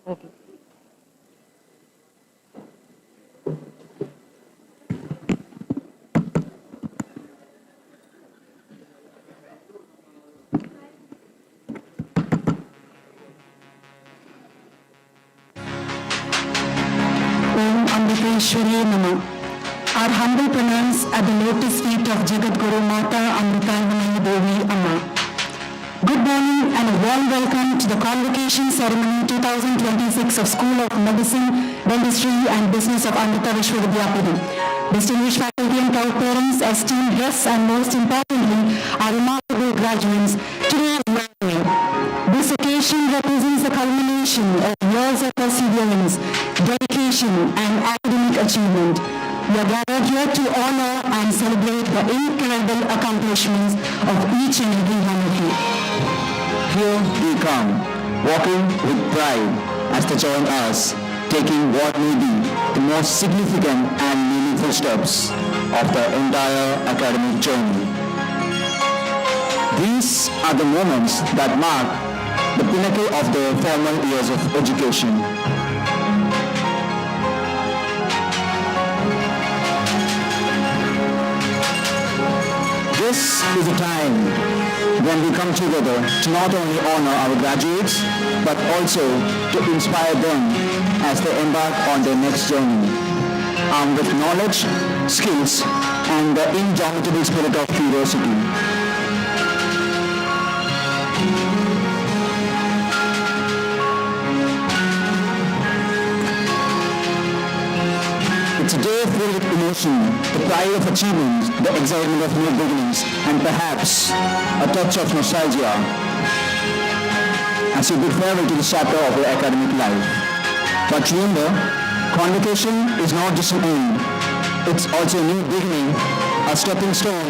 Okay. Om Amrita Vishwa Vidyapeetham. Our humble pronouns at the lotus feet of Jagat Guru Mata Amrita Vishwa Amma. Good morning and a warm welcome to the Convocation Ceremony 2026 of School of Medicine, Dentistry and Business of Amrita Vishwa Vidyapeetham. Distinguished faculty and proud parents, esteemed guests, and most importantly, our remarkable graduates, today is gathering. This occasion represents the culmination of years of perseverance, dedication, and academic achievement. We are gathered here to honor and celebrate the incredible accomplishments of each and every one of you. Here we come, walking with pride as they join us, taking what may be the most significant and meaningful steps of the entire academic journey. These are the moments that mark the pinnacle of their formal years of education. This is a time when we come together to not only honor our graduates, but also to inspire them as they embark on their next journey, armed with knowledge, skills, and the indomitable spirit of curiosity. It's a day filled with emotion, the pride of achievement, the excitement of new beginnings, and perhaps a touch of nostalgia as you bid farewell to the chapter of your academic life. But remember, Convocation is not just an end, it's also a new beginning, a stepping stone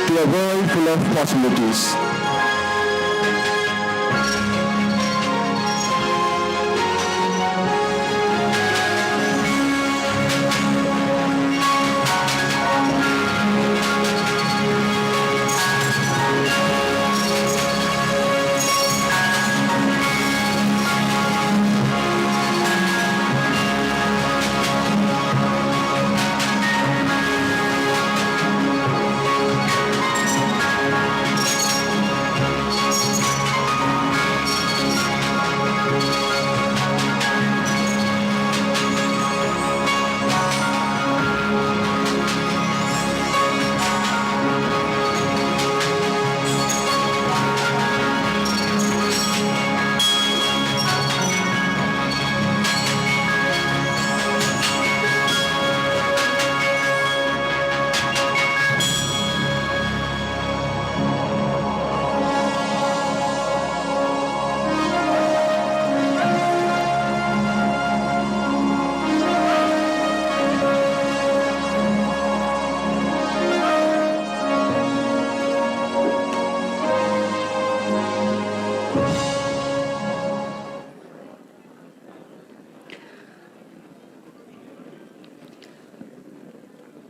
to a world full of possibilities.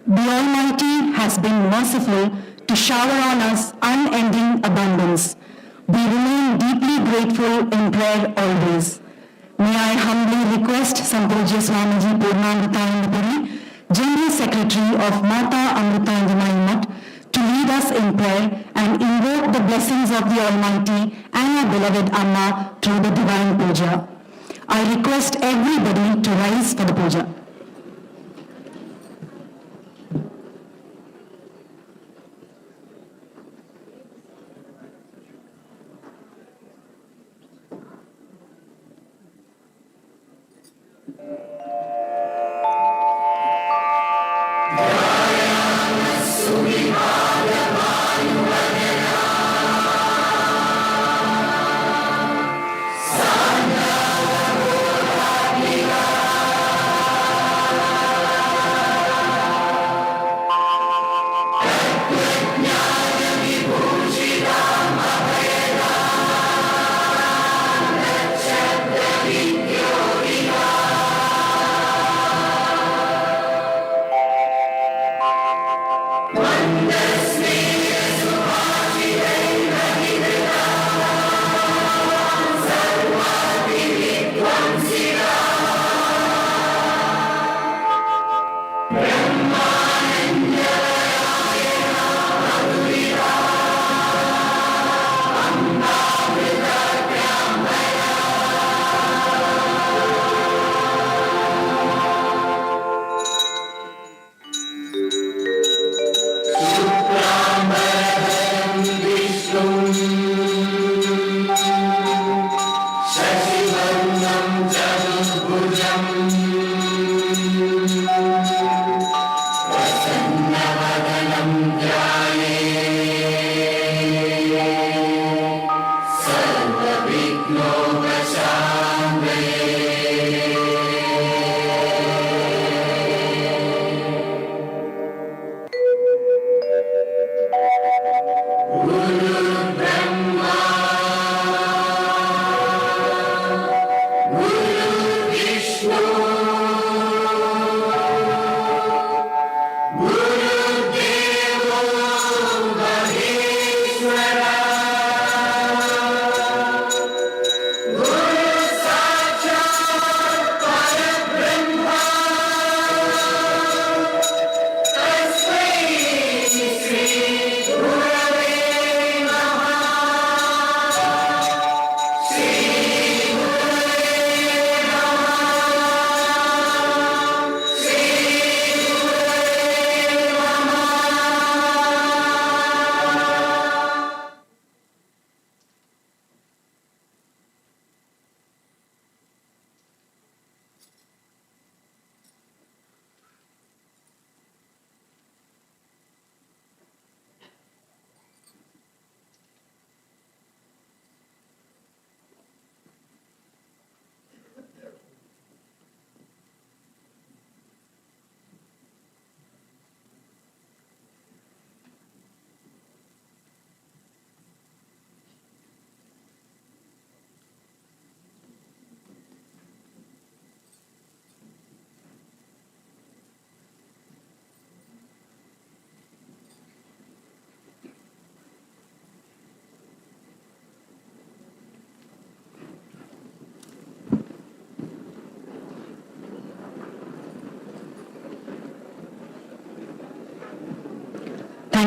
The Almighty has been merciful to shower on us unending abundance. We remain deeply grateful in prayer always. May I humbly request Sampujya Swamiji Purnamritanandapuri, General Secretary of Mata Amritanandamayi, to lead us in prayer and invoke the blessings of the Almighty and our beloved Amma through the Divine Puja. I request everybody to rise for the puja.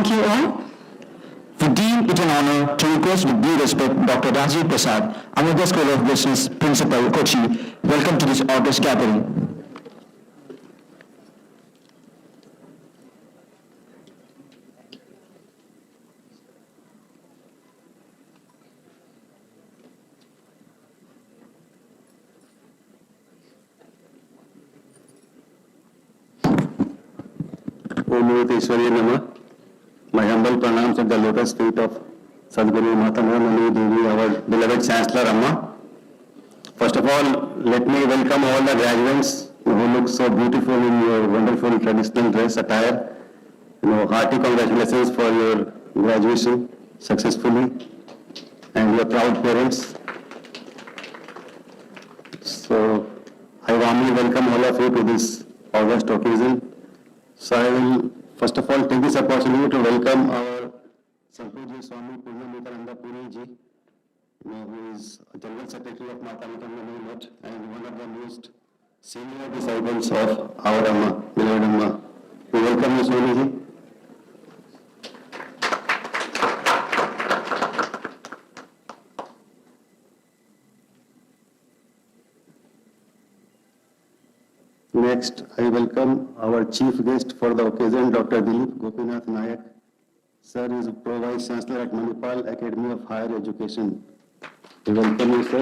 Thank you all. We deem it an honor to request with due respect Dr. Rajiv Prasad, Amrita School of Business Principal, Kochi. Welcome to this august gathering. Amrita Vishwa Vidyapeetham. My humble pranams at the lotus feet of Sadhguru Mata Mani Devi, our beloved Chancellor Amma. First of all, let me welcome all the graduates who look so beautiful in your wonderful traditional dress attire. Hearty congratulations for your graduation successfully and your proud parents. So, I warmly welcome all of you to this august occasion. So I will first of all take this opportunity to welcome our Santoji Swami Purnamitananda Puri ji, who is General Secretary of Mata Mani Mutt and one of the most senior disciples of our Amma, beloved Amma. We welcome you, Swami ji. Next, I welcome our chief guest for the occasion, Dr. Dilip Gopinath Nayak. Sir is Pro Vice Chancellor at Manipal Academy of Higher Education. We welcome you, sir.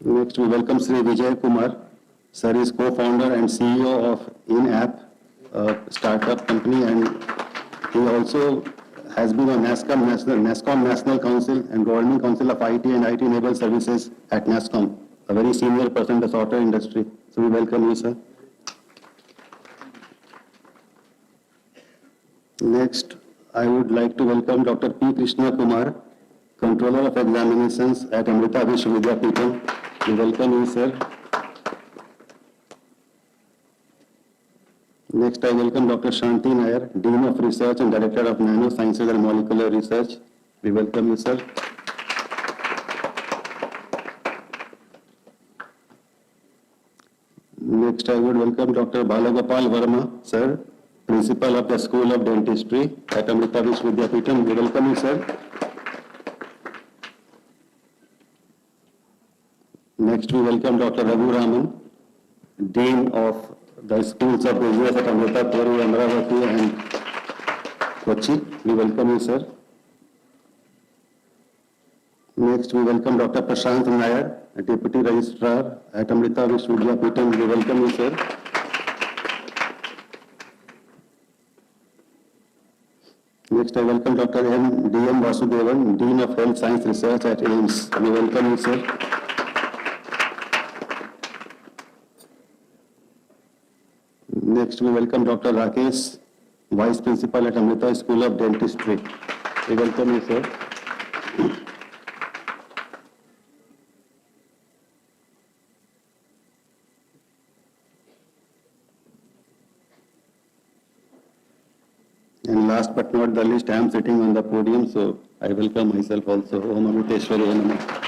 Next, we welcome Sri Vijay Kumar. Sir is co-founder and CEO of In-App, a startup company, and he also has been on NASCOM National Council and Governing Council of IT and IT-enabled services at NASCOM, a very senior person in the software industry. So we welcome you, sir. Next, I would like to welcome Dr. P. Krishna Kumar, Controller of Examinations at Amrita Vishwa Vidyapeetham. We welcome you, sir. Next, I welcome Dr. Shanti Nair, Dean of Research and Director of Nanosciences and Molecular Research. We welcome you, sir. Next, I would welcome Dr. Balagopal Verma, sir, Principal of the School of Dentistry at Amrita Vishwa Vidyapeetham. We welcome you, sir. Next, we welcome Dr. Raghu Raman, Dean of the Schools of Business at Amrita, Puri, Amravati and Kochi. We welcome you, sir. Next, we welcome Dr. Prashant Nair, Deputy Registrar at Amrita Vishwa Vidyapeetham. We welcome you, sir. Next, I welcome Dr. D.M. Vasudevan, Dean of Health Science Research at AIMS. We welcome you, sir. Next, we welcome Dr. Rakesh, Vice Principal at Amrita School of Dentistry. We welcome you, sir. And last but not the least, I am sitting on the podium, so I welcome myself also. Om Amriteshwari Namah.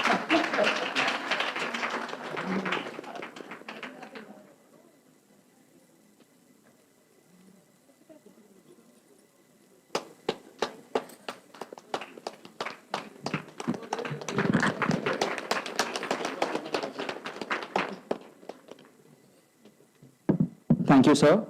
Thank you, sir.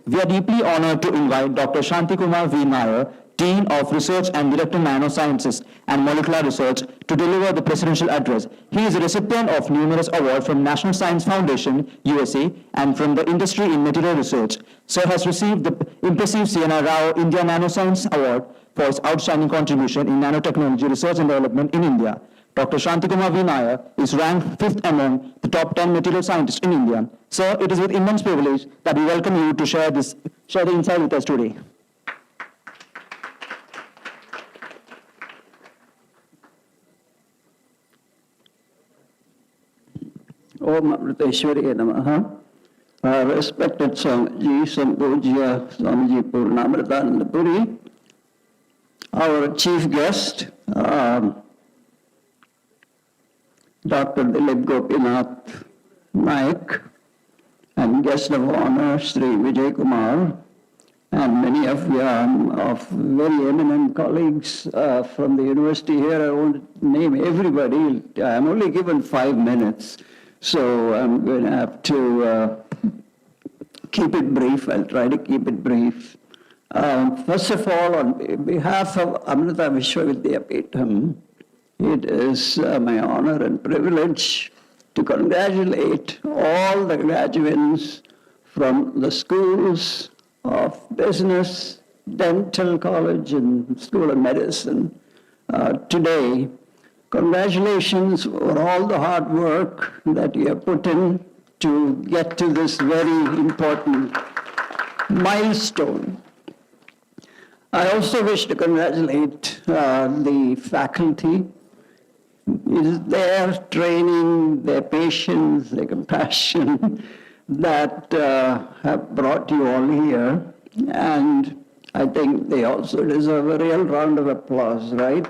We are deeply honored to invite Dr. Shanti Kumar V. Nair, Dean of Research and Director Nanosciences and Molecular Research, to deliver the presidential address. He is a recipient of numerous awards from National Science Foundation, USA, and from the industry in material research. Sir has received the impressive CNR Rao India Nanoscience Award for his outstanding contribution in nanotechnology research and development in India. Dr. Shanti Kumar V. Nair is ranked 5th among the top 10 material scientists in India. Sir, it is with immense privilege that we welcome you to share the insight with us today. Om Amriteshwari Namaha. Respected Swamiji, Sambhujya Swamiji Purnamritananda Puri, our chief guest, Dr. Dilip Gopinath Nayak, and guest of honor, Sri Vijay Kumar, and many of very eminent colleagues from the university here. I won't name everybody. I'm only given 5 minutes, so I'm going to have to keep it brief. I'll try to keep it brief. First of all, on behalf of Amrita Vishwa Vidyapeetham, it is my honor and privilege to congratulate all the graduates from the schools of business, dental college, and school of medicine today. Congratulations for all the hard work that you have put in to get to this very important milestone. I also wish to congratulate the faculty. It is their training, their patience, their compassion that have brought you all here. And I think they also deserve a real round of applause, right?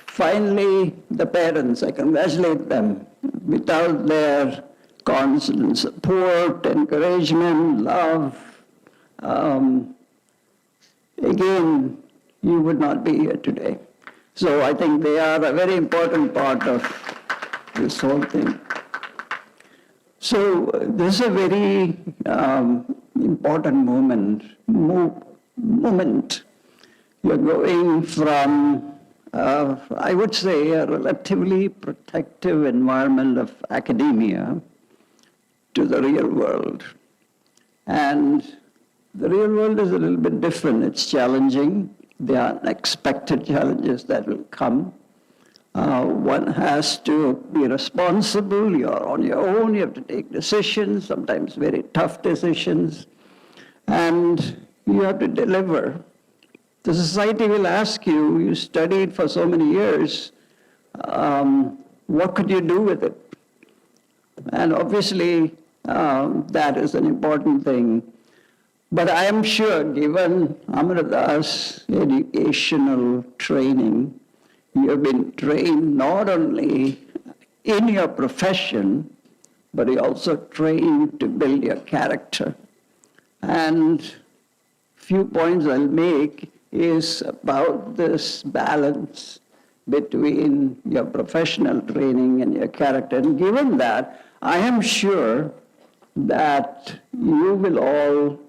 Finally, the parents, I congratulate them. Without their constant support, encouragement, love, again, you would not be here today. So I think they are a very important part of this whole thing. So this is a very important moment. You're going from, I would say, a relatively protective environment of academia to the real world. And the real world is a little bit different. It's challenging. There are unexpected challenges that will come. One has to be responsible. You're on your own. You have to take decisions, sometimes very tough decisions. And you have to deliver. The society will ask you, you studied for so many years, what could you do with it? And obviously, that is an important thing. But I am sure, given Amrita's educational training, you have been trained not only in your profession, but you also trained to build your character. And few points I'll make is about this balance between your professional training and your character. And given that, I am sure that you will all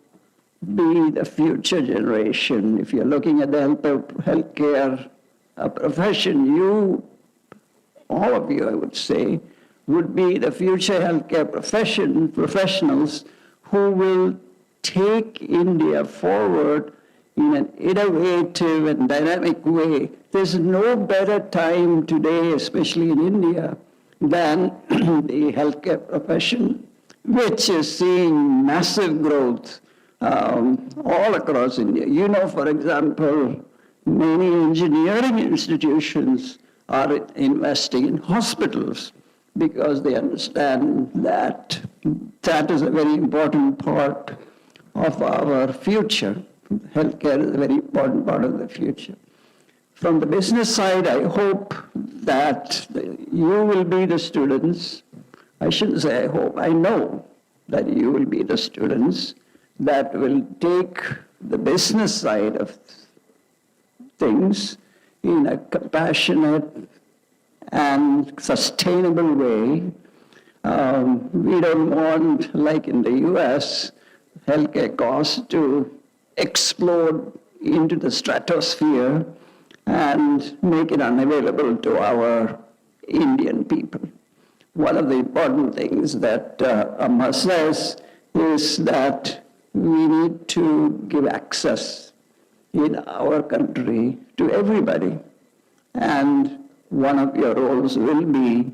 be the future generation. If you're looking at the healthcare profession, you, all of you, I would say, would be the future healthcare professionals who will take India forward in an innovative and dynamic way. There's no better time today, especially in India, than the healthcare profession, which is seeing massive growth all across India. You know, for example, many engineering institutions are investing in hospitals because they understand that that is a very important part of our future. Healthcare is a very important part of the future. From the business side, I hope that you will be the students. I shouldn't say I hope, I know that you will be the students that will take the business side of things in a compassionate and sustainable way. We don't want, like in the US, healthcare costs to explode into the stratosphere and make it unavailable to our Indian people. One of the important things that Amma says is that we need to give access in our country to everybody. And one of your roles will be,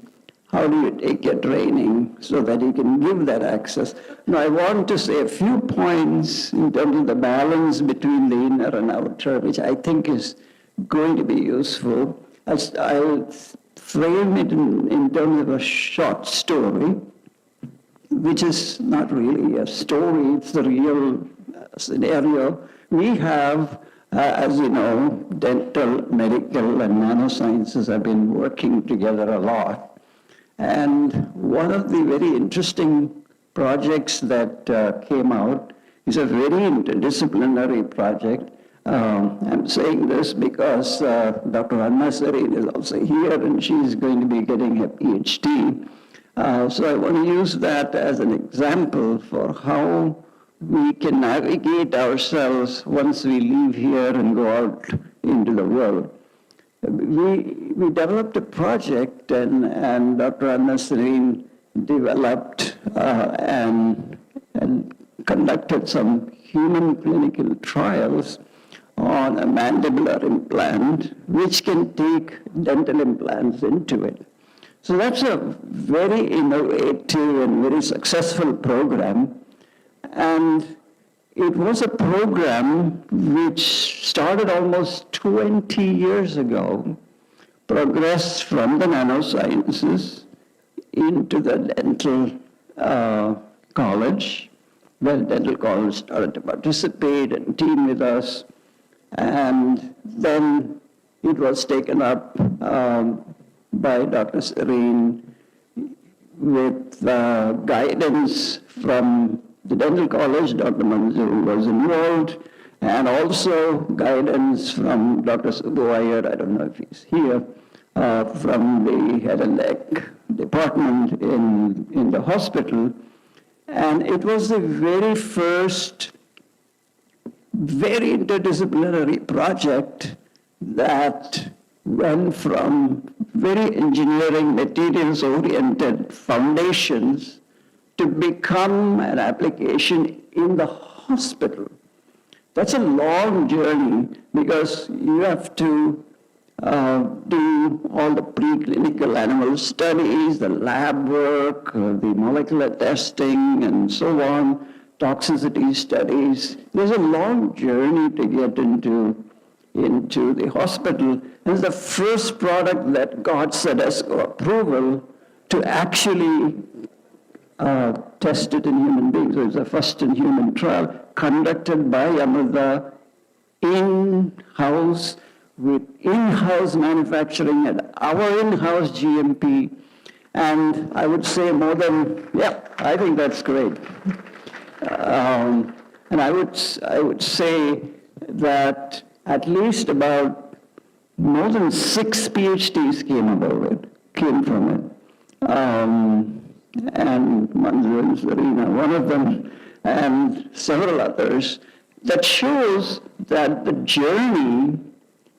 how do you take your training so that you can give that access? Now, I want to say a few points in terms of the balance between the inner and outer, which I think is going to be useful. I'll frame it in terms of a short story, which is not really a story, it's the real scenario. We have, as you know, dental, medical, and nanosciences have been working together a lot. And one of the very interesting projects that came out is a very interdisciplinary project. I'm saying this because Dr. Anna Sareen is also here and she's going to be getting a PhD. So I want to use that as an example for how we can navigate ourselves once we leave here and go out into the world. We developed a project and Dr. Anna Sareen developed and conducted some human clinical trials on a mandibular implant, which can take dental implants into it. So that's a very innovative and very successful program. And it was a program which started almost 20 years ago, progressed from the nanosciences into the dental college. Well, dental college started to participate and team with us. And then it was taken up by Dr. Sareen with guidance from the dental college. Dr. Manzoor was involved, and also guidance from Dr. Subbu Iyer, I don't know if he's here, from the head and neck department in the hospital. And it was the very first very interdisciplinary project that went from very engineering materials oriented foundations to become an application in the hospital. That's a long journey because you have to do all the preclinical animal studies, the lab work, the molecular testing, and so on, toxicity studies. There's a long journey to get into the hospital. It's the first product that got SEDESCO approval to actually test it in human beings. It was the first in human trial conducted by Amrita in-house with in-house manufacturing at our in-house GMP. And I would say more than, I think that's great. And I would say that at least about more than 6 PhDs came from it. And Manzoor and Sarina, one of them, and several others, that shows that the journey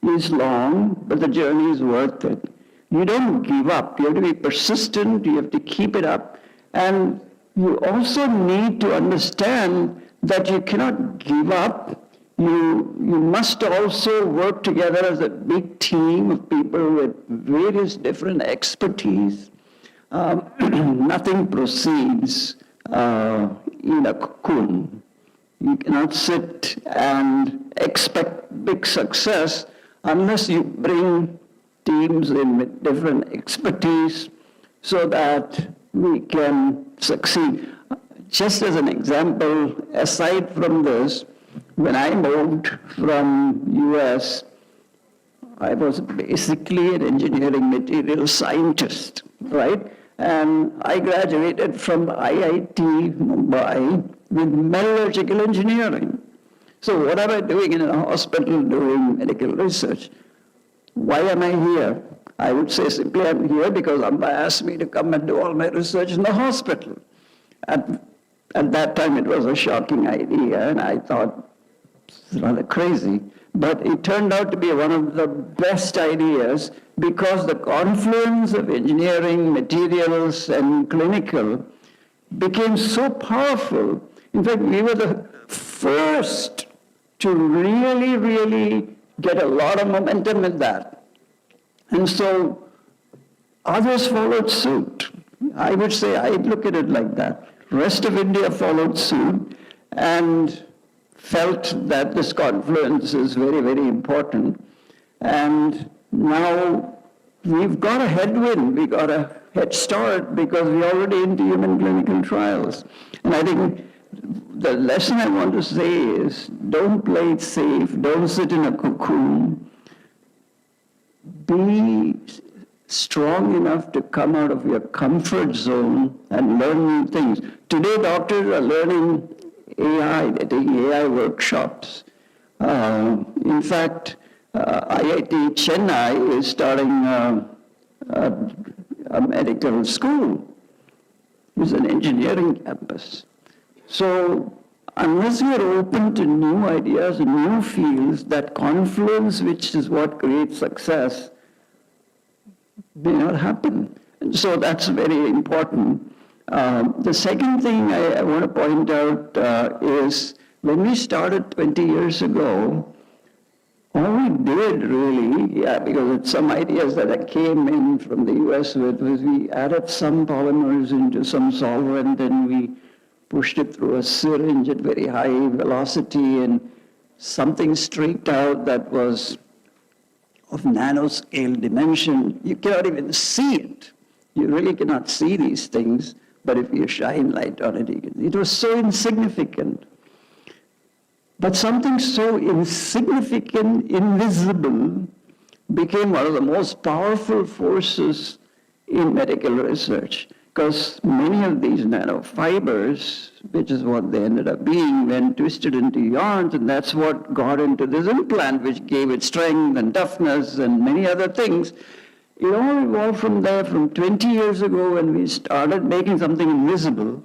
is long, but the journey is worth it. You don't give up. You have to be persistent. You have to keep it up. And you also need to understand that you cannot give up. You must also work together as a big team of people with various different expertise. Nothing proceeds in a cocoon. You cannot sit and expect big success unless you bring teams in with different expertise so that we can succeed. Just as an example, aside from this, when I moved from US, I was basically an engineering material scientist, right? And I graduated from IIT Mumbai with metallurgical engineering. So what am I doing in a hospital doing medical research? Why am I here? I would say simply I'm here because Amba asked me to come and do all my research in the hospital. At that time it was a shocking idea and I thought it's rather crazy. But it turned out to be one of the best ideas because the confluence of engineering, materials, and clinical became so powerful. In fact, we were the first to really get a lot of momentum with that. And so others followed suit. I would say, I look at it like that. Rest of India followed suit and felt that this confluence is very important. And now we've got a headwind, we got a head start because we're already into human clinical trials. And I think the lesson I want to say is don't play it safe, don't sit in a cocoon. Be strong enough to come out of your comfort zone and learn new things. Today, doctors are learning AI, they're taking AI workshops. In fact, IIT Chennai is starting a medical school. It's an engineering campus. So unless we are open to new ideas and new fields, that confluence, which is what creates success, may not happen. And so that's very important. The second thing I want to point out is when we started 20 years ago, all we did really, because it's some ideas that I came in from the US with, was we added some polymers into some solvent and we pushed it through a syringe at very high velocity and something streaked out that was of nanoscale dimension. You cannot even see it. You really cannot see these things, but if you shine light on it, it was so insignificant. But something so insignificant, invisible, became one of the most powerful forces in medical research. Because many of these nanofibers, which is what they ended up being, when twisted into yarns, and that's what got into this implant, which gave it strength and toughness and many other things. It all evolved from there, from 20 years ago when we started making something invisible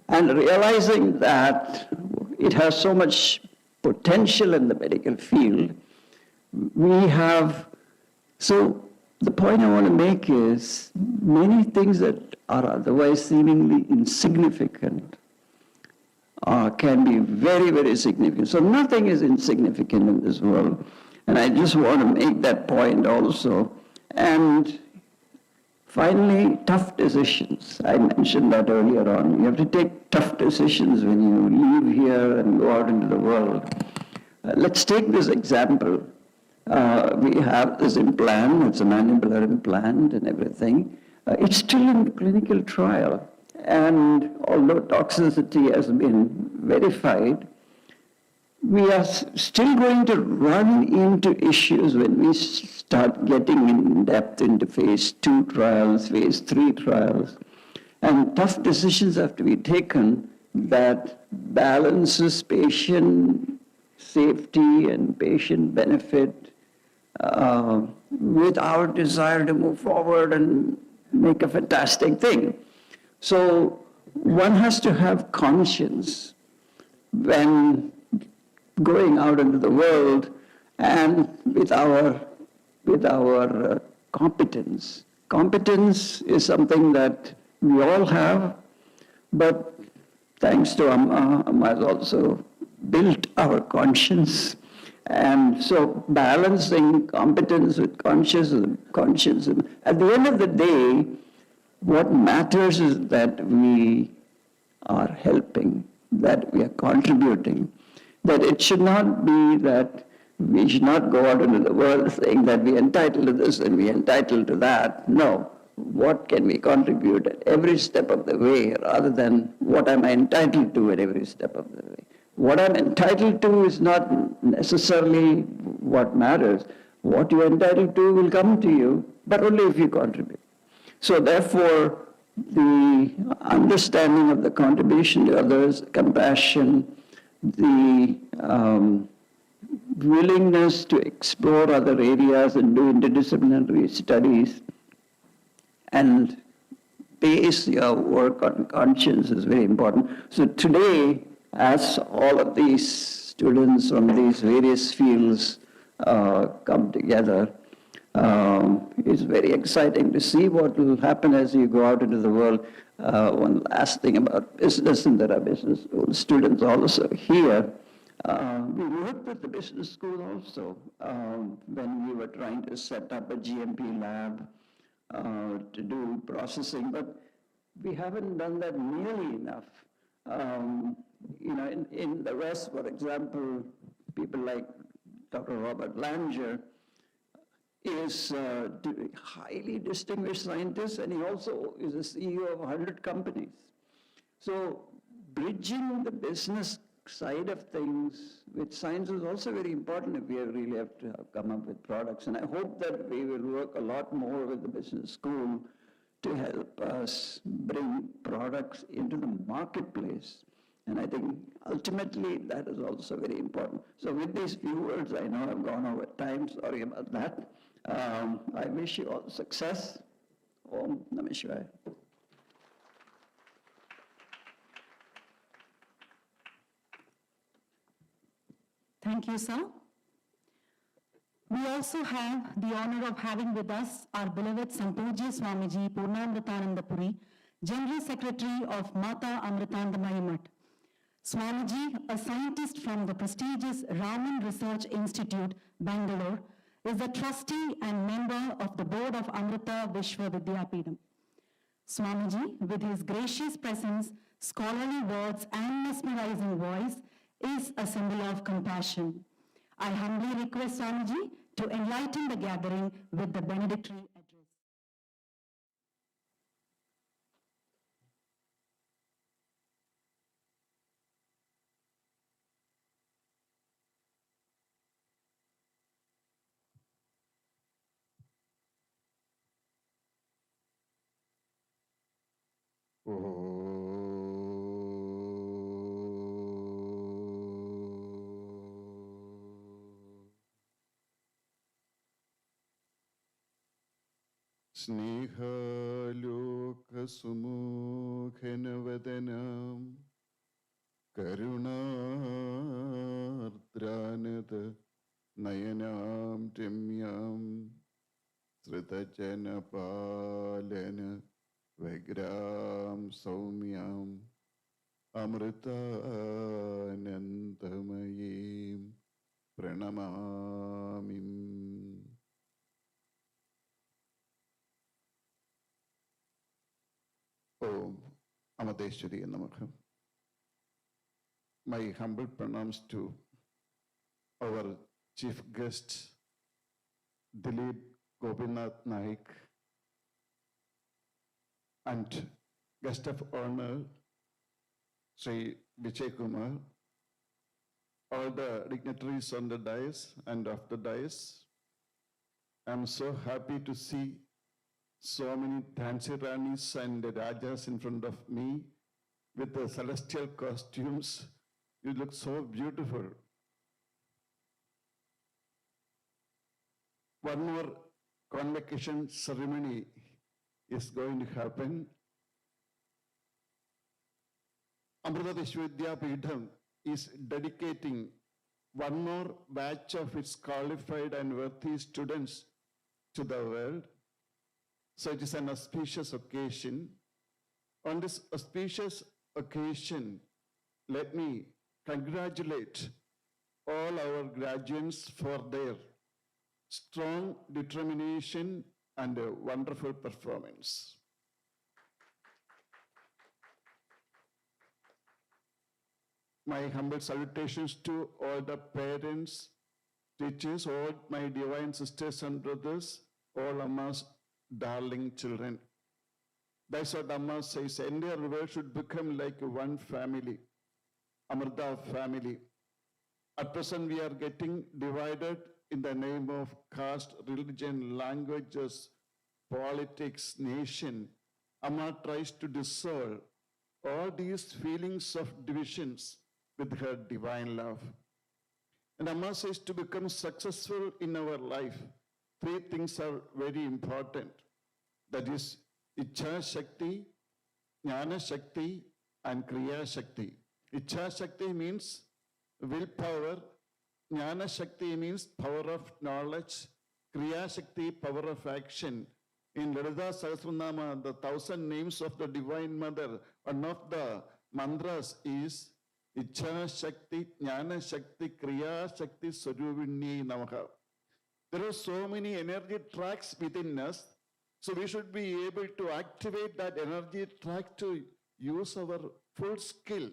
and realizing that it has so much potential in the medical field. So the point I want to make is many things that are otherwise seemingly insignificant can be very, very significant. So nothing is insignificant in this world. And I just want to make that point also. And finally, tough decisions. I mentioned that earlier on. You have to take tough decisions when you leave here and go out into the world. Let's take this example. We have this implant, it's a mandibular implant and everything. It's still in clinical trial. And although toxicity has been verified, we are still going to run into issues when we start getting in depth into phase 2 trials, phase 3 trials. And tough decisions have to be taken that balances patient safety and patient benefit with our desire to move forward and make a fantastic thing. So one has to have conscience when going out into the world and with our competence. Competence is something that we all have, but thanks to Amma has also built our conscience. And so balancing competence with conscience. At the end of the day, what matters is that we are helping, that we are contributing, that it should not be that we should not go out into the world saying that we are entitled to this and we are entitled to that. No. What can we contribute at every step of the way rather than what am I entitled to at every step of the way? What I'm entitled to is not necessarily what matters. What you're entitled to will come to you, but only if you contribute. So therefore, the understanding of the contribution to others, compassion, the willingness to explore other areas and do interdisciplinary studies and base your work on conscience is very important. So today, as all of these students from these various fields come together, it's very exciting to see what will happen as you go out into the world. One last thing about business, and there are business school students also here. We worked with the business school also when we were trying to set up a GMP lab to do processing, but we haven't done that nearly enough. In the West, for example, people like Dr. Robert Langer is a highly distinguished scientist, and he also is a CEO of 100 companies. So bridging the business side of things, which science is also very important if we really have to come up with products. And I hope that we will work a lot more with the business school to help us bring products into the marketplace. And I think ultimately that is also very important. So with these few words, I know I've gone over time, sorry about that. I wish you all success. Om Namah Shivaya. Thank you, sir. We also have the honor of having with us our beloved Sampujya Swamiji Purnamritananda Puri, General Secretary of Mata Amritandamayi Math. Swamiji, a scientist from the prestigious Raman Research Institute, Bangalore, is the trustee and member of the board of Amrita Vishwa Vidyapeetham. Swamiji, with his gracious presence, scholarly words and mesmerizing voice, is a symbol of compassion. I humbly request Swamiji to enlighten the gathering with the benedictory address. സ്നേഹാലോകസുമൂഖനവദനാം കരുണാർദ്രാനത നയനാം രമ്യാം ശ്രുതജനപാലന വ്യഗ്രാം സൗമ്യാം അമൃതാനന്ദമയീം പ്രണമാമി. Om Amadeshwari Namaha. My humble pranams to our chief guest, Dilip Gopinath Naik, and guest of honor, Sri Vijay Kumar, all the dignitaries on the dais and off the dais. I'm so happy to see so many Tansi Ranis and Rajas in front of me with the celestial costumes. You look so beautiful. One more convocation ceremony is going to happen. Amrita Vishwa Vidyapeetham is dedicating one more batch of its qualified and worthy students to the world. So it is an auspicious occasion. On this auspicious occasion, let me congratulate all our graduates for their strong determination and a wonderful performance. My humble salutations to all the parents, teachers, all my divine sisters and brothers, all Amma's darling children. That's what Amma says. Entire world should become like one family, Amrita family. At present, we are getting divided in the name of caste, religion, languages, politics, nation. Amma tries to dissolve all these feelings of divisions with her divine love. And Amma says to become successful in our life, three things are very important. That is, Ichha Shakti, Jnana Shakti, and Kriya Shakti. Ichha Shakti means willpower, Jnana Shakti means power of knowledge, Kriya Shakti, power of action. In Lalita Sahasranama, the 1,000 names of the Divine Mother, one of the mantras is Ichha Shakti, Jnana Shakti, Kriya Shakti, Saruvini Namaha. There are so many energy tracks within us, so we should be able to activate that energy track to use our full skill.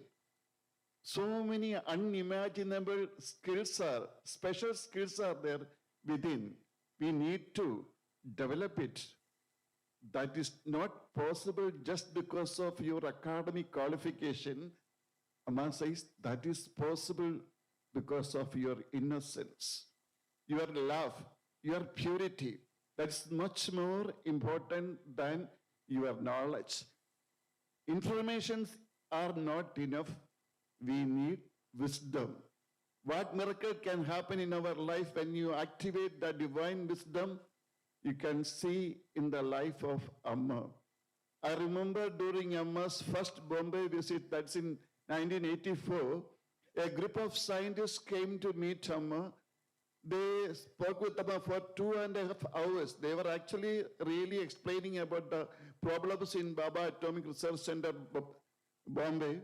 So many unimaginable skills special skills are there within. We need to develop it. That is not possible just because of your academic qualification. Amma says that is possible because of your innocence, your love, your purity. That's much more important than your knowledge. Informations are not enough. We need wisdom. What miracle can happen in our life when you activate the divine wisdom? You can see in the life of Amma. I remember during Amma's first Bombay visit, that's in 1984, a group of scientists came to meet Amma. They spoke with Amma for 2.5 hours. They were actually really explaining about the problems in Baba Atomic Research Center, Bombay.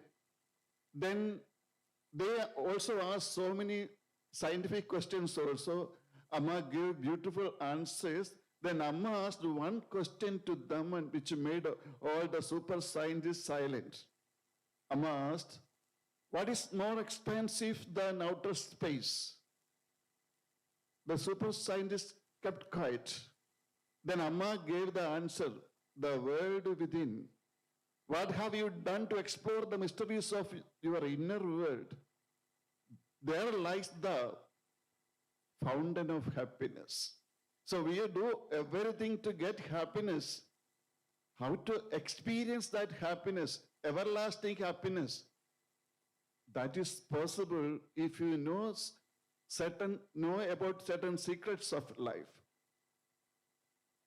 Then they also asked so many scientific questions also. Amma gave beautiful answers. Then Amma asked one question to them, and which made all the super scientists silent. Amma asked, what is more expensive than outer space? The super scientists kept quiet. Then Amma gave the answer, the world within. What have you done to explore the mysteries of your inner world? There lies the fountain of happiness. So we do everything to get happiness. How to experience that happiness, everlasting happiness? That is possible if you know about certain secrets of life.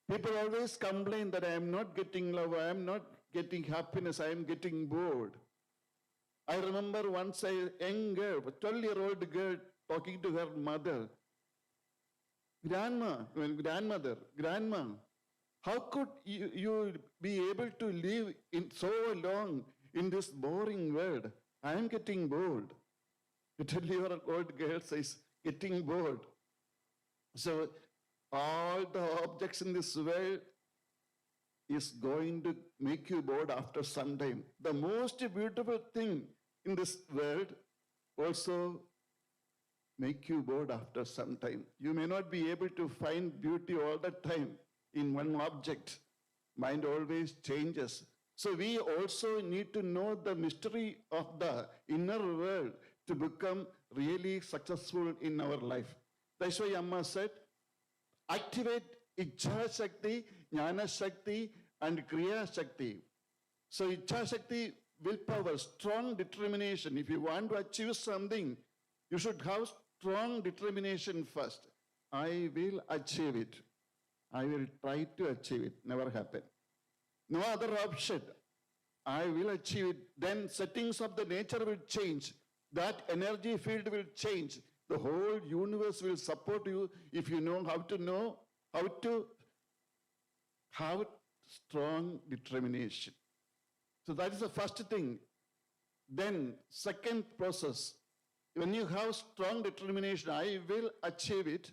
People always complain that I am not getting love, I am not getting happiness, I am getting bored. I remember once a young girl, a 12-year-old girl, talking to her mother. Grandma, how could you be able to live in so long in this boring world? I am getting bored. The 12-year-old girl says, getting bored. So all the objects in this world is going to make you bored after some time. The most beautiful thing in this world also make you bored after some time. You may not be able to find beauty all the time in one object. Mind always changes. So we also need to know the mystery of the inner world to become really successful in our life. That's why Amma said, activate Ichha Shakti, Jnana Shakti, and Kriya Shakti. So Ichha Shakti, willpower, strong determination. If you want to achieve something, you should have strong determination first. I will achieve it. I will try to achieve it. Never happen. No other option. I will achieve it. Then settings of the nature will change. That energy field will change. The whole universe will support you if you know how to have strong determination. So that is the first thing. Then second process, when you have strong determination, I will achieve it,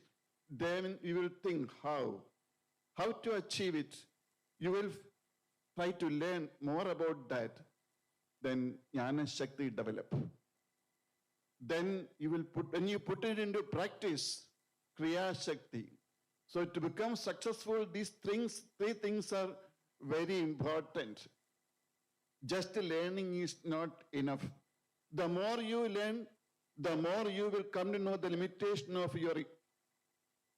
then you will think how to achieve it. You will try to learn more about that. Then Jnana Shakti develop. Then when you put it into practice, Kriya Shakti. So to become successful, these three things are very important. Just learning is not enough. The more you learn, the more you will come to know the limitation of your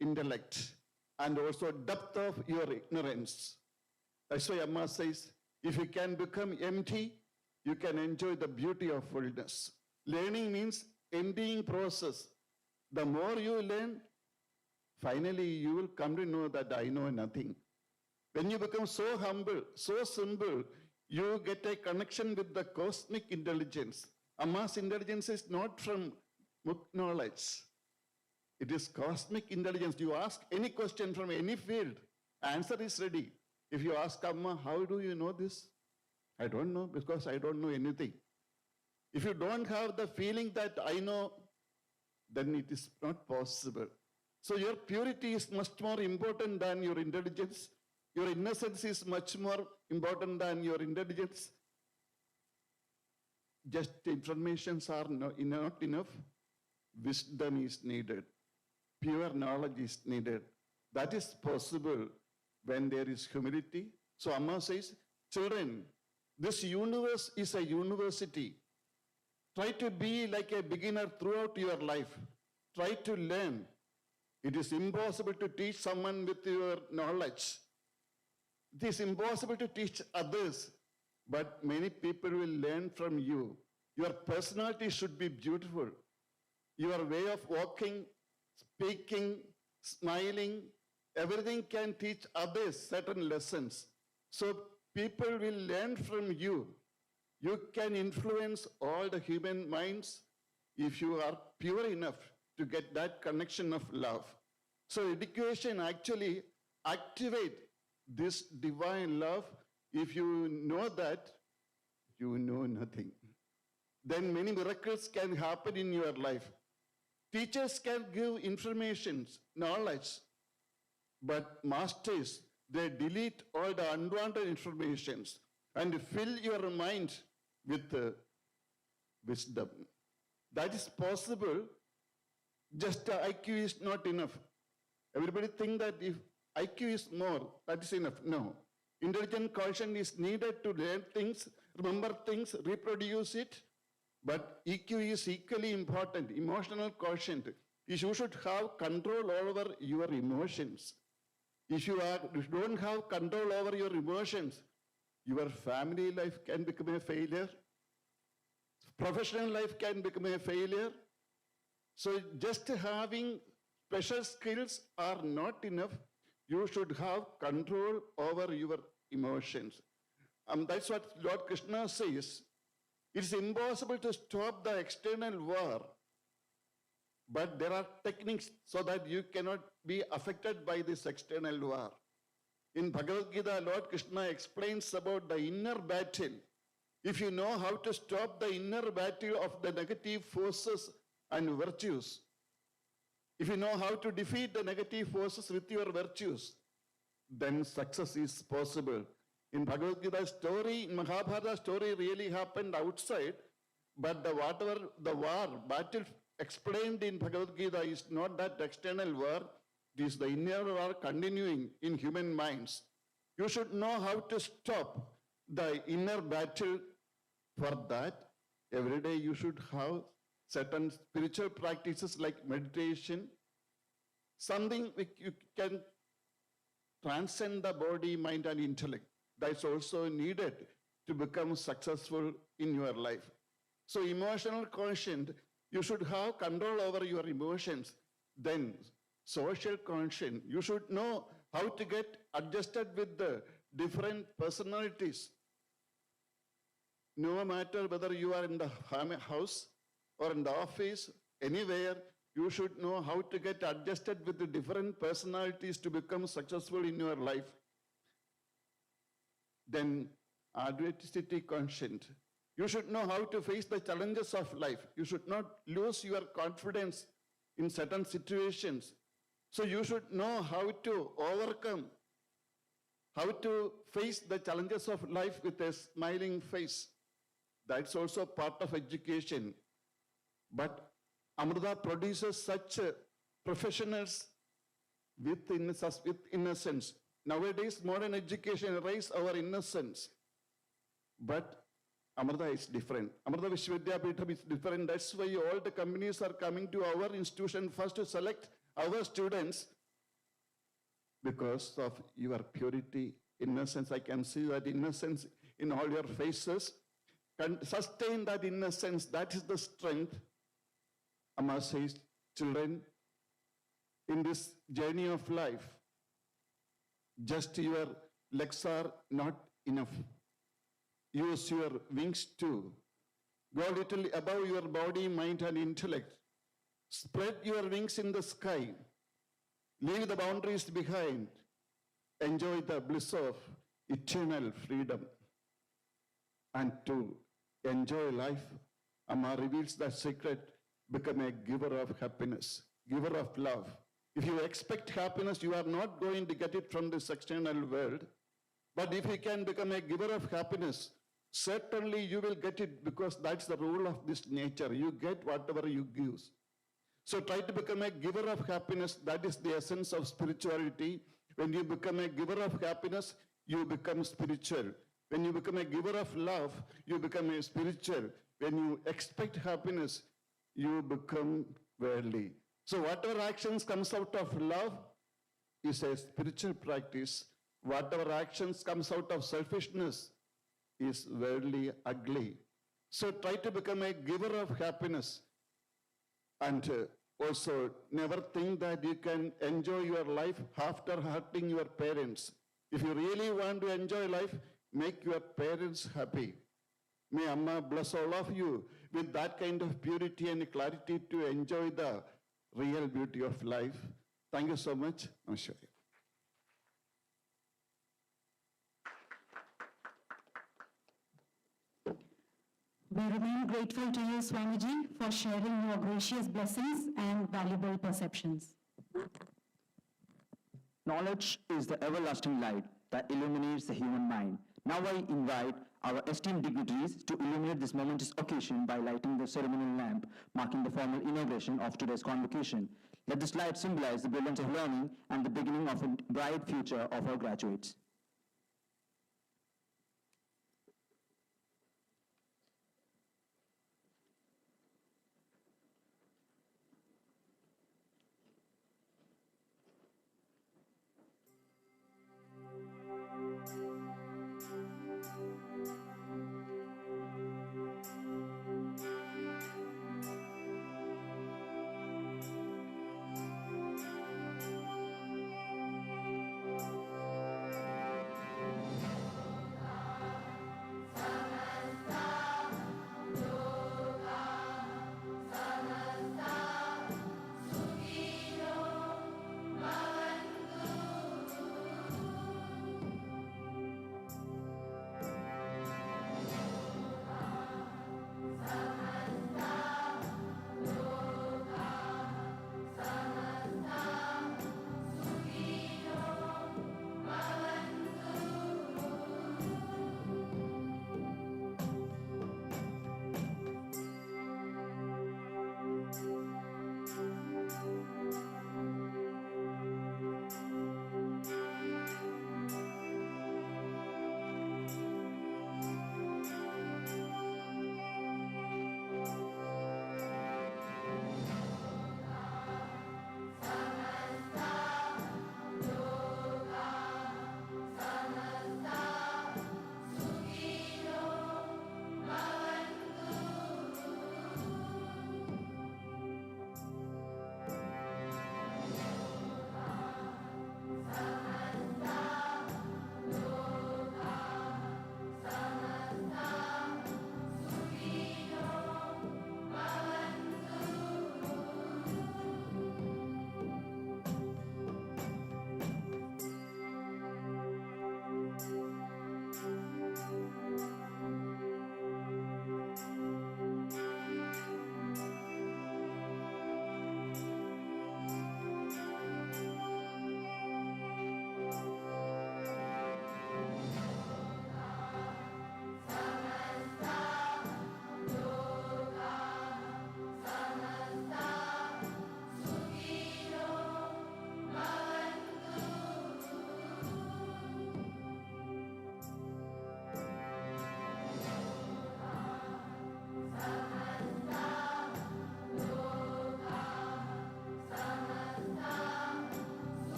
intellect and also depth of your ignorance. That's why Amma says, if you can become empty, you can enjoy the beauty of fullness. Learning means emptying process. The more you learn, finally you will come to know that I know nothing. When you become so humble, so simple, you get a connection with the cosmic intelligence. Amma's intelligence is not from book knowledge. It is cosmic intelligence. You ask any question from any field, answer is ready. If you ask Amma, how do you know this? I don't know, because I don't know anything. If you don't have the feeling that I know, then it is not possible. So your purity is much more important than your intelligence. Your innocence is much more important than your intelligence. Just informations are not enough. Wisdom is needed. Pure knowledge is needed. That is possible when there is humility. So Amma says, children, this universe is a university. Try to be like a beginner throughout your life. Try to learn. It is impossible to teach someone with your knowledge. It is impossible to teach others, but many people will learn from you. Your personality should be beautiful. Your way of walking, speaking, smiling, everything can teach others certain lessons. So people will learn from you. You can influence all the human minds if you are pure enough to get that connection of love. So education actually activate this divine love. If you know that, you know nothing. Then many miracles can happen in your life. Teachers can give information, knowledge, but masters, they delete all the unwanted informations and fill your mind with wisdom. That is possible. Just IQ is not enough. Everybody think that if IQ is more, that is enough. No. Intelligent quotient is needed to learn things, remember things, reproduce it. But EQ is equally important, emotional quotient. You should have control over your emotions. If you don't have control over your emotions, your family life can become a failure. Professional life can become a failure. So just having special skills are not enough. You should have control over your emotions. That's what Lord Krishna says. It's impossible to stop the external war, but there are techniques so that you cannot be affected by this external war. In Bhagavad Gita, Lord Krishna explains about the inner battle. If you know how to stop the inner battle of the negative forces and virtues, if you know how to defeat the negative forces with your virtues, then success is possible. In Bhagavad Gita story, in Mahabharata story really happened outside, but the war, battle explained in Bhagavad Gita is not that external war, it is the inner war continuing in human minds. You should know how to stop the inner battle. For that, every day you should have certain spiritual practices like meditation, something which you can transcend the body, mind, and intellect. That's also needed to become successful in your life. So emotional quotient, you should have control over your emotions. Then social quotient, you should know how to get adjusted with the different personalities. No matter whether you are in the house or in the office, anywhere, you should know how to get adjusted with the different personalities to become successful in your life. Then adversity quotient. You should know how to face the challenges of life. You should not lose your confidence in certain situations. So you should know how to overcome, how to face the challenges of life with a smiling face. That's also part of education. But Amrita produces such professionals with innocence. Nowadays, modern education raises our innocence. But Amrita is different. Amrita Vishwa Vidyapeetham is different. That's why all the companies are coming to our institution first to select our students because of your purity, innocence. I can see that innocence in all your faces. Can sustain that innocence. That is the strength. Amma says, children, in this journey of life, just your legs are not enough. Use your wings too. Go a little above your body, mind, and intellect. Spread your wings in the sky. Leave the boundaries behind. Enjoy the bliss of eternal freedom. And to enjoy life, Amma reveals the secret, become a giver of happiness, giver of love. If you expect happiness, you are not going to get it from this external world. But if you can become a giver of happiness, certainly you will get it because that's the rule of this nature. You get whatever you give. So try to become a giver of happiness. That is the essence of spirituality. When you become a giver of happiness, you become spiritual. When you become a giver of love, you become a spiritual. When you expect happiness, you become worldly. So whatever actions comes out of love is a spiritual practice. Whatever actions comes out of selfishness is worldly, ugly. So try to become a giver of happiness. And also never think that you can enjoy your life after hurting your parents. If you really want to enjoy life, make your parents happy. May Amma bless all of you with that kind of purity and clarity to enjoy the real beauty of life. Thank you so much. Namaskar. We remain grateful to you, Swamiji, for sharing your gracious blessings and valuable perceptions. Knowledge is the everlasting light that illuminates the human mind. Now I invite our esteemed dignitaries to illuminate this momentous occasion by lighting the ceremonial lamp, marking the formal inauguration of today's convocation. Let this light symbolize the brilliance of learning and the beginning of a bright future of our graduates.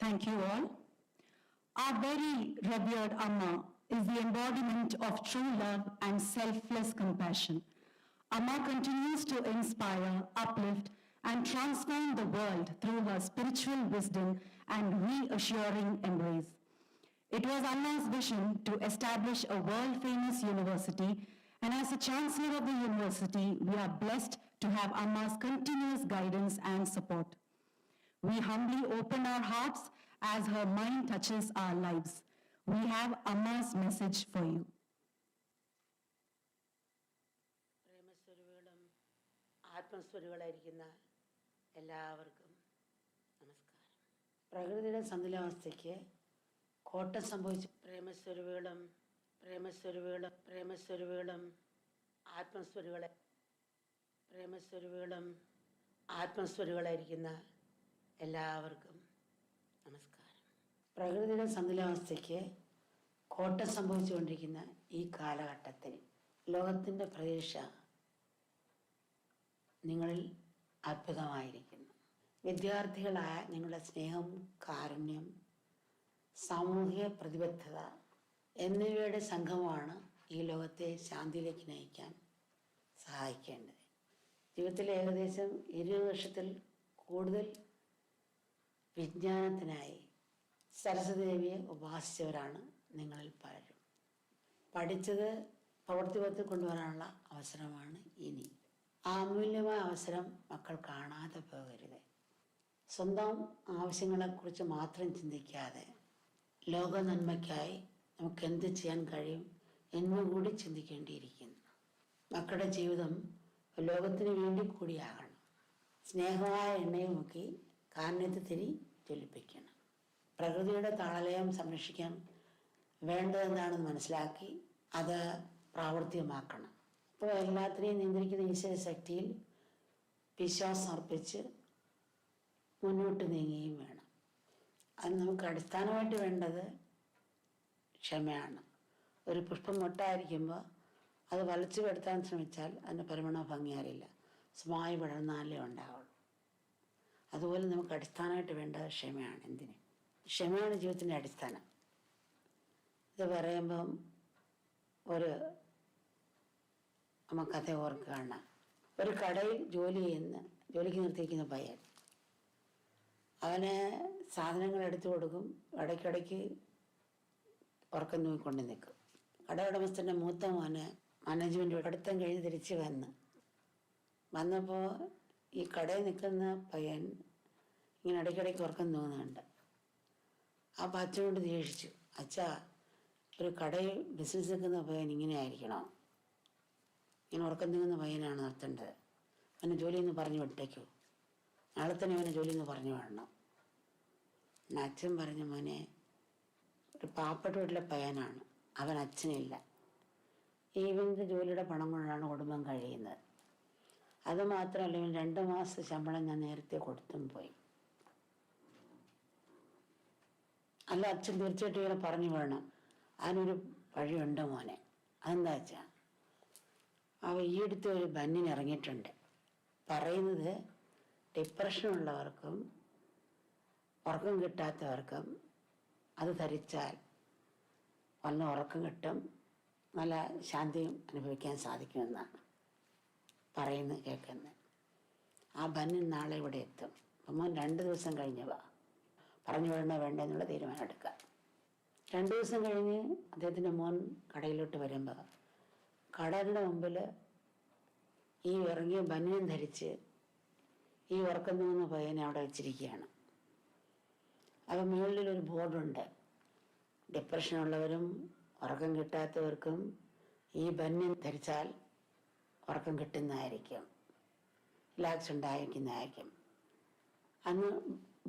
Thank you all. Our very revered Amma is the embodiment of true love and selfless compassion. Amma continues to inspire, uplift, and transform the world through her spiritual wisdom and reassuring embrace. It was Anna's vision to establish a world-famous university, and as the Chancellor of the university, we are blessed to have Anna's continuous guidance and support. We humbly open our hearts as her mind touches our lives. We have Anna's message for you. പ്രേമസ്വരൂപികളും ആത്മസ്വരൂപികളായിരിക്കുന്ന എല്ലാവർക്കും നമസ്കാരം. പ്രകൃതിയുടെ സന്തുലിതാവസ്ഥയ്ക്ക് കോട്ടം സംഭവിച്ച പ്രേമസ്വരൂപികളും ആത്മസ്വരൂപികളായിരിക്കുന്ന എല്ലാവർക്കും നമസ്കാരം. പ്രകൃതിയുടെ സന്തുലിതാവസ്ഥയ്ക്ക് കോട്ടം സംഭവിച്ചുകൊണ്ടിരിക്കുന്ന ഈ കാലഘട്ടത്തിൽ ലോകത്തിൻ്റെ പ്രതീക്ഷ നിങ്ങളിൽ അത്ഭുതമായിരിക്കുന്നു. വിദ്യാർത്ഥികളായ നിങ്ങളുടെ സ്നേഹം, കാരുണ്യം, സാമൂഹിക പ്രതിബദ്ധത എന്നിവയുടെ സംഗമമാണ് ഈ ലോകത്തെ ശാന്തിയിലേക്ക് നയിക്കാൻ സഹായിക്കേണ്ടത്. ജീവിതത്തിൽ ഏകദേശം 20 വർഷത്തിൽ കൂടുതൽ വിജ്ഞാനത്തിനായി സരസ്വതി ദേവിയെ ഉപാസിച്ചവരാണ് നിങ്ങളിൽ പലരും. പഠിച്ചത് പ്രവൃത്തിപഥത്തിൽ കൊണ്ടുവരാനുള്ള അവസരമാണ് ഇനി. ആ അമൂല്യമായ അവസരം മക്കൾ കാണാതെ പോകരുത്. സ്വന്തം ആവശ്യങ്ങളെക്കുറിച്ച് മാത്രം ചിന്തിക്കാതെ ലോക നന്മയ്ക്കായി നമുക്ക് എന്ത് ചെയ്യാൻ കഴിയും എന്നുകൂടി ചിന്തിക്കേണ്ടിയിരിക്കുന്നു. മക്കളുടെ ജീവിതം ലോകത്തിന് വേണ്ടി കൂടിയാകണം. സ്നേഹമായ എണ്ണയിൽ മുക്കി കാരുണ്യത്തെ തിരി ജ്വലിപ്പിക്കണം. പ്രകൃതിയുടെ താളലയം സംരക്ഷിക്കാൻ വേണ്ടതെന്താണെന്ന് മനസ്സിലാക്കി അത് പ്രാവർത്തികമാക്കണം. അപ്പോൾ എല്ലാത്തിനെയും നിയന്ത്രിക്കുന്ന ഈശ്വര ശക്തിയിൽ വിശ്വാസം അർപ്പിച്ച് മുന്നോട്ട് നീങ്ങുകയും വേണം. അത് നമുക്ക് അടിസ്ഥാനമായിട്ട് വേണ്ടത് ക്ഷമയാണ്. ഒരു പുഷ്പം മൊട്ടായിരിക്കുമ്പോൾ അത് വലിച്ചു പെടുത്താൻ ശ്രമിച്ചാൽ അതിൻ്റെ പരിമണ ഭംഗി അറിയില്ല, സ്വമായി വിടർന്നാലേ ഉണ്ടാവുള്ളൂ. അതുപോലെ നമുക്ക് അടിസ്ഥാനമായിട്ട് വേണ്ടത് ക്ഷമയാണ്. എന്തിന്? ക്ഷമയാണ് ജീവിതത്തിൻ്റെ അടിസ്ഥാനം. ഇത് പറയുമ്പം ഒരു നമ്മ കഥ ഓർക്കുകയാണ്. ഒരു കടയിൽ ജോലിക്ക് നിർത്തിയിരിക്കുന്ന പയ്യൻ, അവന് സാധനങ്ങൾ എടുത്തു കൊടുക്കും, ഇടയ്ക്കിടയ്ക്ക് ഉറക്കം തൂങ്ങിക്കൊണ്ട് നിൽക്കും. കട ഉടമസ്ഥൻ്റെ മൂത്ത മോന് മാനേജ്മെൻറ്റ് പഠിത്തം കഴിഞ്ഞ് തിരിച്ച് വന്നപ്പോൾ ഈ കടയിൽ നിൽക്കുന്ന പയ്യൻ ഇങ്ങനെ ഇടയ്ക്കിടയ്ക്ക് ഉറക്കം തൂങ്ങുന്നുണ്ട്. അപ്പോൾ അച്ഛനോട് ദേഷിച്ചു, അച്ഛാ, ഒരു കടയിൽ ബിസിനസ് നിൽക്കുന്ന പയ്യൻ ഇങ്ങനെ ആയിരിക്കണോ? ഇങ്ങനെ ഉറക്കം തൂങ്ങുന്ന പയ്യനാണ് നിർത്തേണ്ടത്. അവനെ ജോലിയെന്ന് പറഞ്ഞു വിട്ടേക്കൂ, നാളെ തന്നെ അവനെ ജോലിയെന്ന് പറഞ്ഞു വിടണം. അച്ഛൻ പറഞ്ഞു, മോനെ, ഒരു പാവപ്പെട്ട വീട്ടിലെ പയ്യനാണ്, അവൻ അച്ഛനില്ല, ഇവൻ്റെ ജോലിയുടെ പണം കൊണ്ടാണ് കുടുംബം കഴിയുന്നത്. അതുമാത്രമല്ല, ഇവൻ 2 മാസം ശമ്പളം ഞാൻ നേരത്തെ കൊടുത്തും പോയി. അല്ല, അച്ഛൻ തീർച്ചയായിട്ടും ഇവനെ പറഞ്ഞു വിടണം. അതിനൊരു വഴിയുണ്ട് മോനെ. അതെന്താ വെച്ചാൽ ഈ അടുത്ത് ഒരു ബന്നിന് ഇറങ്ങിയിട്ടുണ്ട്. പറയുന്നത് ഡിപ്രഷനുള്ളവർക്കും ഉറക്കം കിട്ടാത്തവർക്കും അത് ധരിച്ചാൽ നല്ല ഉറക്കം കിട്ടും, നല്ല ശാന്തിയും അനുഭവിക്കാൻ സാധിക്കുമെന്നാണ് പറയുന്നത്, കേൾക്കുന്നത്. ആ ബന്നിൻ നാളെ ഇവിടെ എത്തും. അപ്പം മോൻ 2 ദിവസം കഴിഞ്ഞ് പറഞ്ഞു വിടണോ വേണ്ട എന്നുള്ള തീരുമാനം എടുക്കുക. 2 ദിവസം കഴിഞ്ഞ് അദ്ദേഹത്തിൻ്റെ മോൻ കടയിലോട്ട് വരുമ്പോൾ കടയുടെ മുമ്പിൽ ഈ ഇറങ്ങിയ ബനിയൻ ധരിച്ച് ഈ ഉറക്കം തൂങ്ങുന്ന പയ്യനെ അവിടെ വെച്ചിരിക്കുകയാണ്. അപ്പം മുകളിലൊരു ബോർഡുണ്ട്, ഡിപ്രഷനുള്ളവരും ഉറക്കം കിട്ടാത്തവർക്കും ഈ ബനിയൻ ധരിച്ചാൽ ഉറക്കം കിട്ടുന്നതായിരിക്കും, റിലാക്സ് ഉണ്ടായിരിക്കുന്നതായിരിക്കും. അന്ന്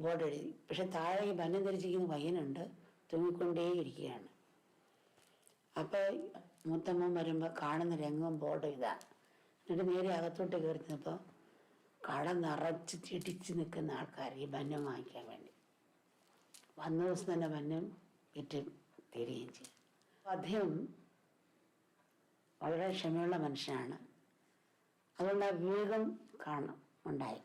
ബോർഡ് എഴുതി. പക്ഷെ താഴെ ഈ ബനിയൻ ധരിച്ചിരിക്കുന്ന പയ്യനുണ്ട്, തൂങ്ങിക്കൊണ്ടേയിരിക്കുകയാണ്. അപ്പോൾ മൂത്തമ്മ വരുമ്പോൾ കാണുന്ന രംഗം ബോർഡ് ഇതാണ്. എന്നിട്ട് നേരെ അകത്തോട്ട് കയറുന്നപ്പോൾ കട നിറച്ച് ചിടിച്ച് നിൽക്കുന്ന ആൾക്കാർ ഈ ബന്യം വാങ്ങിക്കാൻ വേണ്ടി. വന്ന ദിവസം തന്നെ ബന്യം വിറ്റ് തീരുകയും ചെയ്യും. അദ്ദേഹം വളരെ ക്ഷമയുള്ള മനുഷ്യനാണ്. അതുകൊണ്ട് ആ വിവേകം ഉണ്ടായി.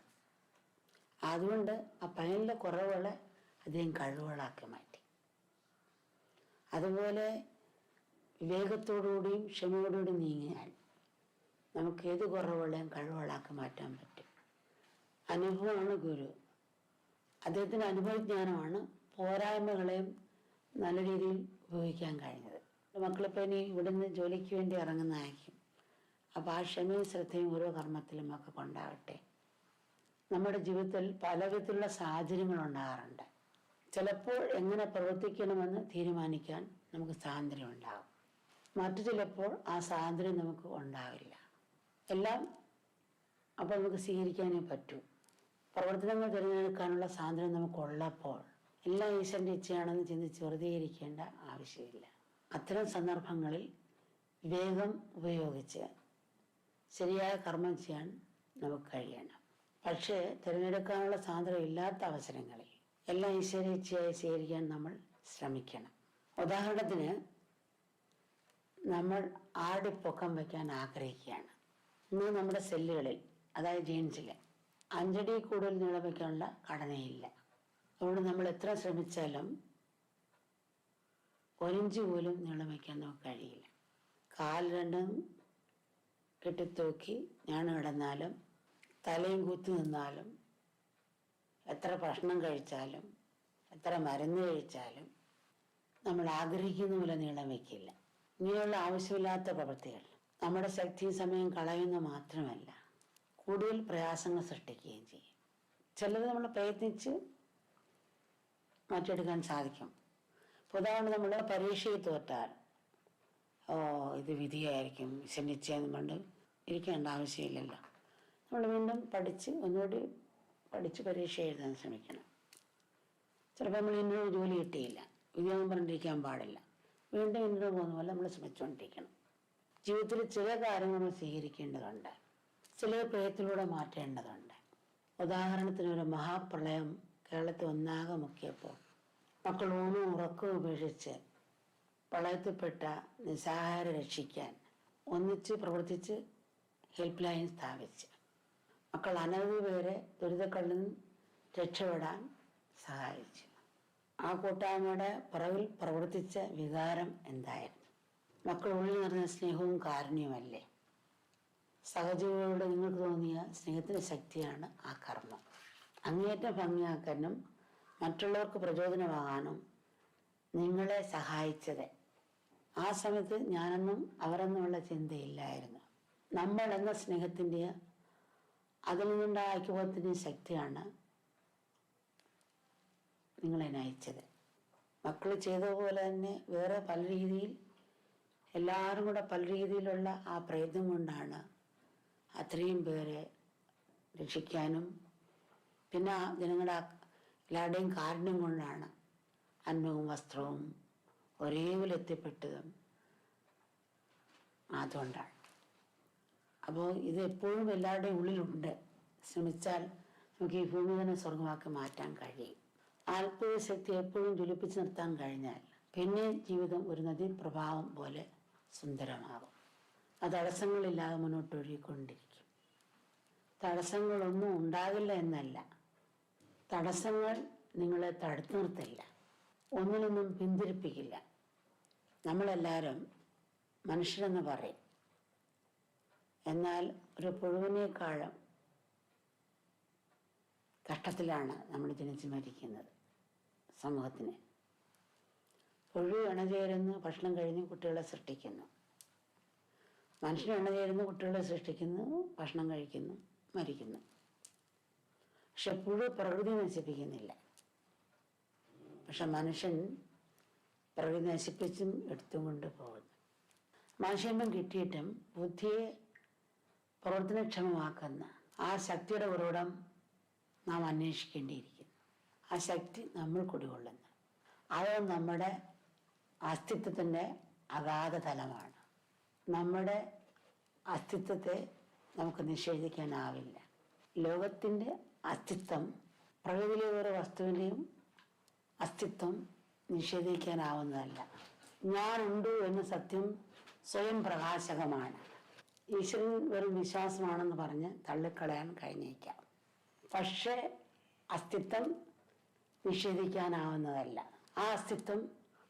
അതുകൊണ്ട് ആ പയ്യനിലെ കുറവുകളെ അദ്ദേഹം കഴിവുകളാക്കി മാറ്റി. അതുപോലെ വിവേകത്തോടുകൂടിയും ക്ഷമയോടുകൂടിയും നീങ്ങിയാൽ നമുക്ക് ഏത് കുറവുകളെയും കഴിവുകളാക്കി മാറ്റാൻ പറ്റും. അനുഭവമാണ് ഗുരു. അദ്ദേഹത്തിൻ്റെ അനുഭവജ്ഞാനമാണ് പോരായ്മകളെയും നല്ല രീതിയിൽ ഉപയോഗിക്കാൻ കഴിഞ്ഞത്. മക്കളിപ്പോൾ ഇനി ഇവിടുന്ന് ജോലിക്ക് വേണ്ടി ഇറങ്ങുന്നതായിരിക്കും. അപ്പോൾ ആ ക്ഷമയും ശ്രദ്ധയും ഓരോ കർമ്മത്തിലും ഒക്കെ കൊണ്ടാവട്ടെ. നമ്മുടെ ജീവിതത്തിൽ പലവിധത്തിലുള്ള സാഹചര്യങ്ങൾ ഉണ്ടാകാറുണ്ട്. ചിലപ്പോൾ എങ്ങനെ പ്രവർത്തിക്കണമെന്ന് തീരുമാനിക്കാൻ നമുക്ക് സ്വാതന്ത്ര്യം ഉണ്ടാകും. മറ്റു ചിലപ്പോൾ ആ സ്വാതന്ത്ര്യം നമുക്ക് ഉണ്ടാവില്ല. എല്ലാം അപ്പോൾ നമുക്ക് സ്വീകരിക്കാനേ പറ്റൂ. പ്രവർത്തനങ്ങൾ തിരഞ്ഞെടുക്കാനുള്ള സ്വാതന്ത്ര്യം നമുക്കുള്ളപ്പോൾ എല്ലാം ഈശ്വരൻ്റെ ഇച്ഛയാണെന്ന് ചിന്തിച്ച് വെറുതെ ഇരിക്കേണ്ട ആവശ്യമില്ല. അത്തരം സന്ദർഭങ്ങളിൽ വിവേകം ഉപയോഗിച്ച് ശരിയായ കർമ്മം ചെയ്യാൻ നമുക്ക് കഴിയണം. പക്ഷേ തിരഞ്ഞെടുക്കാനുള്ള സ്വാതന്ത്ര്യം ഇല്ലാത്ത അവസരങ്ങളിൽ എല്ലാം ഈശ്വര ഇച്ഛയായി സ്വീകരിക്കാൻ നമ്മൾ ശ്രമിക്കണം. ഉദാഹരണത്തിന്, നമ്മൾ ആടി പൊക്കം വയ്ക്കാൻ ആഗ്രഹിക്കുകയാണ്. ഇന്ന് നമ്മുടെ സെല്ലുകളിൽ, അതായത് ജീൻസിൽ 5 അടി കൂടുതൽ നീളം വയ്ക്കാനുള്ള ഘടനയില്ല. അതുകൊണ്ട് നമ്മൾ എത്ര ശ്രമിച്ചാലും 1 ഇഞ്ച് പോലും നീളം വയ്ക്കാൻ നമുക്ക് കഴിയില്ല. കാൽ രണ്ടും കെട്ടിത്തൂക്കി ഞാൻ കിടന്നാലും തലയും കുത്തി നിന്നാലും എത്ര ഭക്ഷണം കഴിച്ചാലും എത്ര മരുന്ന് കഴിച്ചാലും നമ്മൾ ആഗ്രഹിക്കുന്ന പോലെ നീളം വയ്ക്കില്ല. ഇങ്ങനെയുള്ള ആവശ്യമില്ലാത്ത പ്രവൃത്തികൾ നമ്മുടെ ശക്തിയും സമയം കളയുന്ന മാത്രമല്ല, കൂടുതൽ പ്രയാസങ്ങൾ സൃഷ്ടിക്കുകയും ചെയ്യും. ചിലത് നമ്മൾ പ്രയത്നിച്ച് മാറ്റിയെടുക്കാൻ സാധിക്കും. ഉദാഹരണം, നമ്മൾ പരീക്ഷയിൽ തോറ്റാൽ ഇത് വിധിയായിരിക്കും, നിശ്ചയെന്ന് കൊണ്ട് ഇരിക്കേണ്ട ആവശ്യമില്ലല്ലോ. നമ്മൾ വീണ്ടും ഒന്നുകൂടി പഠിച്ച് പരീക്ഷ എഴുതാൻ ശ്രമിക്കണം. ചിലപ്പോൾ നമ്മൾ ഇന്നൊരു ജോലി കിട്ടിയില്ല, വിധിയാണെന്ന് പറഞ്ഞിരിക്കാൻ പാടില്ല. വീണ്ടും ഇന്നോട് പോകുന്ന പോലെ നമ്മൾ ശ്രമിച്ചുകൊണ്ടിരിക്കണം. ജീവിതത്തിൽ ചില കാര്യങ്ങൾ നമ്മൾ സ്വീകരിക്കേണ്ടതുണ്ട്, ചില പ്രയത്നത്തിലൂടെ മാറ്റേണ്ടതുണ്ട്. ഉദാഹരണത്തിന്, ഒരു മഹാപ്രളയം കേരളത്തെ ഒന്നാകെ മുക്കിയപ്പോൾ മക്കൾ ഊണും ഉറക്കവും ഉപേക്ഷിച്ച് പ്രളയത്തിൽപ്പെട്ട നിസ്സഹായരെ രക്ഷിക്കാൻ ഒന്നിച്ച് പ്രവർത്തിച്ച് ഹെൽപ്പ് ലൈൻ സ്ഥാപിച്ച് മക്കൾ അനവധി പേരെ ദുരിതക്കള്ളിൽ നിന്ന് രക്ഷപ്പെടാൻ സഹായിച്ചു. ആ കൂട്ടായ്മയുടെ പുറകിൽ പ്രവർത്തിച്ച വികാരം എന്തായിരുന്നു? മക്കൾ ഉള്ളിൽ നിറഞ്ഞ സ്നേഹവും കാരുണ്യമല്ലേ? സഹജീവികളോട് നിങ്ങൾക്ക് തോന്നിയ സ്നേഹത്തിന്റെ ശക്തിയാണ് ആ കർമ്മം. അങ്ങേയറ്റം ഭംഗിയാക്കാനും മറ്റുള്ളവർക്ക് പ്രചോദനമാകാനും നിങ്ങളെ സഹായിച്ചത്. ആ സമയത്ത് ഞാനെന്നും അവരെന്നുമുള്ള ചിന്തയില്ലായിരുന്നു. നമ്മൾ എന്ന സ്നേഹത്തിൻ്റെ, അതിൽ നിന്നുണ്ടായ ഐക്യബോധത്തിൻ്റെ ശക്തിയാണ് നിങ്ങളെ നയിച്ചത്. മക്കൾ ചെയ്തതുപോലെ തന്നെ വേറെ പല രീതിയിൽ, എല്ലാവരും കൂടെ പല രീതിയിലുള്ള ആ പ്രയത്നം കൊണ്ടാണ് അത്രയും പേരെ രക്ഷിക്കാനും, പിന്നെ ജനങ്ങളുടെ എല്ലാവരുടെയും കാരുണ്യം കൊണ്ടാണ് അന്നവും വസ്ത്രവും ഒരേപോലെ എത്തിപ്പെട്ടതും. അതുകൊണ്ടാണ്. അപ്പോൾ ഇത് എപ്പോഴും എല്ലാവരുടെയും ഉള്ളിലുണ്ട്. ശ്രമിച്ചാൽ നമുക്ക് ഈ ഭൂമി തന്നെ സ്വർഗമാക്കി മാറ്റാൻ കഴിയും. ആത്മീയ ശക്തി എപ്പോഴും ജ്വലിപ്പിച്ച് നിർത്താൻ കഴിഞ്ഞാൽ പിന്നെ ജീവിതം ഒരു നദീപ്രഭാവം പോലെ സുന്ദരമാകും. ആ തടസ്സങ്ങളില്ലാതെ മുന്നോട്ട് ഒഴുകിക്കൊണ്ടിരിക്കും. തടസ്സങ്ങളൊന്നും ഉണ്ടാകില്ല എന്നല്ല, തടസ്സങ്ങൾ നിങ്ങളെ തടുത്തു നിർത്തില്ല, ഒന്നിനൊന്നും പിന്തിരിപ്പിക്കില്ല. നമ്മളെല്ലാവരും മനുഷ്യരെന്ന് പറയും, എന്നാൽ ഒരു പുഴുവിനേക്കാളും കഷ്ടത്തിലാണ് നമ്മൾ ജനിച്ച് മരിക്കുന്നത്. സമൂഹത്തിന് പുഴു ഇണചേരുന്നു, ഭക്ഷണം കഴിഞ്ഞ് കുട്ടികളെ സൃഷ്ടിക്കുന്നു. മനുഷ്യൻ ഇണചേരുന്നു, കുട്ടികളെ സൃഷ്ടിക്കുന്നു, ഭക്ഷണം കഴിക്കുന്നു, മരിക്കുന്നു. പക്ഷെ പുഴു പ്രകൃതി നശിപ്പിക്കുന്നില്ല. പക്ഷെ മനുഷ്യൻ പ്രകൃതി നശിപ്പിച്ചും എടുത്തും കൊണ്ട് പോകുന്നു. മനുഷ്യനും കിട്ടിയിട്ടും ബുദ്ധിയെ പ്രവർത്തനക്ഷമമാക്കുന്ന ആ ശക്തിയുടെ ഉറവിടം നാം അന്വേഷിക്കേണ്ടിയിരിക്കുന്നു. ആ ശക്തി നമ്മൾ കുടികൊള്ളുന്നു. അത് നമ്മുടെ അസ്തിത്വത്തിൻ്റെ അഗാധ തലമാണ്. നമ്മുടെ അസ്തിത്വത്തെ നമുക്ക് നിഷേധിക്കാനാവില്ല. ലോകത്തിൻ്റെ അസ്തിത്വം, പ്രകൃതിയിലെ ഓരോ വസ്തുവിൻ്റെയും അസ്തിത്വം നിഷേധിക്കാനാവുന്നതല്ല. ഞാനുണ്ട് എന്ന സത്യം സ്വയം പ്രകാശകമാണ്. ഈശ്വരൻ വെറും വിശ്വാസമാണെന്ന് പറഞ്ഞ് തള്ളിക്കളയാൻ കഴിഞ്ഞേക്കാം. പക്ഷേ അസ്തിത്വം നിഷേധിക്കാനാവുന്നതല്ല. ആ അസ്തിത്വം,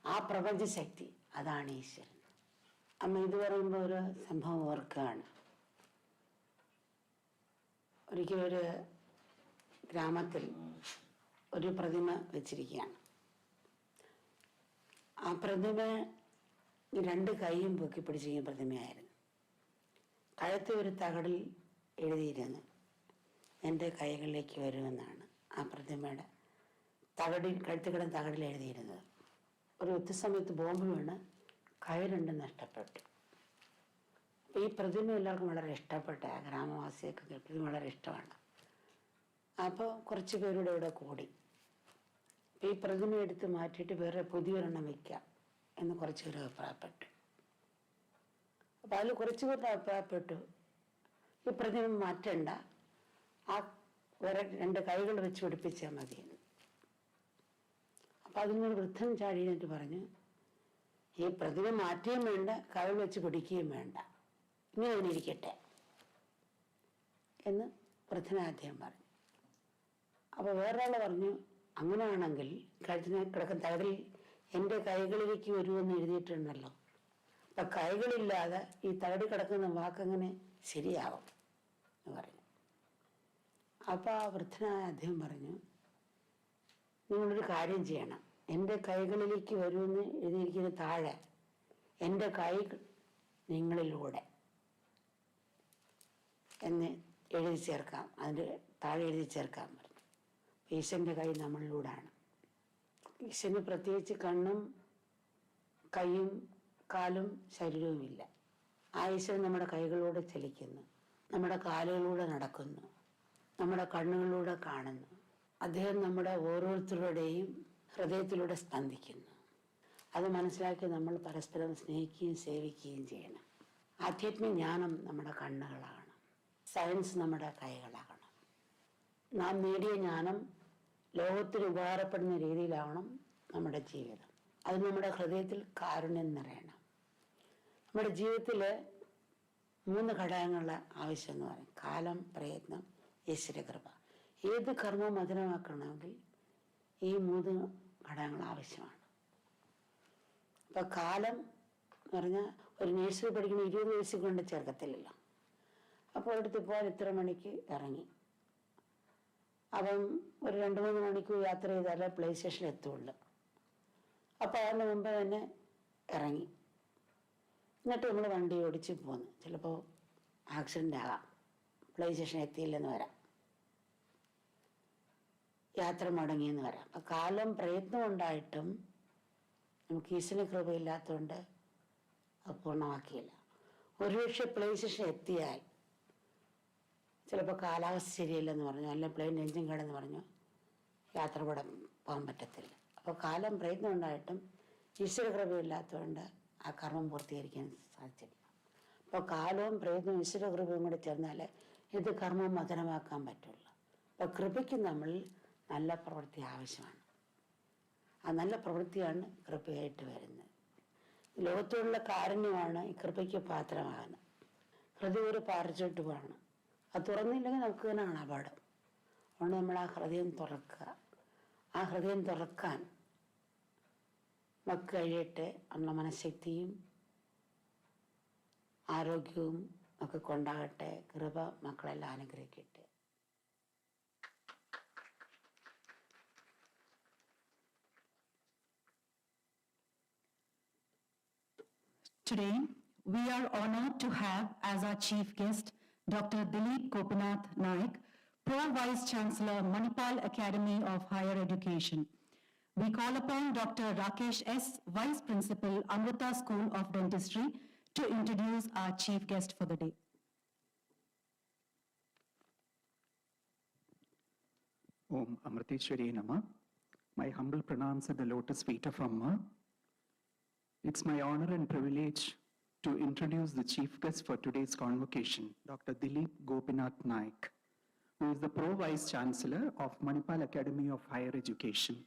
ആ പ്രപഞ്ചശക്തി, അതാണ് ഈശ്വരൻ. അമ്മ ഇത് പറയുമ്പോൾ ഒരു സംഭവം ഓർക്കുകയാണ്. ഒരിക്കലൊരു ഗ്രാമത്തിൽ ഒരു പ്രതിമ വെച്ചിരിക്കുകയാണ്. ആ പ്രതിമ രണ്ട് കൈയും പൊക്കി പിടിച്ചിരിക്കുന്ന പ്രതിമയായിരുന്നു. കഴുത്ത് ഒരു തകടിൽ എഴുതിയിരുന്നു, എൻ്റെ കൈകളിലേക്ക് വരുമെന്നാണ് ആ പ്രതിമയുടെ കഴുത്ത് കിടന്ന തകടിൽ എഴുതിയിരുന്നത്. ഒരു യുദ്ധസമയത്ത് ബോംബ് വീണ് കൈ രണ്ടും നഷ്ടപ്പെട്ടു. അപ്പോൾ ഈ പ്രതിമ എല്ലാവർക്കും വളരെ ഇഷ്ടപ്പെട്ട, ഗ്രാമവാസിയൊക്കെ പ്രതിമ വളരെ ഇഷ്ടമാണ്. അപ്പോൾ കുറച്ച് പേരുടെ ഇവിടെ കൂടി ഈ പ്രതിമ എടുത്ത് മാറ്റിയിട്ട് വേറെ പുതിയൊരെണ്ണം വയ്ക്കാം എന്ന് കുറച്ച് പേര് അഭിപ്രായപ്പെട്ടു. അപ്പം അതിൽ കുറച്ച് പേര് അഭിപ്രായപ്പെട്ടു ഈ പ്രതിമ മാറ്റണ്ട, ആ വേറെ രണ്ട് കൈകൾ വെച്ച് പിടിപ്പിച്ചാൽ മതിയെന്ന്. അപ്പം അതിനൊരു വൃദ്ധൻ ചാടി എന്നിട്ട് പറഞ്ഞു, ഈ പ്രതിമ മാറ്റുകയും വേണ്ട, കൈകൾ വെച്ച് പിടിക്കുകയും വേണ്ട, ഇങ്ങനെ തന്നെ ഇരിക്കട്ടെ എന്ന് വൃദ്ധനാദ്ദേഹം പറഞ്ഞു. അപ്പോൾ വേറൊരാൾ പറഞ്ഞു, അങ്ങനെയാണെങ്കിൽ കഴുത്തിന് കിടക്കുന്ന തകടിൽ എൻ്റെ കൈകളിലേക്ക് വരുമെന്ന് എഴുതിയിട്ടുണ്ടല്ലോ, അപ്പം കൈകളില്ലാതെ ഈ തകടി കിടക്കുന്ന വാക്കങ്ങനെ ശരിയാവും എന്ന് പറഞ്ഞു. അപ്പോൾ ആ വൃദ്ധനായ അദ്ദേഹം പറഞ്ഞു, നിങ്ങളൊരു കാര്യം ചെയ്യണം, എൻ്റെ കൈകളിലേക്ക് വരുമെന്ന് എഴുതിയിരിക്കുന്ന താഴെ എൻ്റെ കൈ നിങ്ങളിലൂടെ എന്ന് എഴുതി ചേർക്കാം, അതിൻ്റെ താഴെ എഴുതി ചേർക്കാൻ പറഞ്ഞു. ഈശ്വരൻ്റെ കൈ നമ്മളിലൂടെയാണ്. ഈശ്വരന് പ്രത്യേകിച്ച് കണ്ണും കൈയും കാലും ശരീരവുമില്ല. ആ ഈശ്വരൻ നമ്മുടെ കൈകളിലൂടെ ചലിക്കുന്നു, നമ്മുടെ കാലുകളിലൂടെ നടക്കുന്നു, നമ്മുടെ കണ്ണുകളിലൂടെ കാണുന്നു. അദ്ദേഹം നമ്മുടെ ഓരോരുത്തരുടെയും ഹൃദയത്തിലൂടെ സ്പന്ദിക്കുന്നു. അത് മനസ്സിലാക്കി നമ്മൾ പരസ്പരം സ്നേഹിക്കുകയും സേവിക്കുകയും ചെയ്യണം. ആധ്യാത്മിക ജ്ഞാനം നമ്മുടെ കണ്ണുകളാകണം, സയൻസ് നമ്മുടെ കൈകളാകണം. നാം നേടിയ ജ്ഞാനം ലോകത്തിന് ഉപകാരപ്പെടുന്ന രീതിയിലാവണം നമ്മുടെ ജീവിതം. അത് നമ്മുടെ ഹൃദയത്തിൽ കാരുണ്യം നിറയണം. നമ്മുടെ ജീവിതത്തിൽ 3 ഘടകങ്ങളുടെ ആവശ്യം എന്ന് പറയും: കാലം, പ്രയത്നം, ഈശ്വരകൃപ. ഏത് കർമ്മം മധുരമാക്കണമെങ്കിൽ ഈ 3 ഘടകങ്ങൾ ആവശ്യമാണ്. അപ്പം കാലം എന്ന് പറഞ്ഞാൽ ഒരു നേഴ്സറി പഠിക്കുന്ന 20 വയസ്സിൽ കൊണ്ട് ചേർക്കത്തില്ലല്ലോ. അപ്പോൾ അടുത്ത് പോയാൽ ഇത്ര മണിക്ക് ഇറങ്ങി, അപ്പം ഒരു 2-3 മണിക്കൂർ യാത്ര ചെയ്താലേ പ്ലേ സ്റ്റേഷനിൽ എത്തുള്ളൂ. അപ്പോൾ അതിന് മുമ്പ് തന്നെ ഇറങ്ങി, എന്നിട്ട് നമ്മൾ വണ്ടി ഓടിച്ച് പോന്നു. ചിലപ്പോൾ ആക്സിഡൻ്റ് ആകാം, പ്ലേ സ്റ്റേഷൻ എത്തിയില്ലെന്ന് വരാം, യാത്ര മുടങ്ങിയെന്ന് വരാം. അപ്പം കാലം പ്രയത്നം ഉണ്ടായിട്ടും നമുക്ക് ഈശ്വര കൃപയില്ലാത്തതുകൊണ്ട് അത് പൂർണ്ണമാക്കിയില്ല. ഒരുപക്ഷെ പ്ലേ സ്റ്റേഷൻ എത്തിയാൽ ചിലപ്പോൾ കാലാവസ്ഥ ശരിയല്ലെന്ന് പറഞ്ഞു, അല്ലെങ്കിൽ പ്ലെയിൻ എഞ്ചിൻ കേടെന്ന് പറഞ്ഞു, യാത്ര പോകാൻ പറ്റത്തില്ല. അപ്പോൾ കാലം പ്രയത്നം ഉണ്ടായിട്ടും ഈശ്വര കൃപയില്ലാത്തതുകൊണ്ട് ആ കർമ്മം പൂർത്തീകരിക്കാൻ സാധിച്ചില്ല. അപ്പോൾ കാലവും പ്രയത്നവും ഈശ്വര കൃപയും കൂടി ചേർന്നാൽ ഇത് കർമ്മം മധുരമാക്കാൻ പറ്റുള്ളൂ. അപ്പോൾ കൃപയ്ക്ക് നമ്മൾ നല്ല പ്രവൃത്തി ആവശ്യമാണ്. ആ നല്ല പ്രവൃത്തിയാണ് കൃപയായിട്ട് വരുന്നത്. ലോകത്തോടുള്ള കാരുണ്യമാണ് ഈ കൃപയ്ക്ക് പാത്രമാകുന്നത്. ഹൃദയം ഒരു പാറച്ചോട്ടുമാണ്, അത് തുറന്നില്ലെങ്കിൽ നമുക്ക് തന്നെ അപകടം. അതുകൊണ്ട് നമ്മൾ ആ ഹൃദയം തുറക്കുക. ആ ഹൃദയം തുറക്കാൻ നമുക്ക് കഴിയട്ടെ. നമ്മുടെ മനഃശക്തിയും ആരോഗ്യവും ഒക്കെ കൊണ്ടാകട്ടെ. കൃപ മക്കളെല്ലാം അനുഗ്രഹിക്കട്ടെ. Today, we are honored to have as our chief guest Dr. Dilip Gopinath Naik, Pro Vice Chancellor, Manipal Academy of Higher Education. We call upon Dr. Rakesh S., Vice Principal, Amrita School of Dentistry, to introduce our chief guest for the day. Om Amriteshwari Nama. My humble pranams at the lotus feet of Amma. It's my honor and privilege to introduce the chief guest for today's convocation, Dr. Dilip Gopinath Naik, who is the Pro Vice Chancellor of Manipal Academy of Higher Education.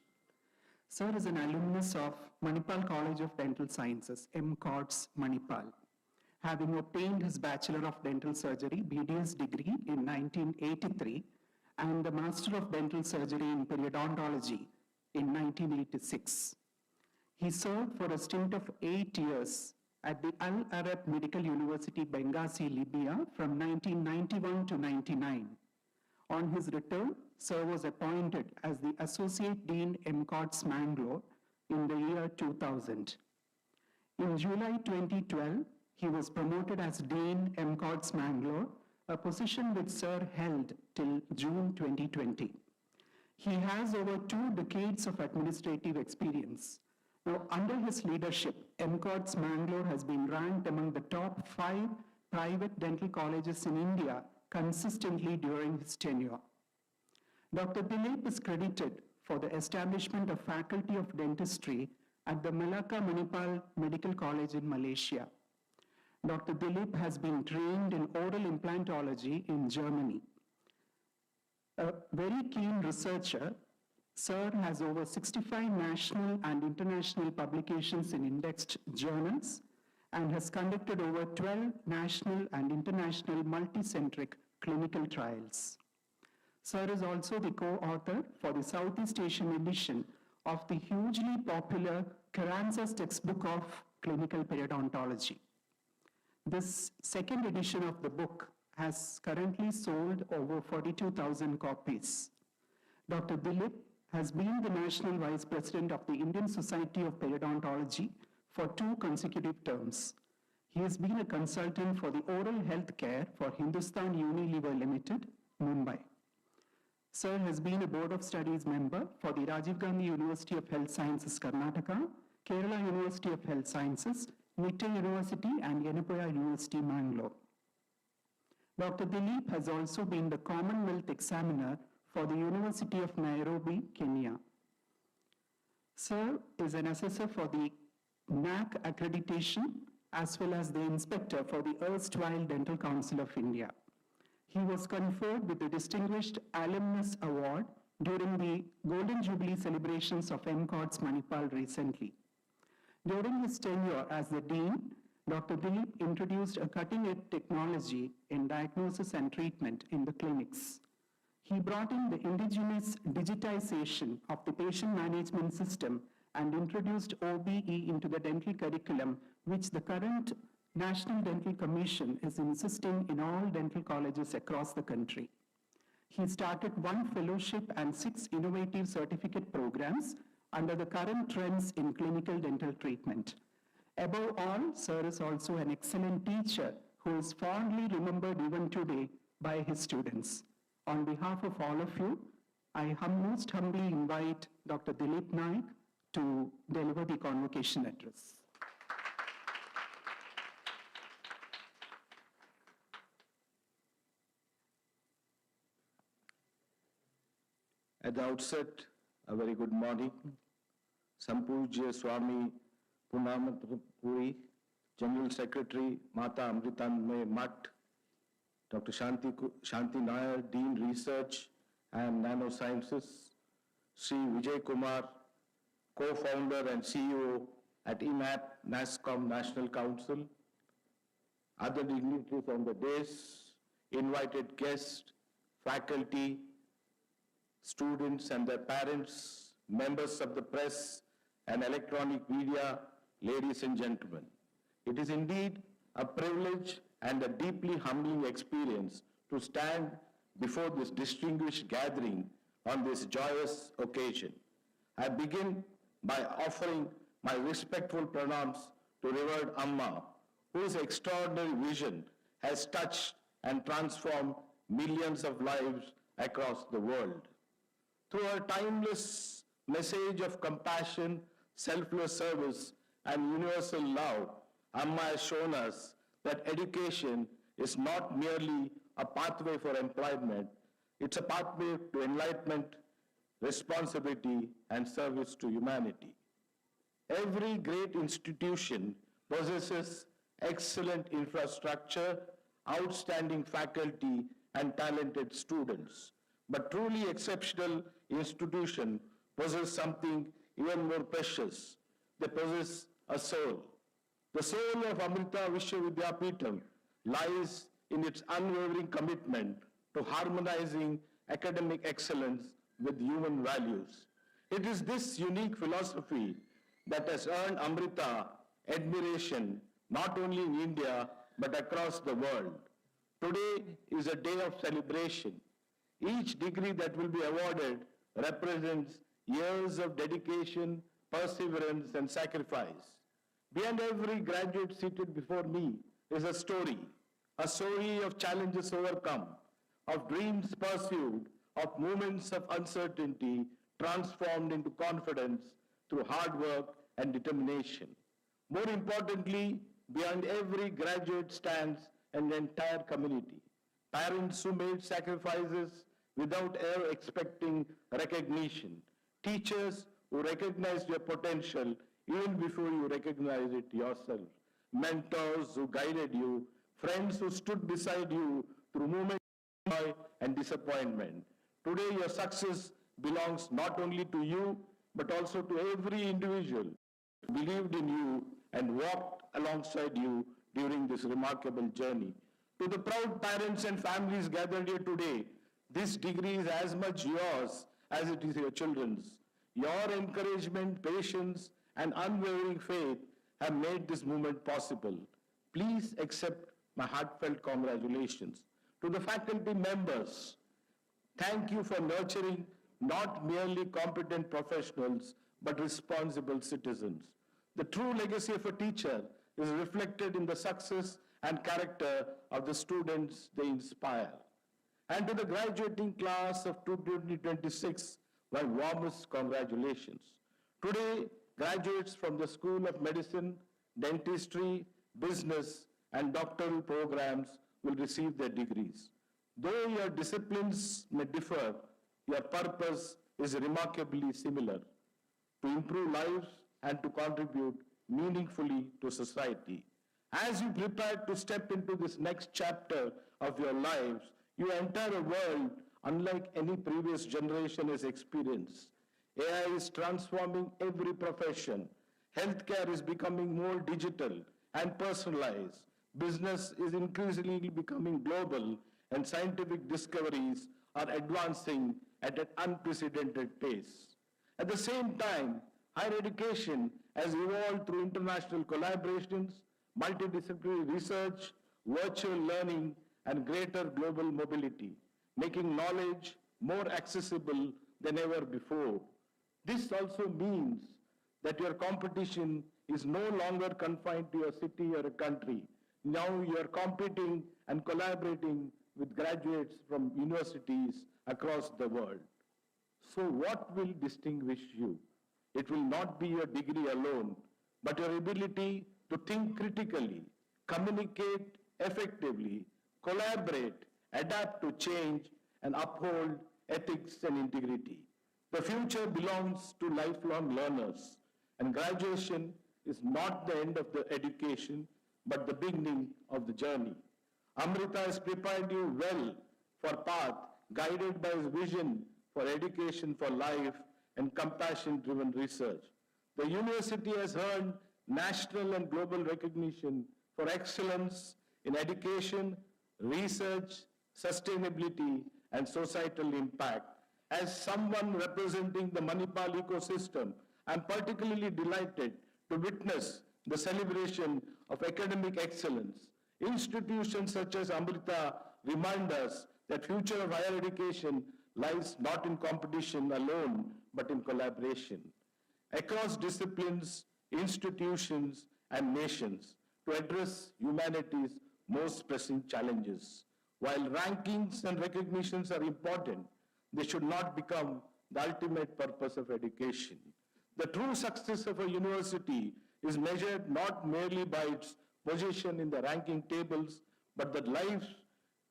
Sir is an alumnus of Manipal College of Dental Sciences, MCODS Manipal, having obtained his Bachelor of Dental Surgery, BDS degree in 1983 and the Master of Dental Surgery in Periodontology in 1986. He served for a stint of 8 years at the Al Arab Medical University, Benghazi, Libya from 1991 to 99. On his return, Sir was appointed as the Associate Dean MCODS Mangalore in the year 2000. In July 2012, he was promoted as Dean MCOTS Mangalore, a position which Sir held till June 2020. He has over 2 decades of administrative experience. Now, under his leadership, MCOTS Mangalore has been ranked among the top 5 private dental colleges in India consistently during his tenure. Dr. Dilip is credited for the establishment of Faculty of Dentistry at the Malacca Manipal Medical College in Malaysia. Dr. Dilip has been trained in oral implantology in Germany. A very keen researcher, Sir has over 65 national and international publications in indexed journals and has conducted over 12 national and international multicentric clinical trials. Sir is also the co-author for the Southeast Asian edition of the hugely popular Carranza's Textbook of Clinical Periodontology. This second edition of the book has currently sold over 42,000 copies. Dr. Dilip has been the National Vice President of the Indian Society of Periodontology for 2 consecutive terms. He has been a consultant for the oral health care for Hindustan Unilever Limited, Mumbai. Sir has been a Board of Studies member for the Rajiv Gandhi University of Health Sciences, Karnataka, Kerala University of Health Sciences, Nitte University, and Yenapoya University, Mangalore. Dr. Dilip has also been the Commonwealth Examiner for the University of Nairobi, Kenya. Sir is an assessor for the NAC accreditation as well as the inspector for the erstwhile Dental Council of India. He was conferred with the Distinguished Alumnus Award during the Golden Jubilee celebrations of MCOTS Manipal recently. During his tenure as the Dean, Dr. Dilip introduced a cutting-edge technology in diagnosis and treatment in the clinics. He brought in the indigenous digitization of the patient management system and introduced OBE into the dental curriculum, which the current National Dental Commission is insisting in all dental colleges across the country. He started 1 fellowship and 6 innovative certificate programs under the current trends in clinical dental treatment. Above all, Sir is also an excellent teacher who is fondly remembered even today by his students. On behalf of all of you, I most humbly invite Dr. Dilip Naik to deliver the convocation address. At the outset, a very good morning. Sampujya Swami Punamatapuri, General Secretary, Mata Amritanme Math, Dr. Shanti Nair, Dean Research and Nanosciences, Sri Vijay Kumar, co-founder and CEO at IMAP, NASCOM National Council, other dignitaries on the dais, invited guests, faculty, students and their parents, members of the press and electronic media, ladies and gentlemen. It is indeed a privilege and a deeply humbling experience to stand before this distinguished gathering on this joyous occasion. I begin by offering my respectful pranams to revered Amma, whose extraordinary vision has touched and transformed millions of lives across the world. Through her timeless message of compassion, selfless service, and universal love, Amma has shown us that education is not merely a pathway for employment, it's a pathway to enlightenment, responsibility, and service to humanity. Every great institution possesses excellent infrastructure, outstanding faculty, and talented students. But truly exceptional institutions possess something even more precious. They possess a soul. The soul of Amrita Vishwa Vidyapeetham lies in its unwavering commitment to harmonizing academic excellence with human values. It is this unique philosophy that has earned Amrita admiration not only in India but across the world. Today is a day of celebration. Each degree that will be awarded represents years of dedication, perseverance, and sacrifice. Behind every graduate seated before me is a story of challenges overcome, of dreams pursued, of moments of uncertainty transformed into confidence through hard work and determination. More importantly, behind every graduate stands an entire community. Parents who made sacrifices without ever expecting recognition. Teachers who recognized your potential even before you recognized it yourself. Mentors who guided you. Friends who stood beside you through moments of joy and disappointment. Today your success belongs not only to you, but also to every individual who believed in you and walked alongside you during this remarkable journey. To the proud parents and families gathered here today, this degree is as much yours as it is your children's. Your encouragement, patience, and unwavering faith have made this movement possible. Please accept my heartfelt congratulations. To the faculty members, thank you for nurturing not merely competent professionals, but responsible citizens. The true legacy of a teacher is reflected in the success and character of the students they inspire. And to the graduating class of 2026, my warmest congratulations. Today, graduates from the School of Medicine, Dentistry, Business, and doctoral programs will receive their degrees. Though your disciplines may differ, your purpose is remarkably similar: to improve lives and to contribute meaningfully to society. As you prepare to step into this next chapter of your lives, you enter a world unlike any previous generation has experienced. AI is transforming every profession. Healthcare is becoming more digital and personalized. Business is increasingly becoming global, and scientific discoveries are advancing at an unprecedented pace. At the same time, higher education has evolved through international collaborations, multidisciplinary research, virtual learning, and greater global mobility, making knowledge more accessible than ever before. This also means that your competition is no longer confined to a city or a country. Now you are competing and collaborating with graduates from universities across the world. So what will distinguish you? It will not be your degree alone, but your ability to think critically, communicate effectively, collaborate, adapt to change, and uphold ethics and integrity. The future belongs to lifelong learners, and graduation is not the end of the education, but the beginning of the journey. Amrita has prepared you well for path guided by his vision for education for life and compassion-driven research. The university has earned national and global recognition for excellence in education, research, sustainability, and societal impact. As someone representing the Manipal ecosystem, I'm particularly delighted to witness the celebration of academic excellence. Institutions such as Amrita remind us that future of higher education lies not in competition alone, but in collaboration across disciplines, institutions, and nations to address humanity's most pressing challenges. While rankings and recognitions are important, they should not become the ultimate purpose of education. The true success of a university is measured not merely by its position in the ranking tables, but the lives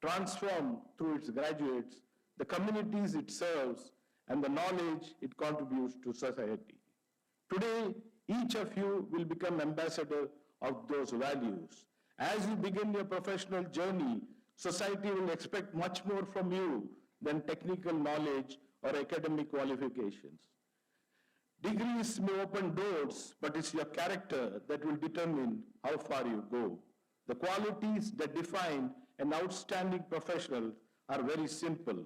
transformed through its graduates, the communities it serves, and the knowledge it contributes to society. Today, each of you will become ambassador of those values. As you begin your professional journey, society will expect much more from you than technical knowledge or academic qualifications. Degrees may open doors, but it's your character that will determine how far you go. The qualities that define an outstanding professional are very simple: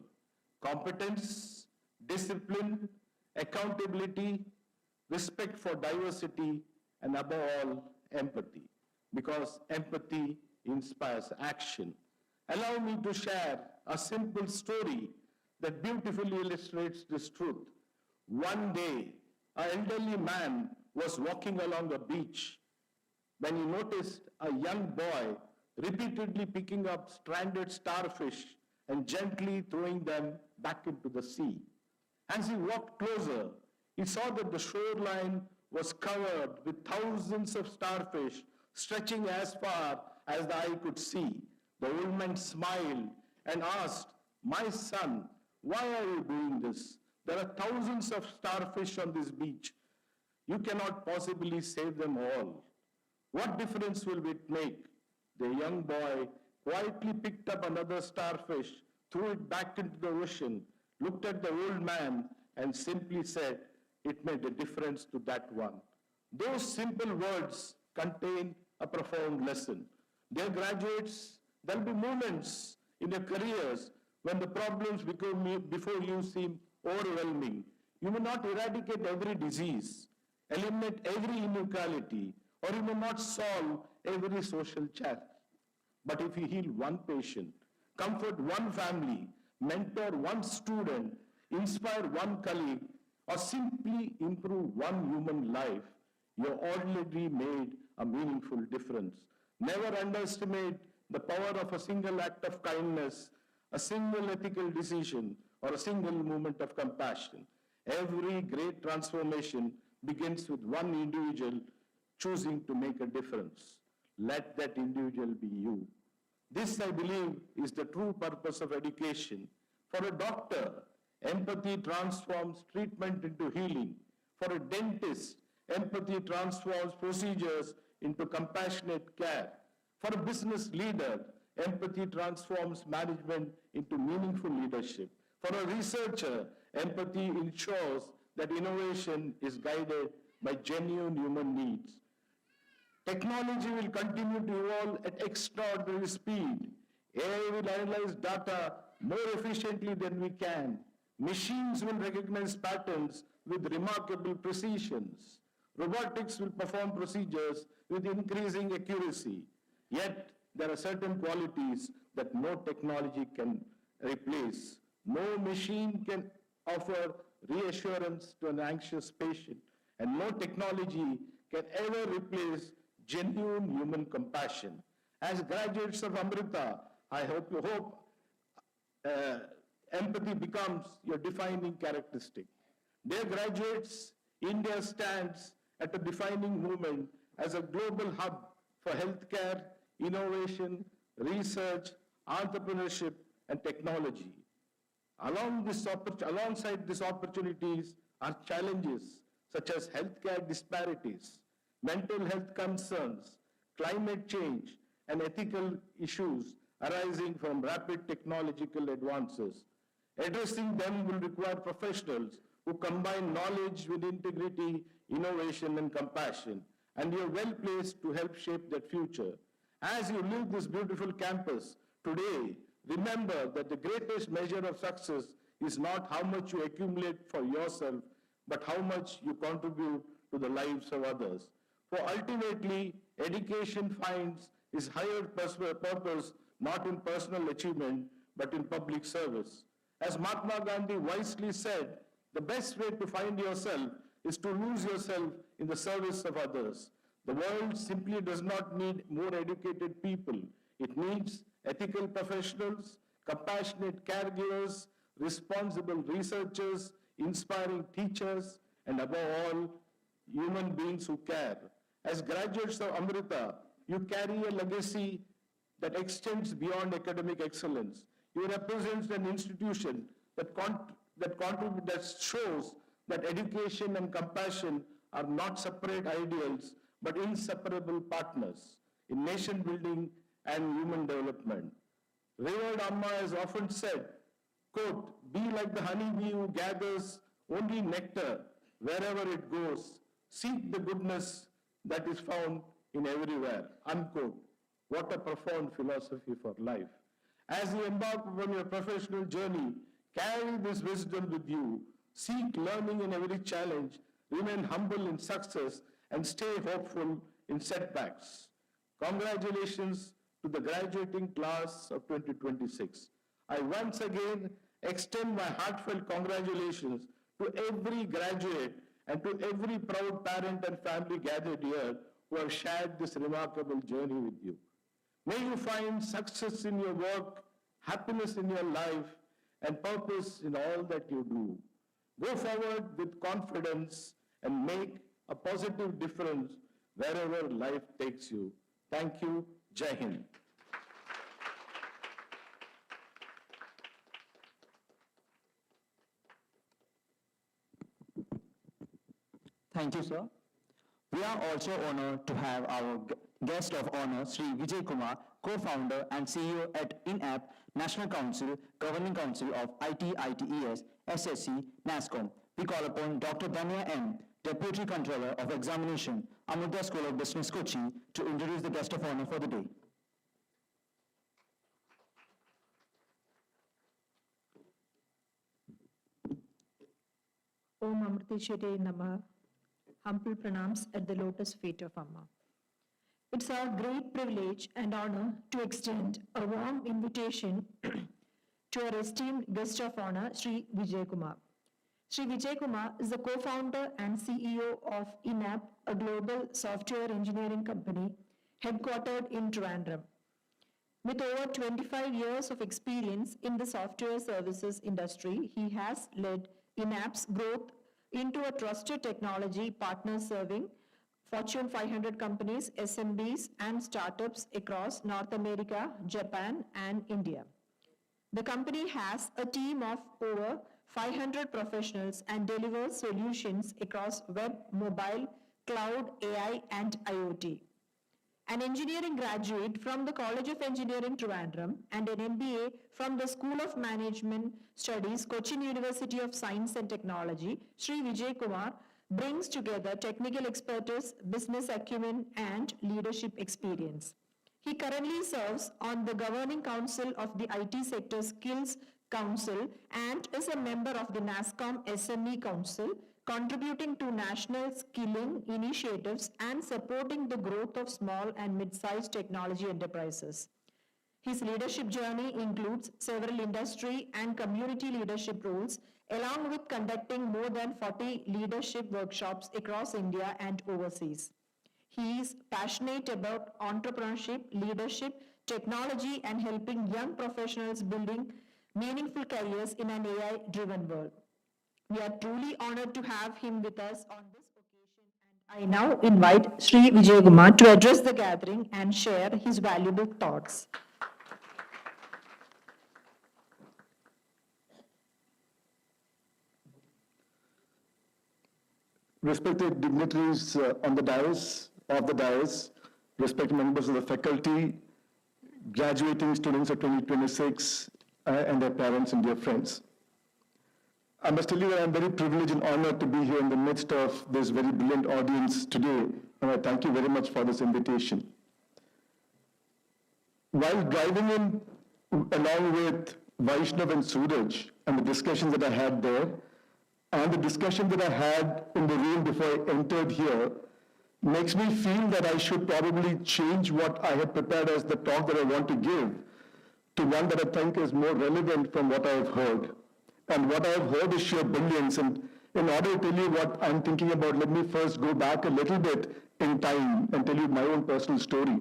competence, discipline, accountability, respect for diversity, and above all, empathy, because empathy inspires action. Allow me to share a simple story that beautifully illustrates this truth. One day, an elderly man was walking along a beach when he noticed a young boy repeatedly picking up stranded starfish and gently throwing them back into the sea. As he walked closer, he saw that the shoreline was covered with thousands of starfish stretching as far as the eye could see. The old man smiled and asked, "My son, why are you doing this? There are thousands of starfish on this beach. You cannot possibly save them all. What difference will it make?" The young boy quietly picked up another starfish, threw it back into the ocean, looked at the old man, and simply said, "It made a difference to that one." Those simple words contain a profound lesson. Dear graduates, there will be moments in your careers when the problems before you seem overwhelming. You may not eradicate every disease, eliminate every inequality, or you may not solve every social challenge. But if you heal one patient, comfort one family, mentor one student, inspire one colleague, or simply improve one human life, you already made a meaningful difference. Never underestimate the power of a single act of kindness, a single ethical decision, or a single moment of compassion. Every great transformation begins with one individual choosing to make a difference. Let that individual be you. This, I believe, is the true purpose of education. For a doctor, empathy transforms treatment into healing. For a dentist, empathy transforms procedures into compassionate care. For a business leader, empathy transforms management into meaningful leadership. For a researcher, empathy ensures that innovation is guided by genuine human needs. Technology will continue to evolve at extraordinary speed. AI will analyze data more efficiently than we can. Machines will recognize patterns with remarkable precisions. Robotics will perform procedures with increasing accuracy. Yet, there are certain qualities that no technology can replace. No machine can offer reassurance to an anxious patient, and no technology can ever replace genuine human compassion. As graduates of Amrita, I hope empathy becomes your defining characteristic. Dear graduates, India stands at a defining moment as a global hub for healthcare, innovation, research, entrepreneurship, and technology. Alongside these opportunities are challenges such as healthcare disparities, mental health concerns, climate change, and ethical issues arising from rapid technological advances. Addressing them will require professionals who combine knowledge with integrity, innovation, and compassion, and you're well placed to help shape that future. As you leave this beautiful campus today, remember that the greatest measure of success is not how much you accumulate for yourself, but how much you contribute to the lives of others. For ultimately, education finds its higher purpose not in personal achievement, but in public service. As Mahatma Gandhi wisely said, the best way to find yourself is to lose yourself in the service of others. The world simply does not need more educated people. It needs ethical professionals, compassionate caregivers, responsible researchers, inspiring teachers, and above all, human beings who care. As graduates of Amrita, you carry a legacy that extends beyond academic excellence. You represent an institution that shows that education and compassion are not separate ideals, but inseparable partners in nation building and human development. Revered Amma has often said, quote, "Be like the honeybee who gathers only nectar wherever it goes. Seek the goodness that is found in everywhere," unquote. What a profound philosophy for life. As you embark upon your professional journey, carry this wisdom with you. Seek learning in every challenge, remain humble in success, and stay hopeful in setbacks. Congratulations to the graduating class of 2026. I once again extend my heartfelt congratulations to every graduate and to every proud parent and family gathered here who have shared this remarkable journey with you. May you find success in your work, happiness in your life, and purpose in all that you do. Go forward with confidence and make a positive difference wherever life takes you. Thank you. Jai Hind. Thank you, sir. We are also honored to have our guest of honor, Sri Vijay Kumar, co-founder and CEO at INAP National Council, Governing Council of IT, ITES, SSC, NASCOM. We call upon Dr. Dhanya M., Deputy Controller of Examination, Amrita School of Business, Kochi, to introduce the guest of honor for the day. Om Amriteshwari Namah. Humble pranams at the lotus feet of Amma. It's our great privilege and honor to extend a warm invitation to our esteemed guest of honor, Sri Vijay Kumar. Sri Vijay Kumar is the co-founder and CEO of INAP, a global software engineering company headquartered in Trivandrum. With over 25 years of experience in the software services industry, he has led INAP's growth into a trusted technology partner serving Fortune 500 companies, SMBs, and startups across North America, Japan, and India. The company has a team of over 500 professionals and delivers solutions across web, mobile, cloud, AI, and IoT. An engineering graduate from the College of Engineering Trivandrum and an MBA from the School of Management Studies, Kochi University of Science and Technology, Sri Vijay Kumar brings together technical expertise, business acumen, and leadership experience. He currently serves on the Governing Council of the IT Sector Skills Council and is a member of the NASCOM SME Council, contributing to national skilling initiatives and supporting the growth of small and mid-sized technology enterprises. His leadership journey includes several industry and community leadership roles, along with conducting more than 40 leadership workshops across India and overseas. He is passionate about entrepreneurship, leadership, technology, and helping young professionals building meaningful careers in an AI-driven world. We are truly honored to have him with us on this occasion, and I now invite Sri Vijay Kumar to address the gathering and share his valuable thoughts. Respected dignitaries on the dais, respected members of the faculty, graduating students of 2026, and their parents and dear friends. I must tell you that I'm very privileged and honored to be here in the midst of this very brilliant audience today, and I thank you very much for this invitation. While driving in along with Vaishnav and Suraj and the discussions that I had there, and the discussion that I had in the room before I entered here, makes me feel that I should probably change what I had prepared as the talk that I want to give to one that I think is more relevant from what I have heard. And what I have heard is sheer brilliance. And in order to tell you what I'm thinking about, let me first go back a little bit in time and tell you my own personal story.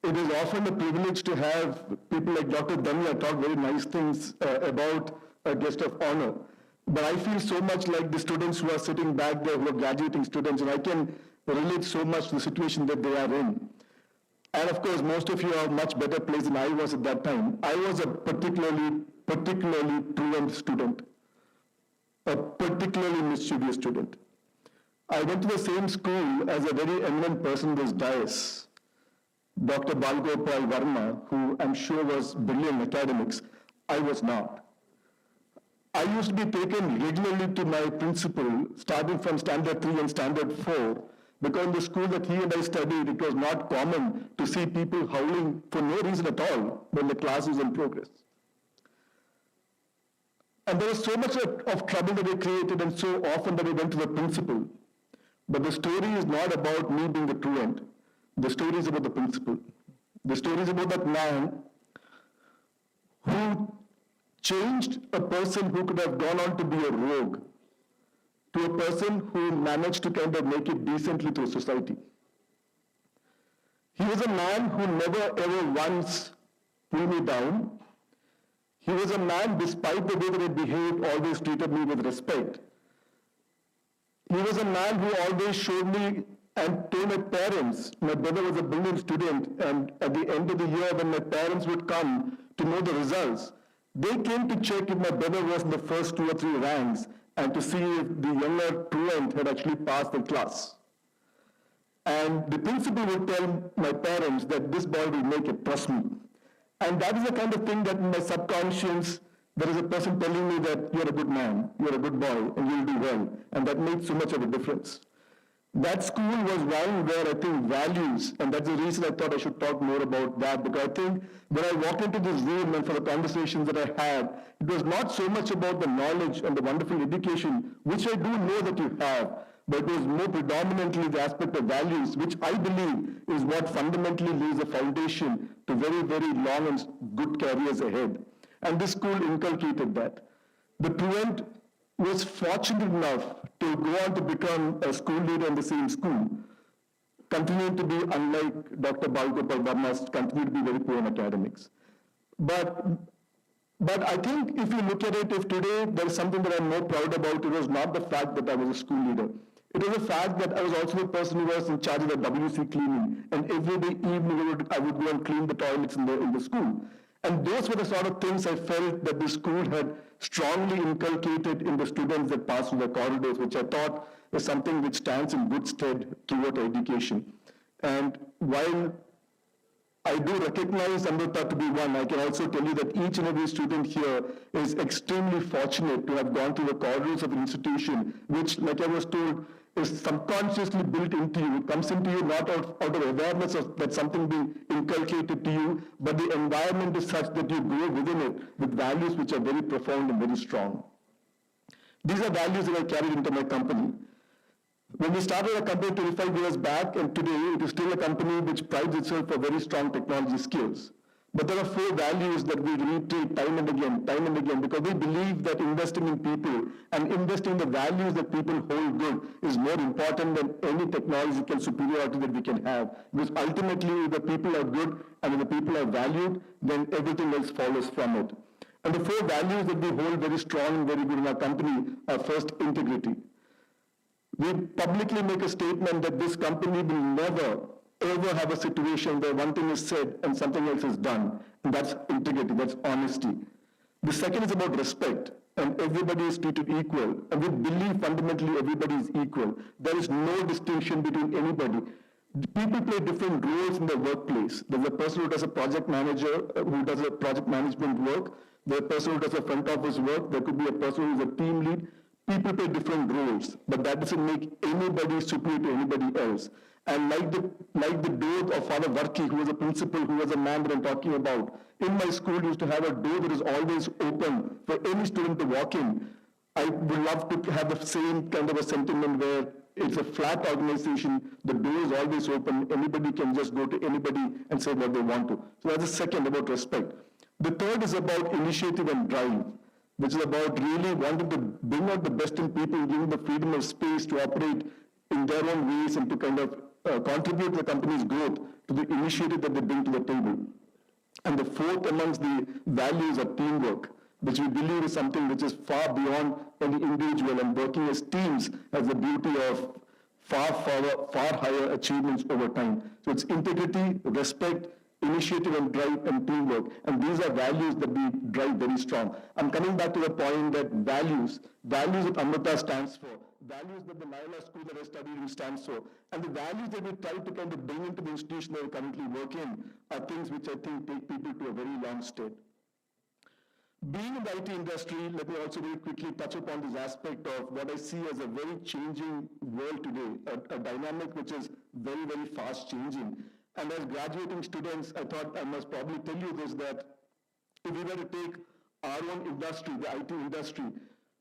It is often a privilege to have people like Dr. Dhanya talk very nice things about a guest of honor. But I feel so much like the students who are sitting back there, who are graduating students, and I can relate so much to the situation that they are in. And of course, most of you are much better placed than I was at that time. I was a particularly truant student, a particularly mischievous student. I went to the same school as a very eminent person in this dais, Dr. Balgopal Verma, who I'm sure was brilliant in academics. I was not. I used to be taken regularly to my principal, starting from standard 3 and standard 4, because in the school that he and I studied, it was not common to see people howling for no reason at all when the class was in progress. And there was so much of trouble that they created, and so often that we went to the principal. But the story is not about me being the truant. The story is about the principal. The story is about that man who changed a person who could have gone on to be a rogue to a person who managed to kind of make it decently through society. He was a man who never ever once pulled me down. He was a man, despite the way that he behaved, always treated me with respect. He was a man who always showed me and told my parents, my brother was a brilliant student, and at the end of the year when my parents would come to know the results, they came to check if my brother was in the first 2 or 3 ranks and to see if the younger truant had actually passed the class. And the principal would tell my parents that this boy will make it, trust me. And that is the kind of thing that in my subconscious, there is a person telling me that you're a good man, you're a good boy, and you'll do well. And that made so much of a difference. That school was one where I think values, and that's the reason I thought I should talk more about that, because I think when I walked into this room and for the conversations that I had, it was not so much about the knowledge and the wonderful education, which I do know that you have, but it was more predominantly the aspect of values, which I believe is what fundamentally lays a foundation to very, very long and good careers ahead. And this school inculcated that. The truant was fortunate enough to go on to become a school leader in the same school, continuing to be, unlike Dr. Balgopal Varma, continue to be very poor in academics. But I think if you look at it, if today there is something that I'm more proud about, it was not the fact that I was a school leader. It was the fact that I was also the person who was in charge of the WC cleaning, and every day evening I would go and clean the toilets in the school. And those were the sort of things I felt that the school had strongly inculcated in the students that passed through the corridors, which I thought is something which stands in good stead throughout education. And while I do recognize Amrita to be one, I can also tell you that each and every student here is extremely fortunate to have gone through the corridors of an institution, which, like I was told, is subconsciously built into you. It comes into you not out of awareness of that something being inculcated to you, but the environment is such that you grow within it with values which are very profound and very strong. These are values that I carried into my company. When we started a company 25 years back, and today it is still a company which prides itself for very strong technology skills. But there are 4 values that we reiterate time and again, because we believe that investing in people and investing in the values that people hold good is more important than any technological superiority that we can have. Because ultimately, if the people are good and if the people are valued, then everything else follows from it. And the 4 values that we hold very strong and very good in our company are first, integrity. We publicly make a statement that this company will never, ever have a situation where one thing is said and something else is done. And that's integrity, that's honesty. The second is about respect, and everybody is treated equal. And we believe fundamentally everybody is equal. There is no distinction between anybody. People play different roles in the workplace. There's a person who does a project manager, who does a project management work. There's a person who does a front office work. There could be a person who's a team lead. People play different roles, but that doesn't make anybody superior to anybody else. And like the door of Father Varki, who was a principal, who was a man that I'm talking about, in my school used to have a door that is always open for any student to walk in. I would love to have the same kind of a sentiment where it's a flat organization, the door is always open, anybody can just go to anybody and say what they want to. So that's the second, about respect. The third is about initiative and drive, which is about really wanting to bring out the best in people, giving the freedom of space to operate in their own ways and to kind of contribute to the company's growth, to the initiative that they bring to the table. And the fourth amongst the values are teamwork, which we believe is something which is far beyond any individual, and working as teams has the beauty of far higher achievements over time. So it's integrity, respect, initiative and drive and teamwork. And these are values that we drive very strong. I'm coming back to the point that values that Amrita stands for, values that the Naila school that I studied in stands for, and the values that we try to kind of bring into the institution that we currently work in are things which I think take people to a very long state. Being in the IT industry, let me also very quickly touch upon this aspect of what I see as a very changing world today, a dynamic which is very, very fast changing. And as graduating students, I thought I must probably tell you this, that if we were to take our own industry, the IT industry,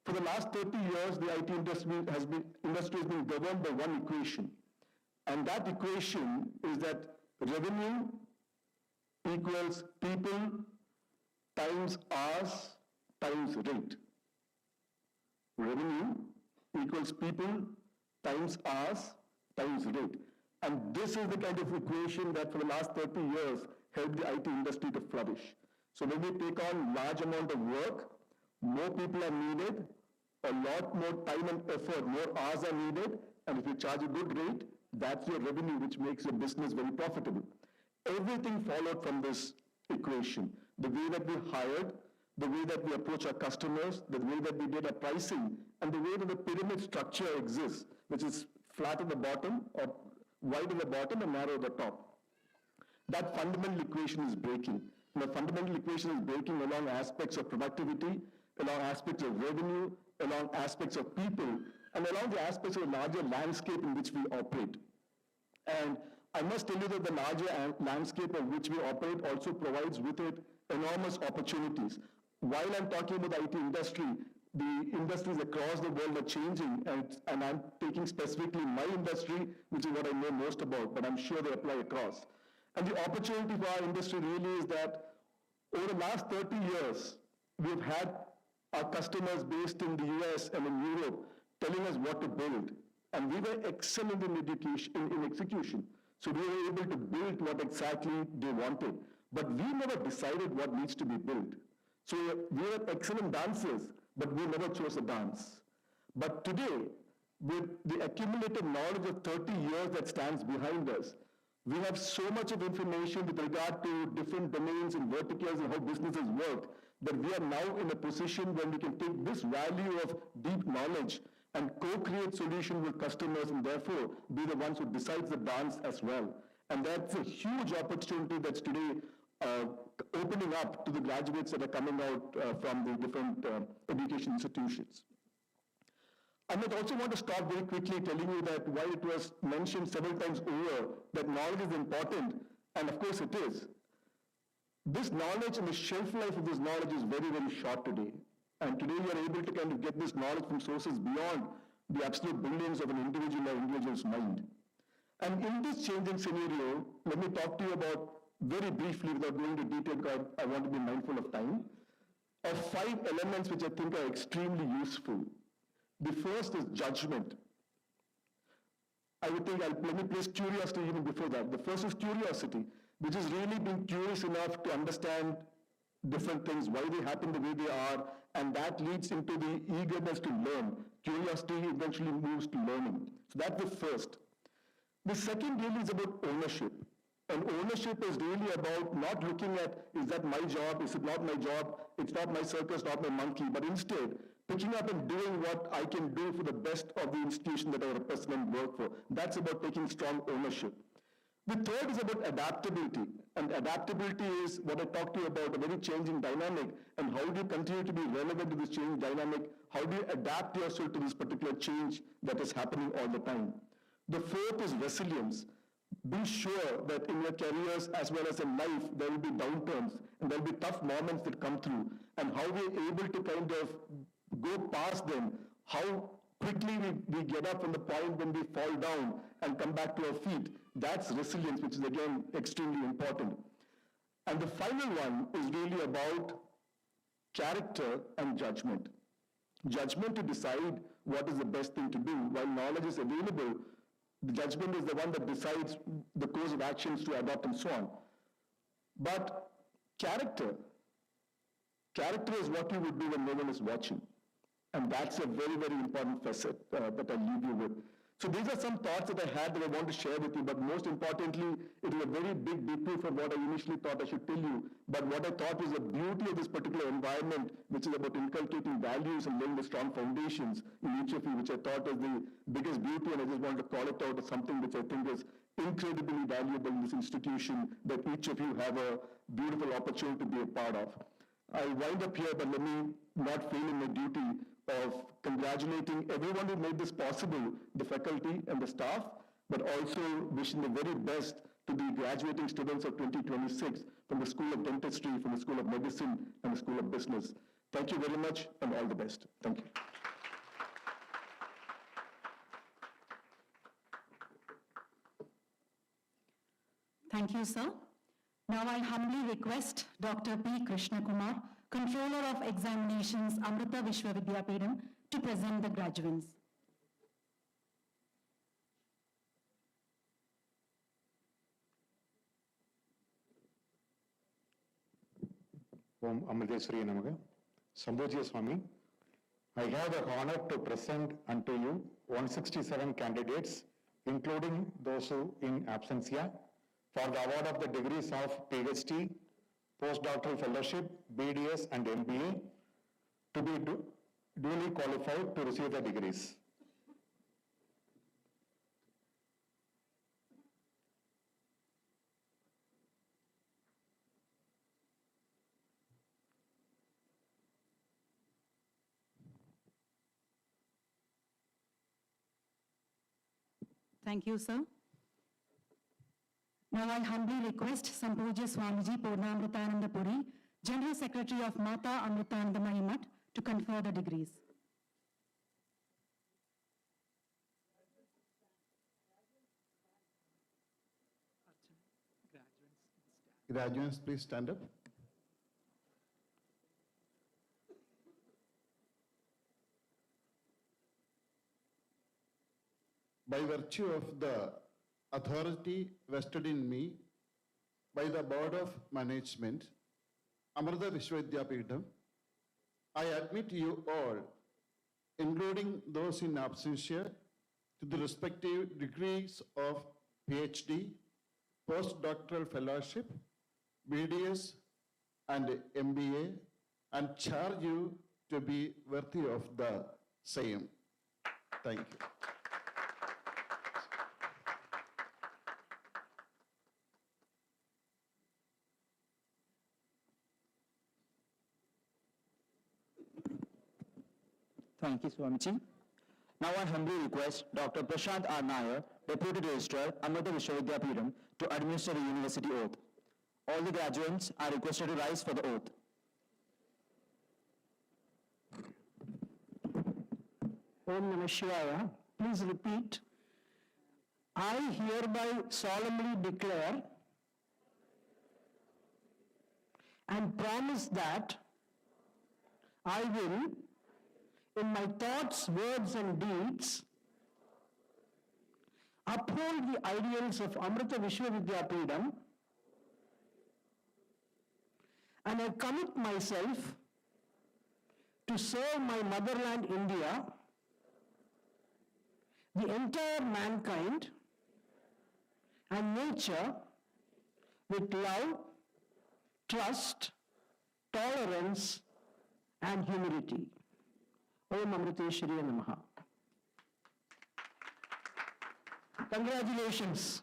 for the last 30 years, the IT industry has been governed by one equation. And that equation is that revenue equals people times hours times rate. Revenue equals people times hours times rate. And this is the kind of equation that for the last 30 years helped the IT industry to flourish. So when we take on large amount of work, more people are needed, a lot more time and effort, more hours are needed, and if you charge a good rate, that's your revenue, which makes your business very profitable. Everything followed from this equation. The way that we hired, the way that we approach our customers, the way that we did our pricing, and the way that the pyramid structure exists, which is flat at the bottom, or wide at the bottom and narrow at the top. That fundamental equation is breaking. And the fundamental equation is breaking along aspects of productivity, along aspects of revenue, along aspects of people, and along the aspects of the larger landscape in which we operate. And I must tell you that the larger landscape of which we operate also provides with it enormous opportunities. While I'm talking about the IT industry, the industries across the world are changing, and I'm taking specifically my industry, which is what I know most about, but I'm sure they apply across. And the opportunity for our industry really is that over the last 30 years, we've had our customers based in the US and in Europe telling us what to build. And we were excellent in execution. So we were able to build what exactly they wanted. But we never decided what needs to be built. So we were excellent dancers, but we never chose a dance. But today, with the accumulated knowledge of 30 years that stands behind us, we have so much of information with regard to different domains and verticals and how businesses work, that we are now in a position where we can take this value of deep knowledge and co-create solutions with customers, and therefore be the ones who decides the dance as well. And that's a huge opportunity that's today opening up to the graduates that are coming out from the different education institutions. I might also want to stop very quickly telling you that while it was mentioned several times over that knowledge is important, and of course it is, this knowledge and the shelf life of this knowledge is very, very short today. And today you are able to kind of get this knowledge from sources beyond the absolute brilliance of an individual or individual's mind. And in this changing scenario, let me talk to you about, very briefly, without going into detail, because I want to be mindful of time, of 5 elements which I think are extremely useful. The first is judgment. I would think, let me place curiosity even before that. The first is curiosity, which is really being curious enough to understand different things, why they happen the way they are, and that leads into the eagerness to learn. Curiosity eventually moves to learning. So that's the first. The second really is about ownership. And ownership is really about not looking at, is that my job, is it not my job, it's not my circus, not my monkey, but instead, picking up and doing what I can do for the best of the institution that I represent and work for. That's about taking strong ownership. The third is about adaptability. And adaptability is what I talked to you about, a very changing dynamic, and how do you continue to be relevant to this changing dynamic? How do you adapt yourself to this particular change that is happening all the time? The fourth is resilience. Be sure that in your careers as well as in life, there will be downturns and there will be tough moments that come through, and how we are able to kind of go past them, how quickly we get up from the point when we fall down and come back to our feet. That's resilience, which is again extremely important. And the final one is really about character and judgment. Judgment to decide what is the best thing to do. While knowledge is available, the judgment is the one that decides the course of actions to adopt and so on. But character is what you would do when no one is watching. And that's a very, very important facet that I'll leave you with. So these are some thoughts that I had that I want to share with you, but most importantly, it is a very big debrief from what I initially thought I should tell you. But what I thought was the beauty of this particular environment, which is about inculcating values and laying the strong foundations in each of you, which I thought was the biggest beauty, and I just wanted to call it out as something which I think is incredibly valuable in this institution, that each of you have a beautiful opportunity to be a part of. I'll wind up here, but let me not fail in my duty of congratulating everyone who made this possible, the faculty and the staff, but also wishing the very best to the graduating students of 2026 from the School of Dentistry, from the School of Medicine, and the School of Business. Thank you very much, and all the best. Thank you. Thank you, sir. Now I humbly request Dr. P. Krishna Kumar, Controller of Examinations, Amrita Vishwa Vidyapeetham, to present the graduates. Om Amriteshwari Namaga. Sambhojya Swami, I have the honor to present unto you 167 candidates, including those who in absentia, for the award of the degrees of PhD, postdoctoral fellowship, BDS and MBA, to be duly qualified to receive the degrees. Thank you, sir. Now I humbly request Sambhojya Swamiji Purnamritananda Puri, General Secretary of Mata Amritanandamayi Math, to confer the degrees. Graduates, please stand up. By virtue of the authority vested in me by the Board of Management, Amrita Vishwa Vidyapeetham, I admit you all, including those in absentia, to the respective degrees of PhD, postdoctoral fellowship, BDS, and MBA, and charge you to be worthy of the same. Thank you. Thank you, Swamiji. Now I humbly request Dr. Prashant R. Nair, Deputy Registrar, Amrita Vishwa Vidyapeetham, to administer the university oath. All the graduates are requested to rise for the oath. Om Namah Shivaya. Please repeat. I hereby solemnly declare and promise that I will, in my thoughts, words, and deeds, uphold the ideals of Amrita Vishwa Vidyapeetham, and I commit myself to serve my motherland India, the entire mankind, and nature with love, trust, tolerance, and humility. Om Amriteshwari Namaha. Congratulations.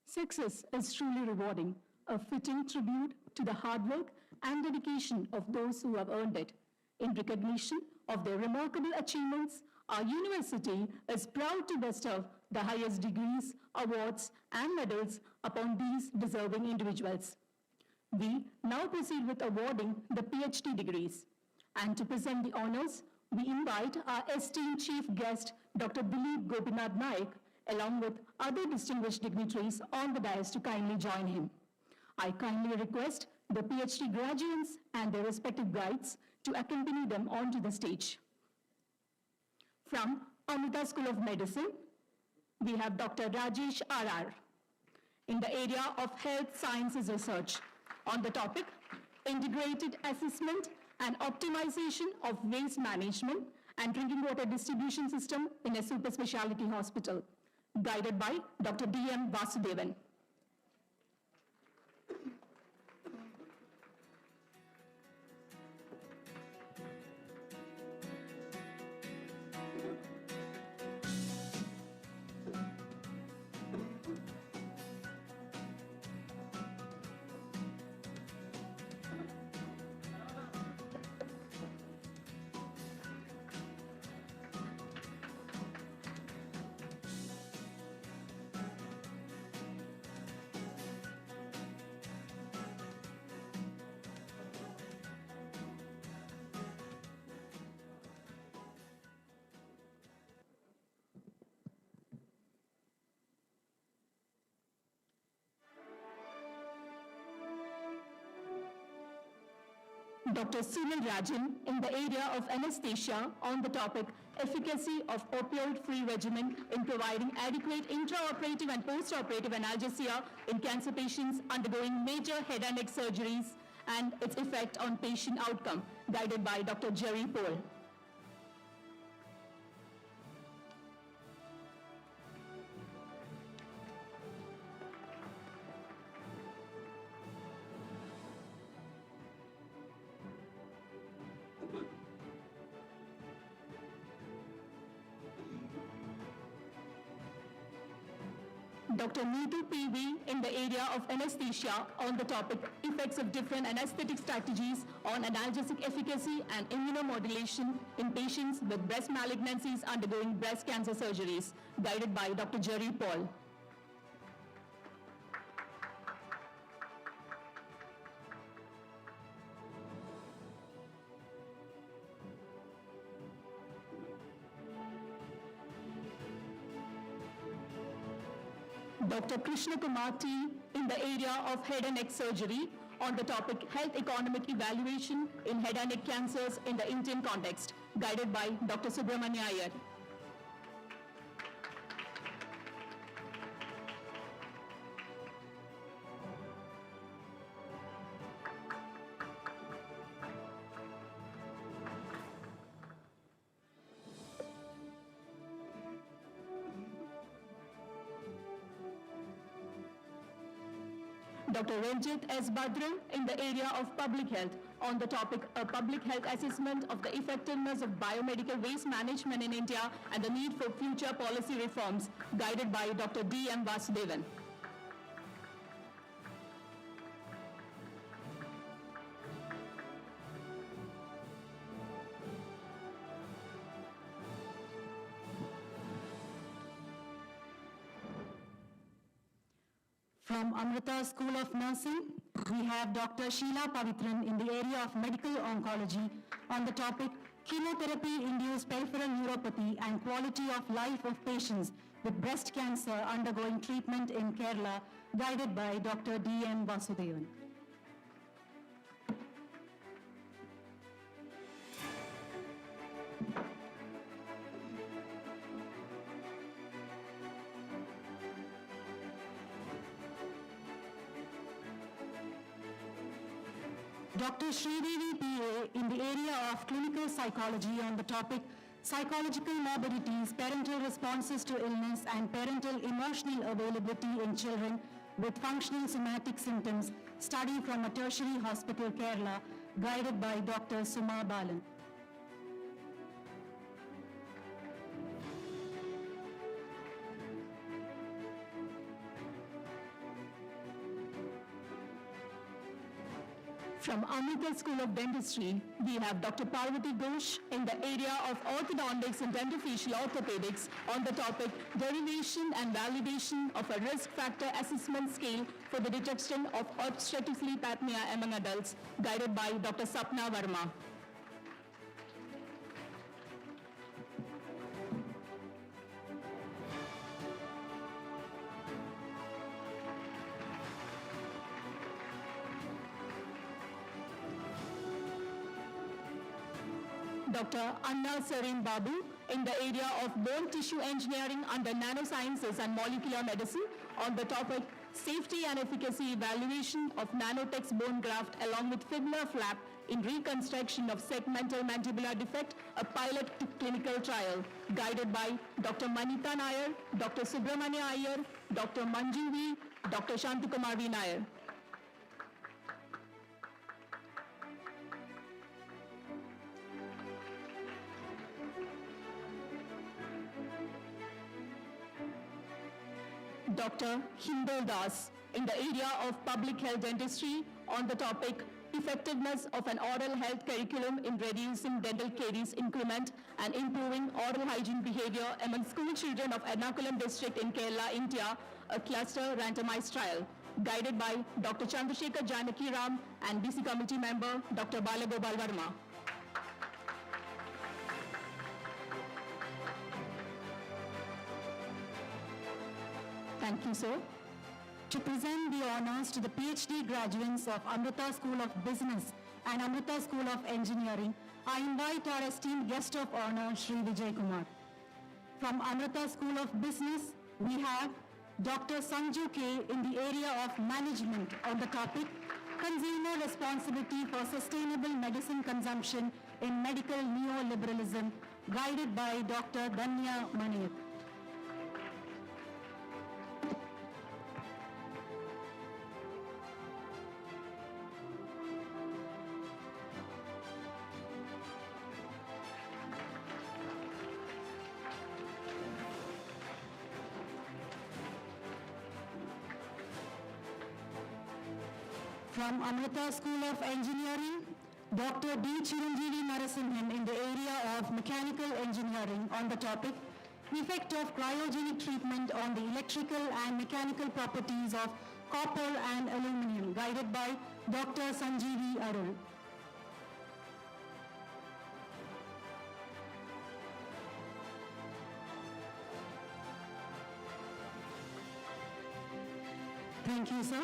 Success is truly rewarding, a fitting tribute to the hard work and dedication of those who have earned it. In recognition of their remarkable achievements, our university is proud to bestow the highest degrees, awards, and medals upon these deserving individuals. We now proceed with awarding the PhD degrees. And to present the honors, we invite our esteemed chief guest, Dr. Dilip Gopinath Naik, along with other distinguished dignitaries on the dais to kindly join him. I kindly request the PhD graduates and their respective guides to accompany them onto the stage. From Amrita School of Medicine, we have Dr. Rajesh R.R. in the area of health sciences research on the topic integrated assessment and optimization of waste management and drinking water distribution system in a super specialty hospital, guided by Dr. D.M. Vasudevan. Dr. Sunil Rajan in the area of anesthesia on the topic efficacy of opioid-free regimen in providing adequate intraoperative and postoperative analgesia in cancer patients undergoing major head and neck surgeries and its effect on patient outcome, guided by Dr. Jerry Paul. Dr. Neetu P.V. in the area of anesthesia on the topic effects of different anesthetic strategies on analgesic efficacy and immunomodulation in patients with breast malignancies undergoing breast cancer surgeries, guided by Dr. Jerry Paul. Dr. Krishna Kumar T. in the area of head and neck surgery on the topic health economic evaluation in head and neck cancers in the Indian context, guided by Dr. Subramania Iyer. Dr. Ranjit S. Badru in the area of public health on the topic a public health assessment of the effectiveness of biomedical waste management in India and the need for future policy reforms, guided by Dr. D.M. Vasudevan. From Amrita School of Nursing, we have Dr. Sheila Pavitran in the area of medical oncology on the topic chemotherapy-induced peripheral neuropathy and quality of life of patients with breast cancer undergoing treatment in Kerala, guided by Dr. D.M. Vasudevan. Dr. Sridevi P.A. in the area of clinical psychology on the topic psychological morbidities, parental responses to illness, and parental emotional availability in children with functional somatic symptoms, study from a tertiary hospital, Kerala, guided by Dr. Suma Balan. From Amrita School of Dentistry, we have Dr. Parvati Ghosh in the area of orthodontics and dentofacial orthopedics on the topic derivation and validation of a risk factor assessment scale for the detection of obstructive sleep apnea among adults, guided by Dr. Sapna Verma. Dr. Anna Sarin Babu in the area of bone tissue engineering under nanosciences and molecular medicine on the topic safety and efficacy evaluation of Nanotex bone graft along with fibula flap in reconstruction of segmental mandibular defect, a pilot to clinical trial, guided by Dr. Manita Nair, Dr. Subramania Iyer, Dr. Manju V, Dr. Shantakumar V. Nair. Dr. Hindal Das in the area of public health dentistry on the topic effectiveness of an oral health curriculum in reducing dental caries increment and improving oral hygiene behavior among school children of Ernakulam district in Kerala, India, a cluster randomized trial, guided by Dr. Chandrasekhar Janaki Ram and BC committee member Dr. Balagopal Verma. Thank you, sir. To present the honors to the PhD graduates of Amrita School of Business and Amrita School of Engineering, I invite our esteemed guest of honor, Shri Vijay Kumar. From Amrita School of Business, we have Dr. Sanju K. in the area of management on the topic Consumer Responsibility for Sustainable Medicine Consumption in Medical Neoliberalism, guided by Dr. Danya Maniak. From Amrita School of Engineering, Dr. D. Chiranjeevi Narasimhan in the area of mechanical engineering on the topic Effect of cryogenic treatment on the electrical and mechanical properties of copper and aluminum, guided by Dr. Sanjeevi Arul. Thank you, sir.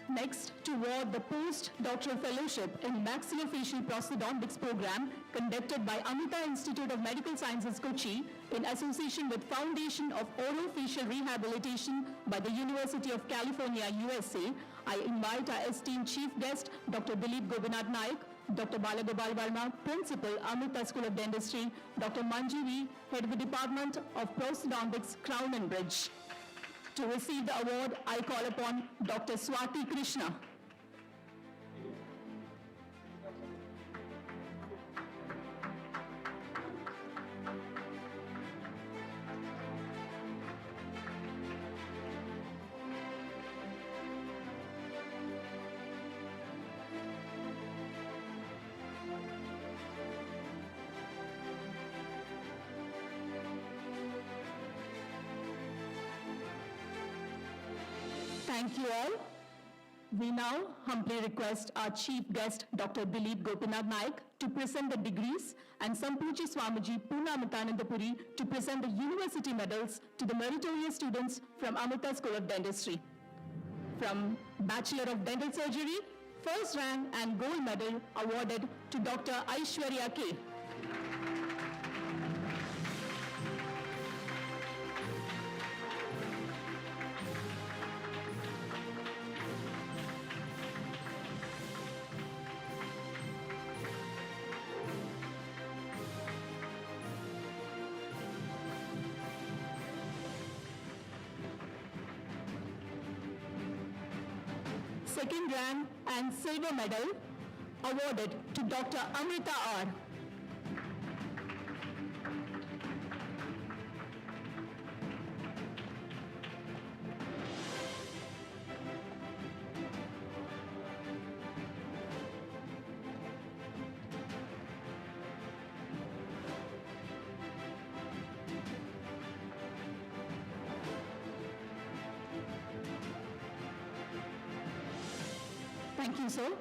Next, to award the Postdoctoral Fellowship in Maxillofacial Prosthodontics Program conducted by Amrita Institute of Medical Sciences, Kochi, in association with Foundation of Orofacial Rehabilitation by the University of California, USA, I invite our esteemed chief guest, Dr. Dilip Gopinath Naik, Dr. Balagopal Verma, Principal, Amrita School of Dentistry, Dr. Manjeevi, Head of the Department of Prosthodontics, Crown and Bridge. To receive the award, I call upon Dr. Swati Krishna. Thank you all. We now humbly request our chief guest, Dr. Dilip Gopinath Naik, to present the degrees, and Sampuji Swamiji Purnamatanandapuri to present the university medals to the meritorious students from Amrita School of Dentistry. From Bachelor of Dental Surgery, first rank and gold medal awarded to Dr. Aishwarya K. Second rank and silver medal awarded to Dr. Amrita R. Thank you, sir.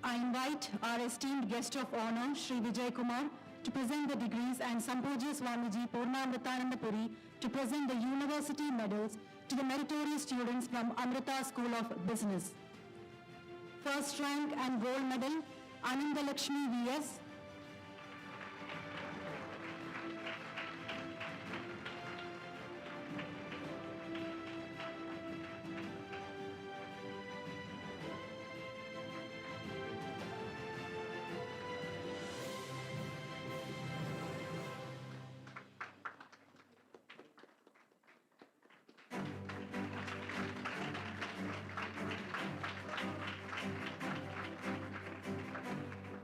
I invite our esteemed guest of honor, Shri Vijay Kumar, to present the degrees, and Sampuji Swamiji Purnamatanandapuri to present the university medals to the meritorious students from Amrita School of Business. First rank and gold medal, Ananda Lakshmi V.S.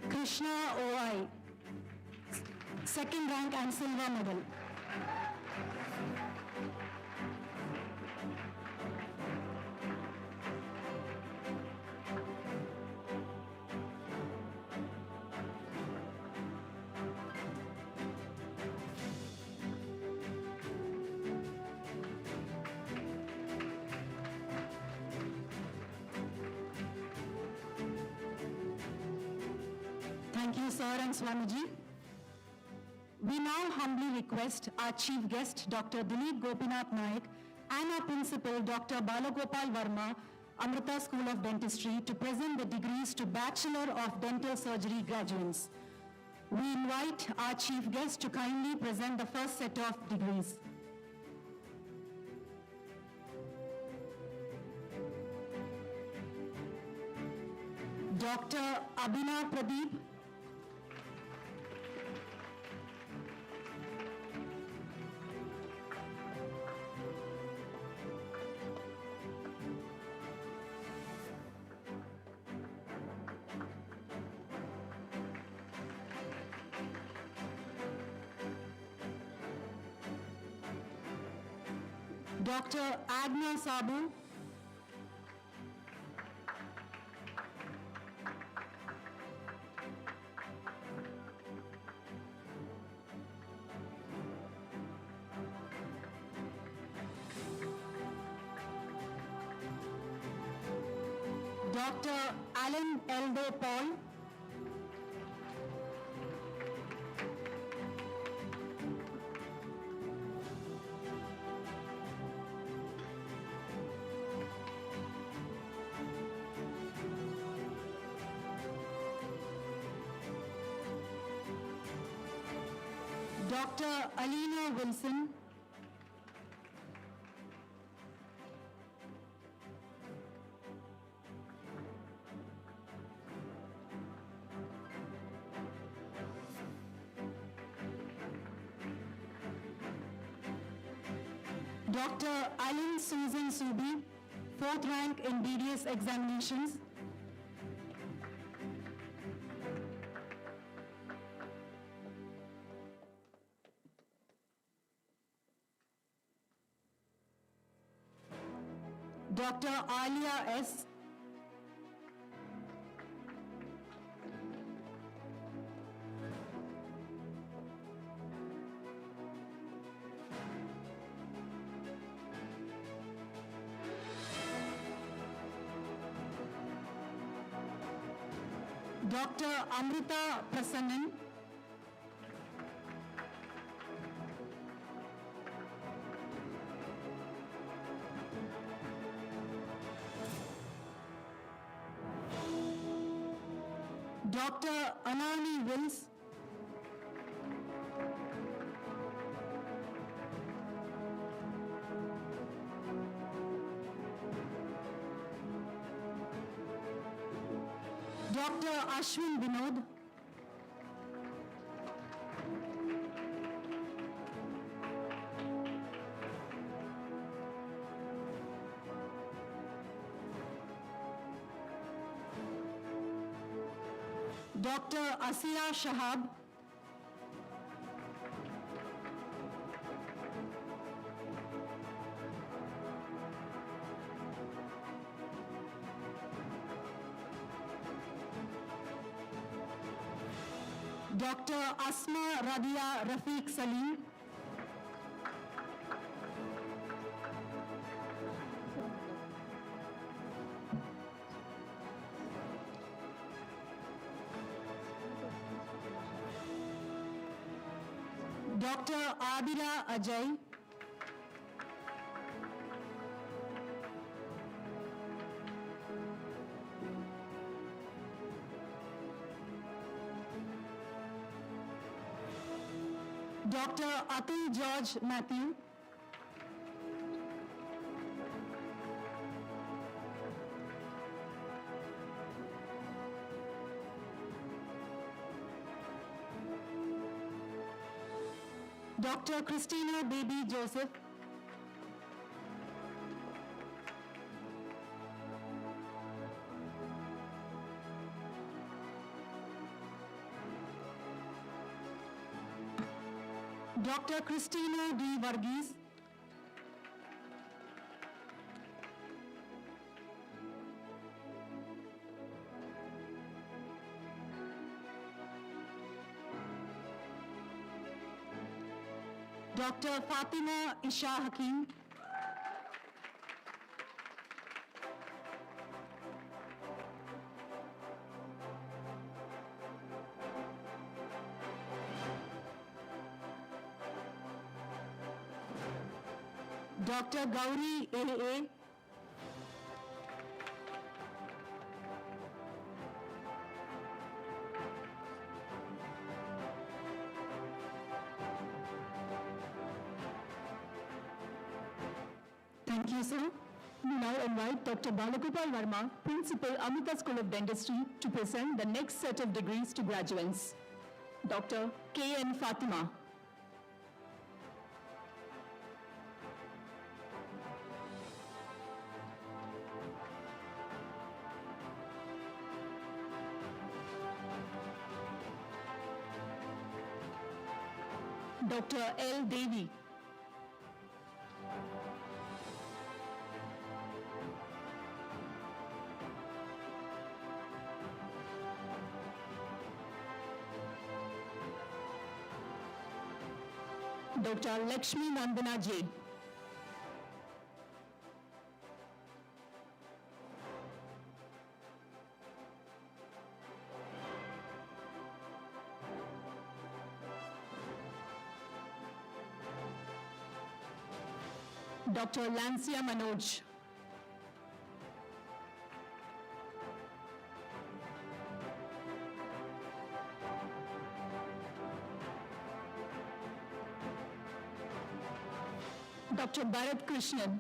Krishna O.I. Second rank and silver medal. Thank you, sir and Swamiji. We now humbly request our chief guest, Dr. Dilip Gopinath Naik, and our principal, Dr. Balagopal Verma, Amrita School of Dentistry, to present the degrees to Bachelor of Dental Surgery graduates. We invite our chief guest to kindly present the first set of degrees. Dr. Abhinav Pradeep. Dr. Agna Sabu. Dr. Alan Eldo Paul. Dr. Alina Wilson. Dr. Alan Susan Subi, 4th rank in BDS examinations. Dr. Alia S. Dr. Amrita Prasannan. Dr. Anani Wills. Dr. Ashwin Vinod. Dr. Asiya Shahab. Dr. Asma Rabia Rafiq Salim. Dr. Adila Ajay. Dr. Atul George Matthew. Dr. Christina Baby Joseph. Dr. Christina D. Varghese. Dr. Fatima Isha Hakim. Dr. Gauri A.A. Thank you, sir. We now invite Dr. Balagopal Verma, Principal, Amrita School of Dentistry, to present the next set of degrees to graduates. Dr. K.N. Fatima. Dr. L. Devi. Dr. Lakshmi Nandana J. Dr. Lancia Manoj. Dr. Bharat Krishnan.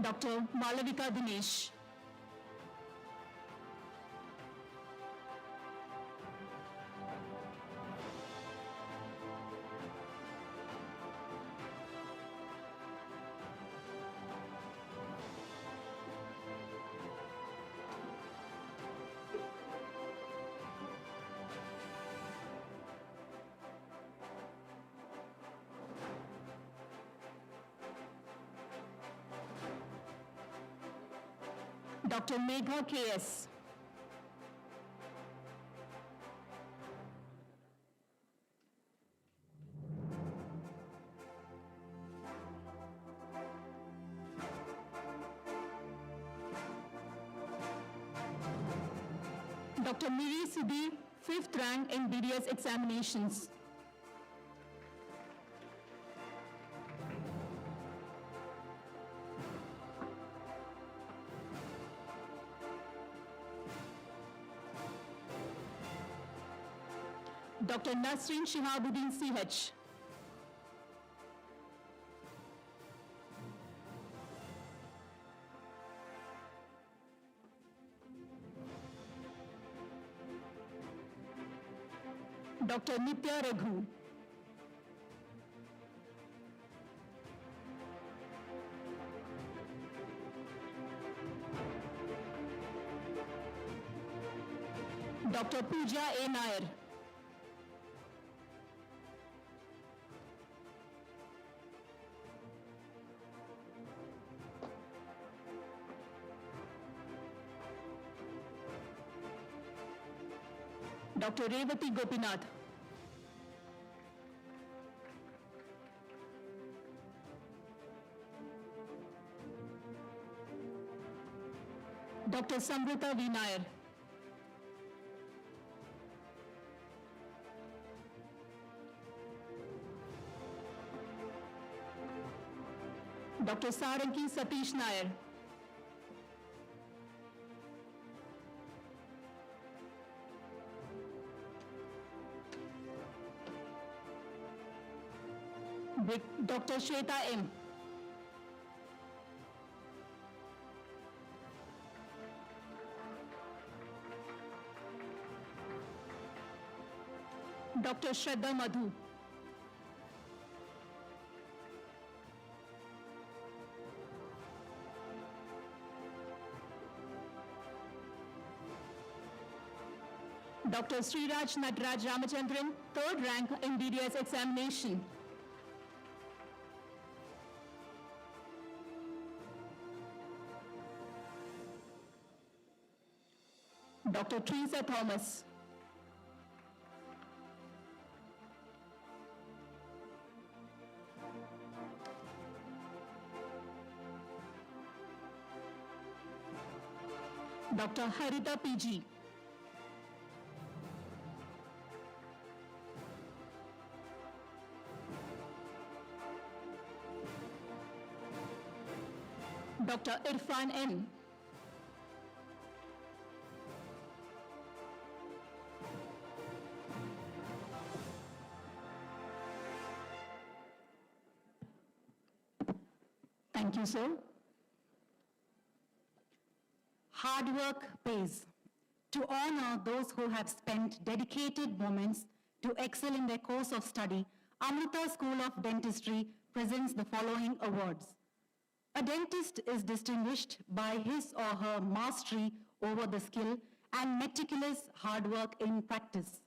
Dr. Malavika Dinesh. Dr. Megha K.S. Dr. Miri Siddhi, 5th rank in BDS examinations. Dr. Nasreen Shihabuddin CH. Dr. Nitya Raghu. Dr. Pooja A. Nair. Dr. Revati Gopinath. Dr. Samrita V. Nair. Dr. Sarangi Satish Nair. Dr. Shweta M. Dr. Shraddha Madhu. Dr. Sriraj Natraj Ramachandran, 3rd rank in BDS examination. Dr. Teresa Thomas. Dr. Harita PG. Dr. Irfan N. Thank you, sir. Hard work pays. To honor those who have spent dedicated moments to excel in their course of study, Amrita School of Dentistry presents the following awards. A dentist is distinguished by his or her mastery over the skill and meticulous hard work in practice.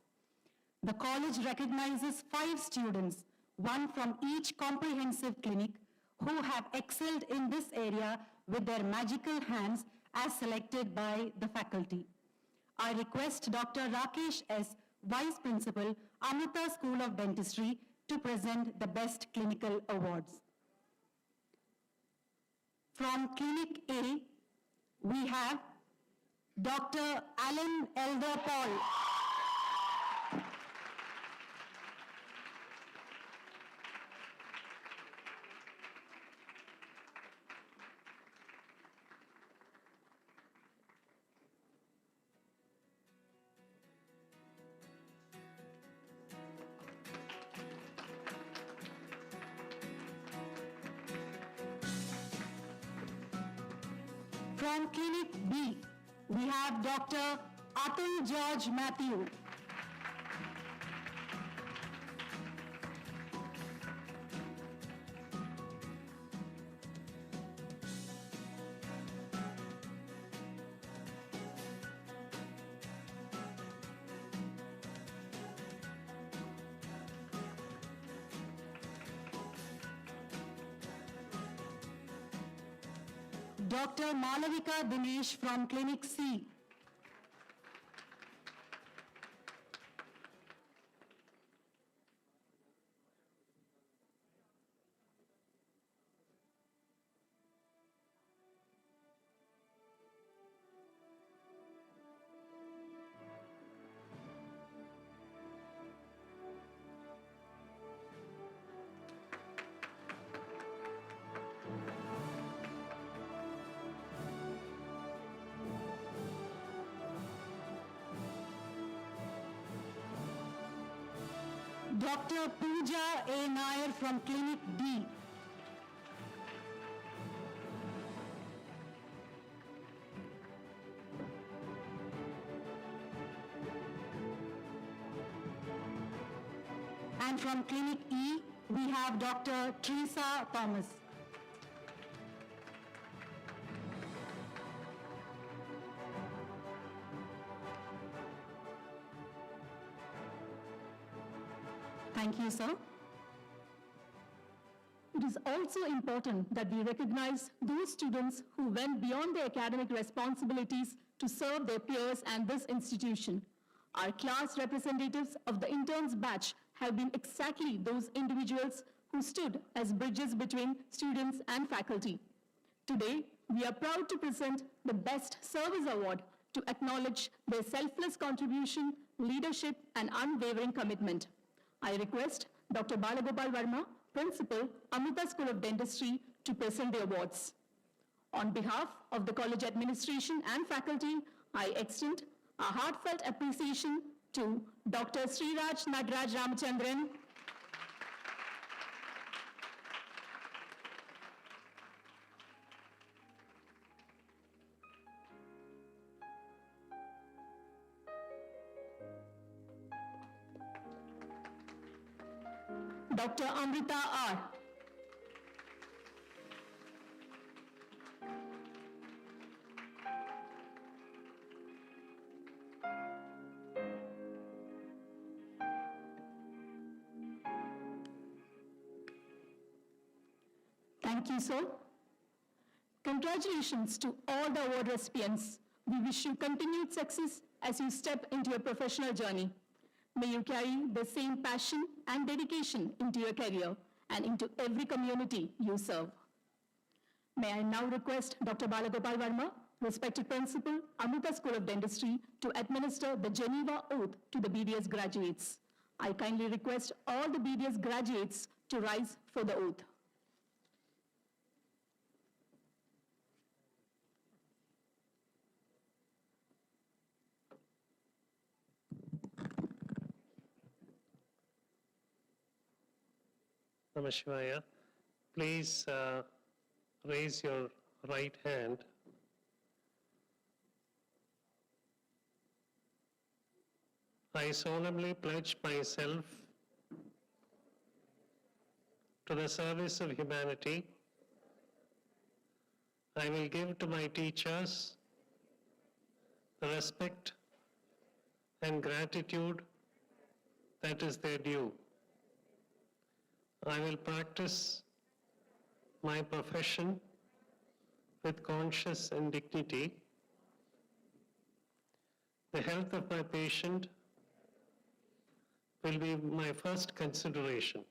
The college recognizes 5 students, one from each comprehensive clinic, who have excelled in this area with their magical hands as selected by the faculty. I request Dr. Rakesh S., Vice Principal, Amrita School of Dentistry, to present the Best Clinical Awards. From Clinic A, we have Dr. Alan Elder Paul. From Clinic B, we have Dr. Atul George Matthew. Dr. Malavika Dinesh from Clinic C. Dr. Pooja A. Nair from Clinic D. And from Clinic E, we have Dr. Teresa Thomas. Thank you, sir. It is also important that we recognize those students who went beyond their academic responsibilities to serve their peers and this institution. Our class representatives of the interns batch have been exactly those individuals who stood as bridges between students and faculty. Today, we are proud to present the Best Service Award to acknowledge their selfless contribution, leadership, and unwavering commitment. I request Dr. Balagopal Verma, Principal, Amrita School of Dentistry, to present the awards. On behalf of the college administration and faculty, I extend a heartfelt appreciation to Dr. Sriraj Nagraj Ramachandran, Dr. Amrita R. Thank you, sir. Congratulations to all the award recipients. We wish you continued success as you step into your professional journey. May you carry the same passion and dedication into your career and into every community you serve. May I now request Dr. Balagopal Verma, respected Principal, Amrita School of Dentistry, to administer the Geneva Oath to the BDS graduates. I kindly request all the BDS graduates to rise for the oath. Namah Shivaya. Please raise your right hand. I solemnly pledge myself to the service of humanity. I will give to my teachers the respect and gratitude that is their due. I will practice my profession with conscience and dignity. The health of my patient will be my first consideration.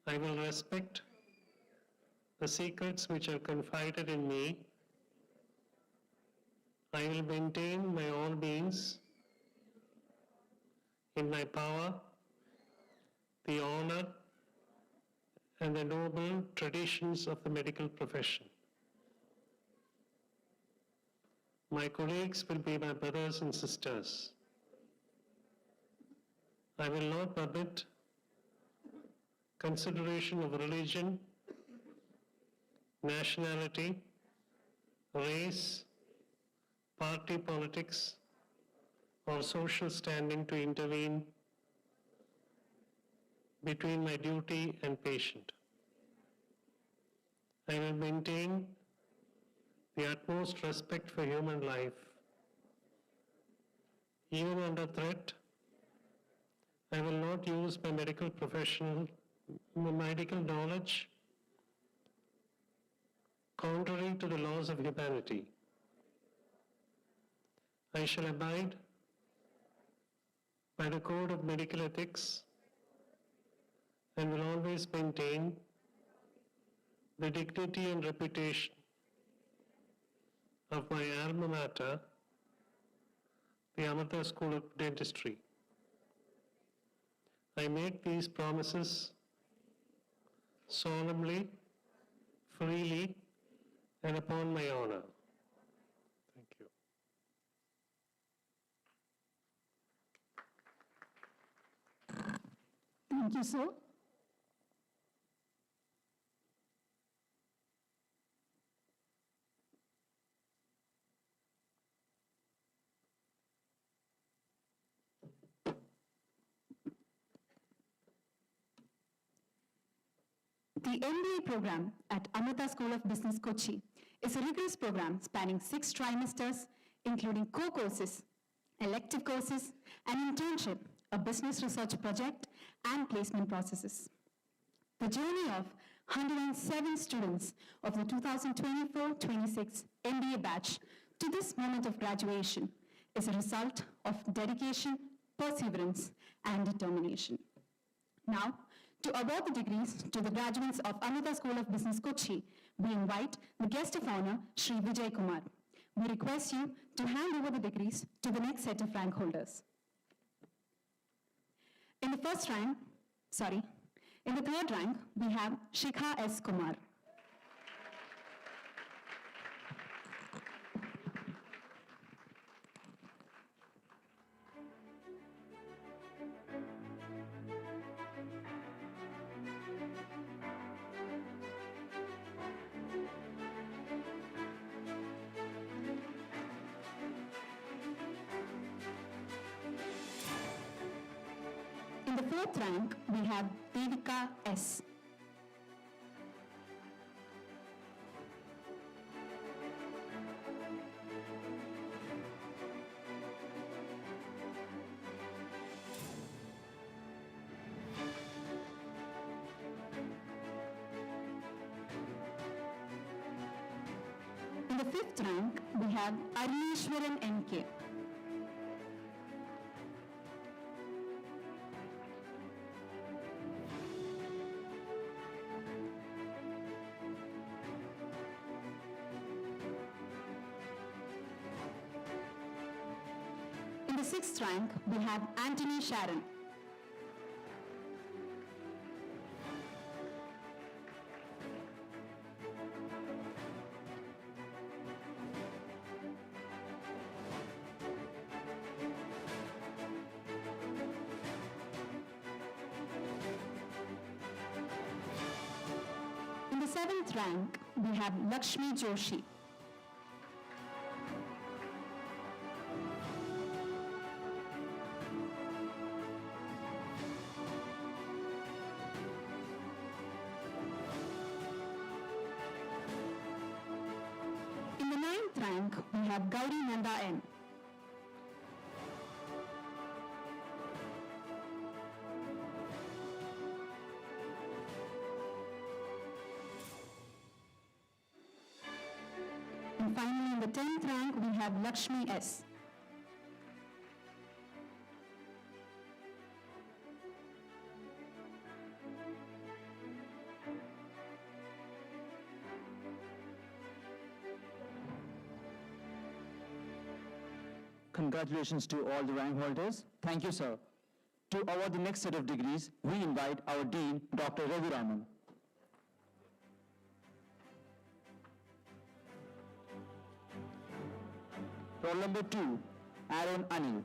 I will respect the secrets which are confided in me. I will maintain my all means in my power, the honor, and the noble traditions of the medical profession. My colleagues will be my brothers and sisters. I will not permit consideration of religion, nationality, race, party politics, or social standing to intervene between my duty and patient. I will maintain the utmost respect for human life. Even under threat, I will not use my medical knowledge contrary to the laws of humanity. I shall abide by the code of medical ethics and will always maintain the dignity and reputation of my alma mater, the Amrita School of Dentistry. I make these promises solemnly, freely, and upon my honor. Thank you. Thank you, sir. The MBA program at Amrita School of Business, Kochi is a rigorous program spanning 6 trimesters, including core courses, elective courses, an internship, a business research project, and placement processes. The journey of 107 students of the 2024-26 MBA batch to this moment of graduation is a result of dedication, perseverance, and determination. Now, to award the degrees to the graduates of Amrita School of Business, Kochi, we invite the guest of honor, Shri Vijay Kumar. We request you to hand over the degrees to the next set of rank holders. In the third rank, we have Shikha S. Kumar. In the fourth rank, we have Devika S. In the fifth rank, we have Aruneshwaran N.K. In the sixth rank, we have Anthony Sharon. 7th rank, we have Lakshmi Joshi. In the 9th rank, we have Gauri Nanda N. And finally, in the 10th rank, we have Lakshmi S. Congratulations to all the rank holders. Thank you, sir. To award the next set of degrees, we invite our Dean, Dr. Raghuraman. Roll number 2, Aaron Anil.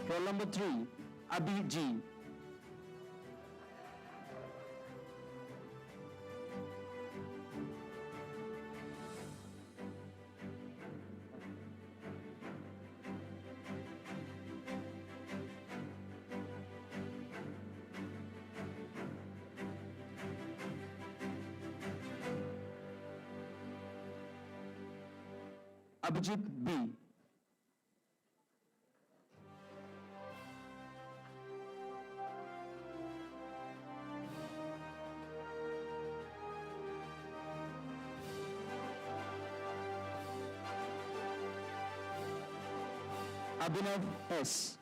Roll number 3, Abhi G. Abhijit B. Abhinav S.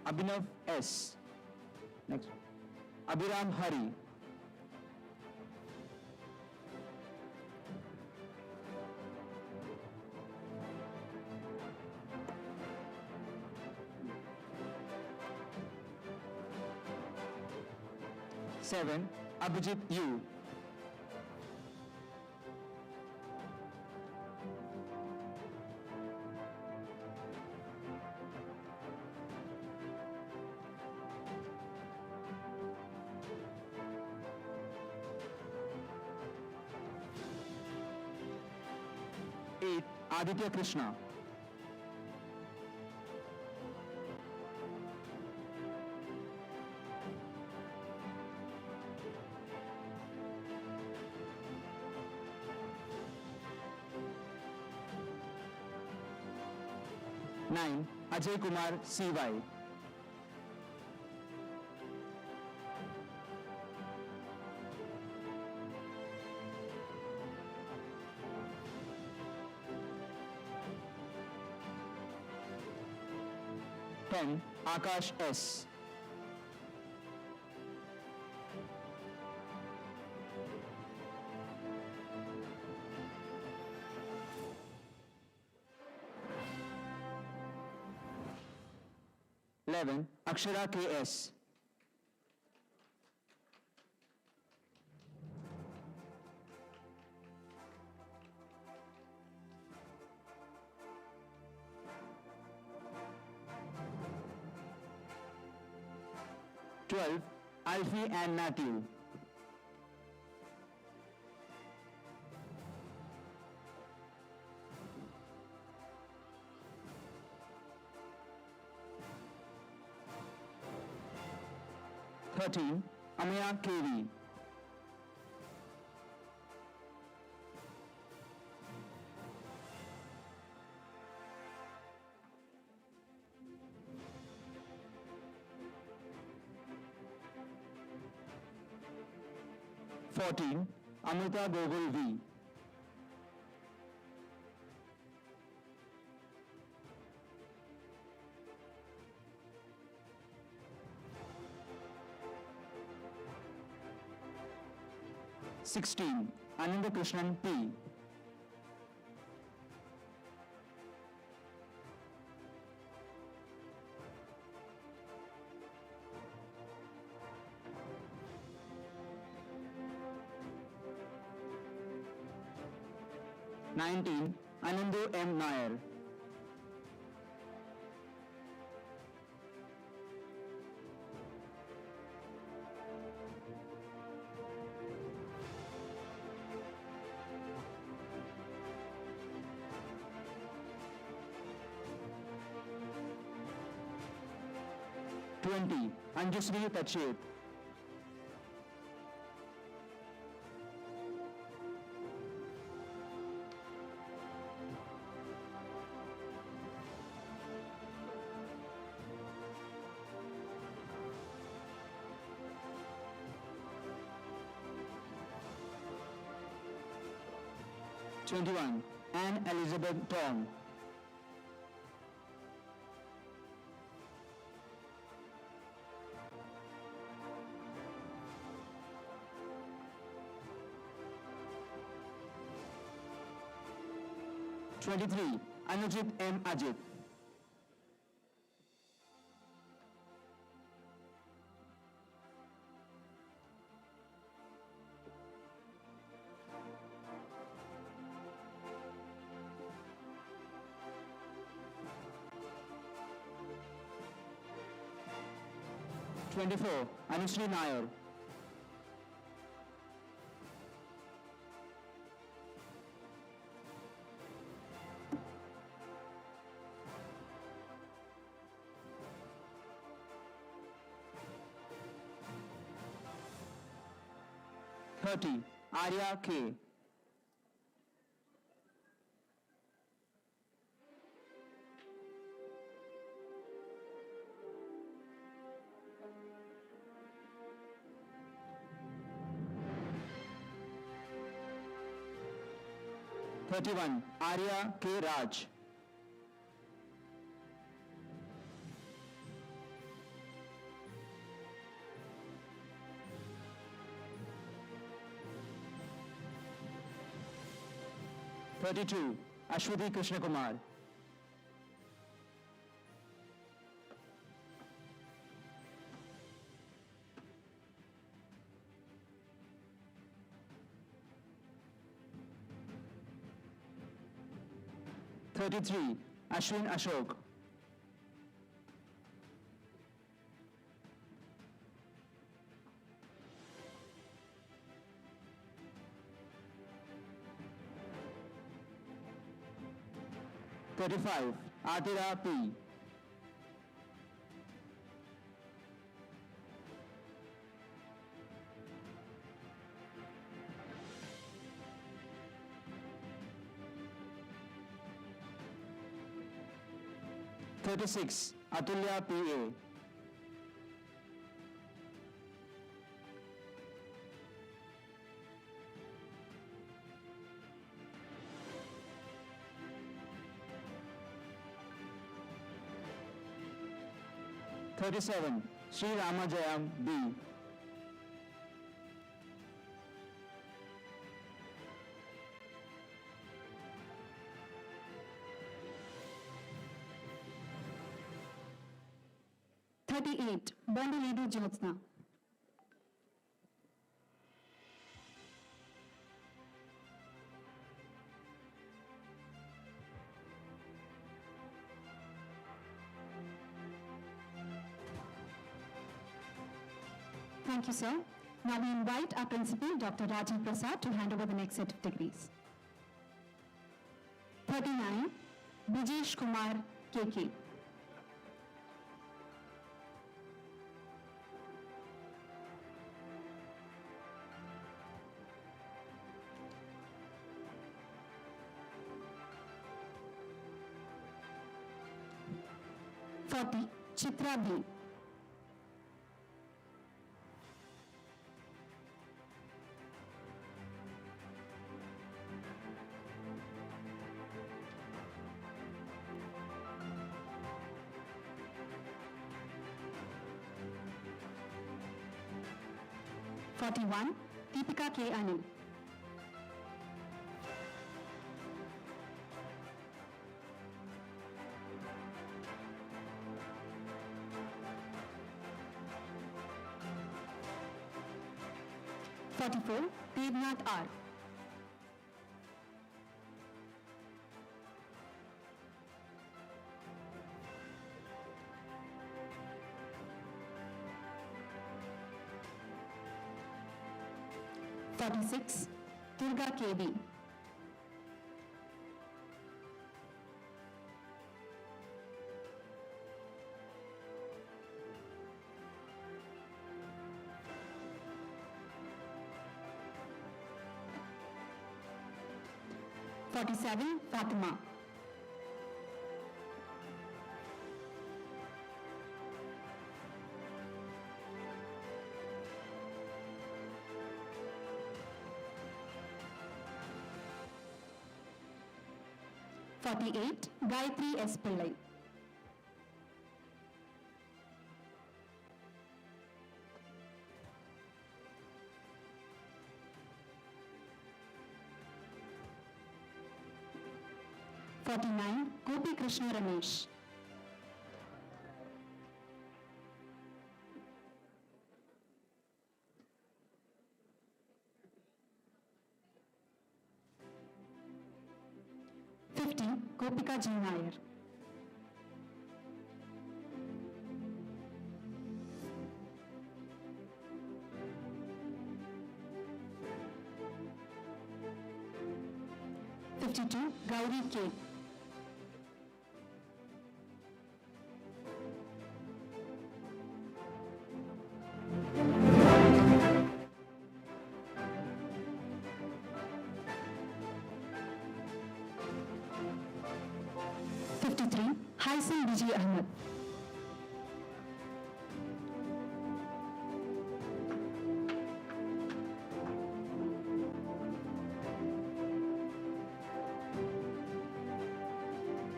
Abhinav S. Next. Abhiram Hari. Seven, Abhijit U. Eight, Aditya Krishna. Nine, Ajay Kumar CY. Ten, Akash S. Eleven, Akshara KS. 12, Alfie and Matthew. Thirteen, Amaya KV. Amrita Vishwa 16, Anandakrishnan P. 19, Anandu M. Nair. 20, Anjusri Tachit. 21, Anne Elizabeth Tong. 23, Anujit M. Ajit. 24, Anushree Nair. 30, Arya K. 31, Arya K. Raj. 32, Ashwati Krishnakumar. 33, Ashwin Ashok. 35, Atira P. 36, Atulya P.A. 37, Sri Ramajayam B. 38, Bandaledu Jyotsna. 'Thank you, sir. Now we invite our principal, Dr. Rajiv Prasad, to hand over the next set of degrees. 39, Brijesh Kumar KK. 40, Chitra B. 41, Deepika K. Anil. 44, Devnath R. 46, Durga KB. 47, Fatima. 48, Gayatri S. Pillai. 49, Gopi Krishna Ramesh. 50, Gopika G. Nair. 52, Gauri K. 53, Haisen Vijay Ahmed.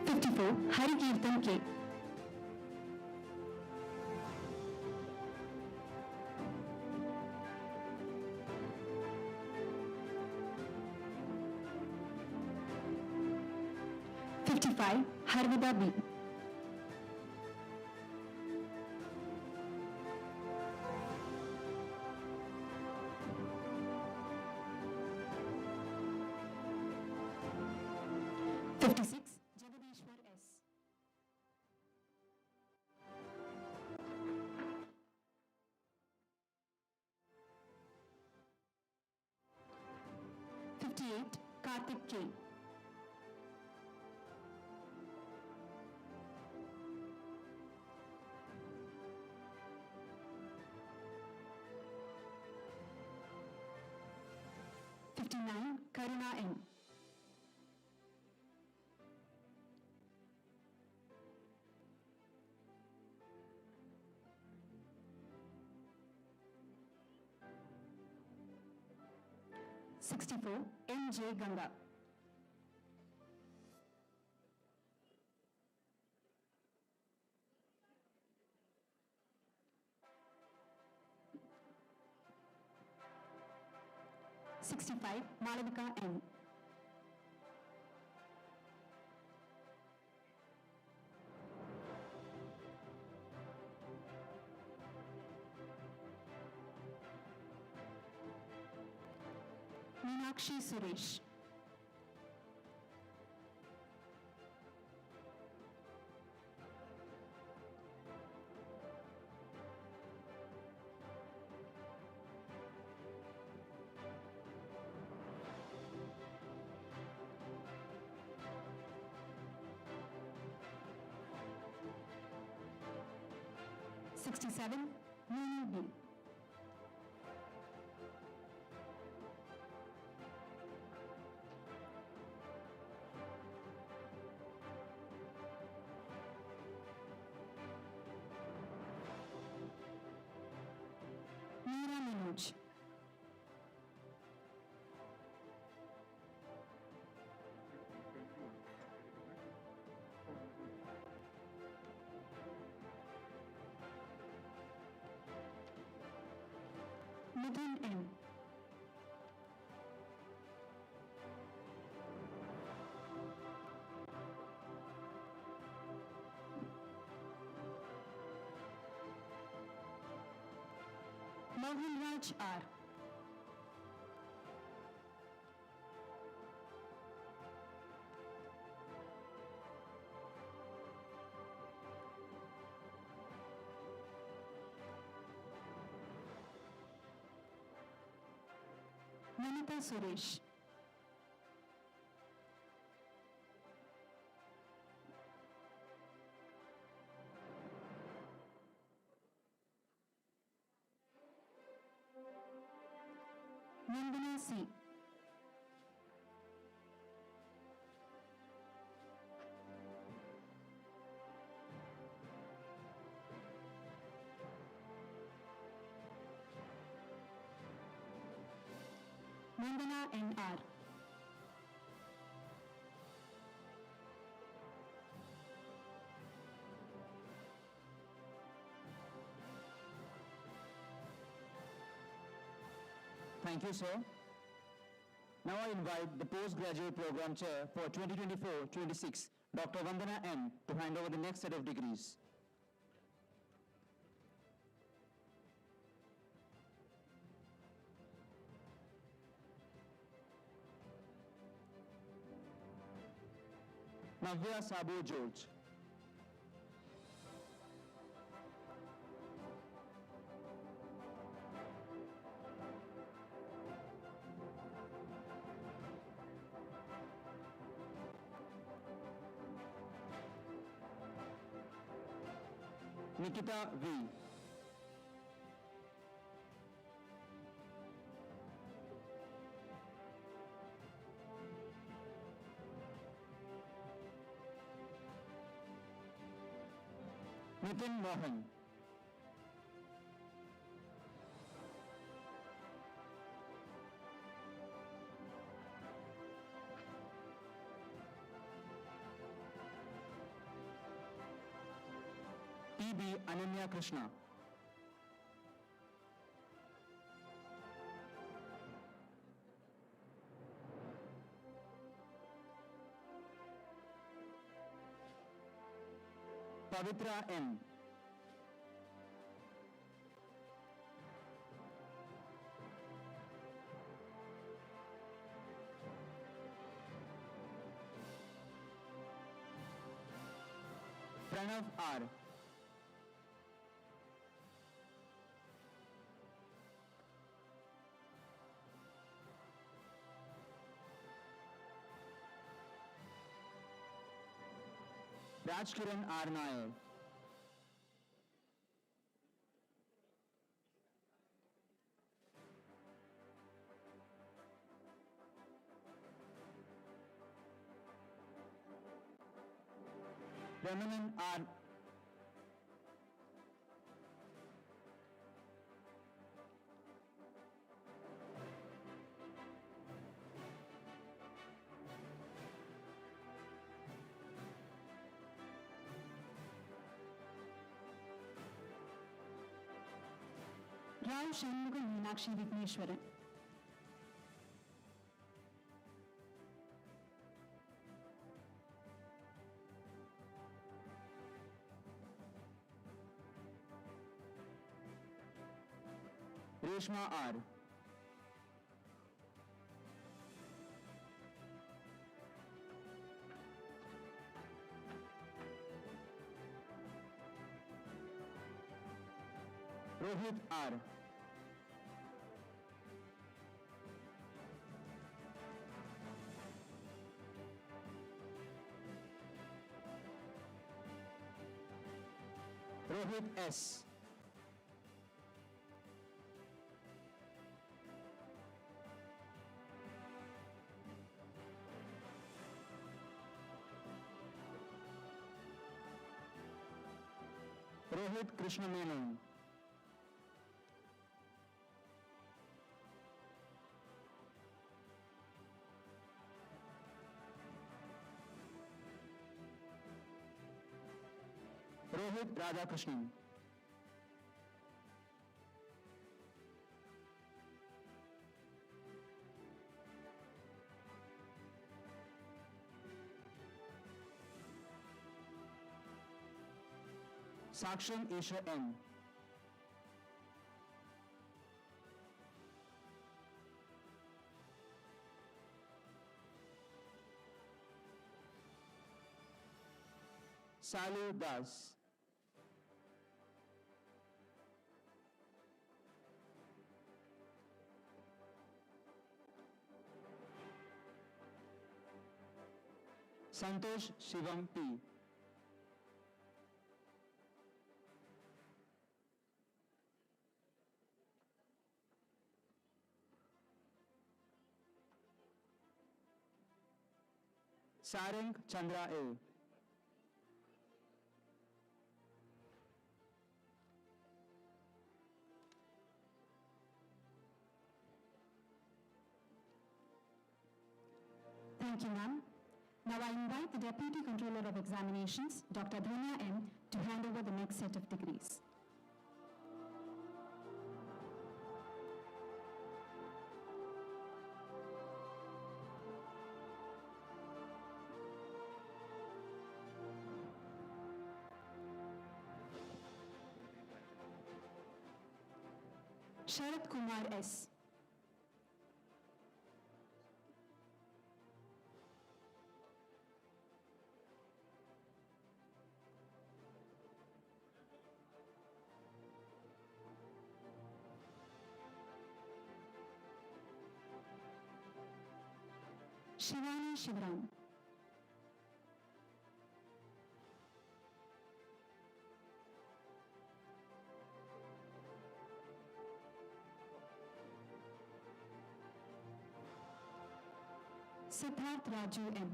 54, Hari Kirtan K. 55, Harvida B. 56, Jagadishwar S. 58, Karthik K. 59, Karuna N. 64, N.J. Ganga. 65, Malavika N. 'Meenakshi Suresh. 67, Mini B. 1, Midun M. 2, Mohanraj R. Nandita Suresh. Nandana C. Nandana N.R. Thank you, sir. Now I invite the Postgraduate Program Chair for 2024-26, Dr. Vandana N., to hand over the next set of degrees. Navya Sabo George. Nikita V. Nitin Mohan. P.B. Ananya Krishna. Pavitra N. Pranav R. Rajkiran R. Nair. Ramanan R. Rao Shanmuga Meenakshi Vigneshwaran. Reshma R. Rohit R. Rohit S. Rohit Krishna Menon. Rohit Radhakrishnan. Saksham Isha M. Salu Das. Santosh Shivam P. Sarang Chandra L. Thank you, ma'am. Now I invite the Deputy Controller of Examinations, Dr. Dhanya M., to hand over the next set of degrees. Sharat Kumar S. Shivani Shivram. Siddharth Raju M.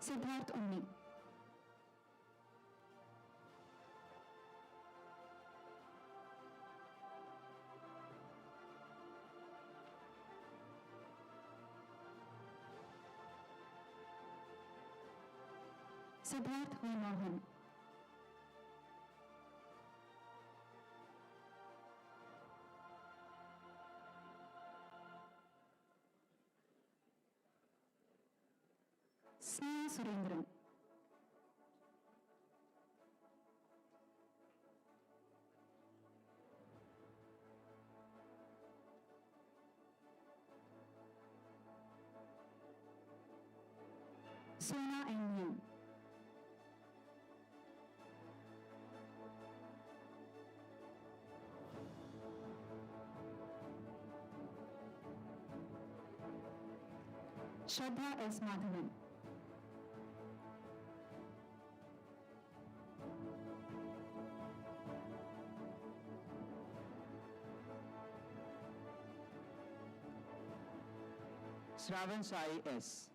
Siddharth Unni. Siddharth V. Mohan. Sneha Surendran. Sona N. Yu. Shraddha S. Madhavan. Shravan Sai S.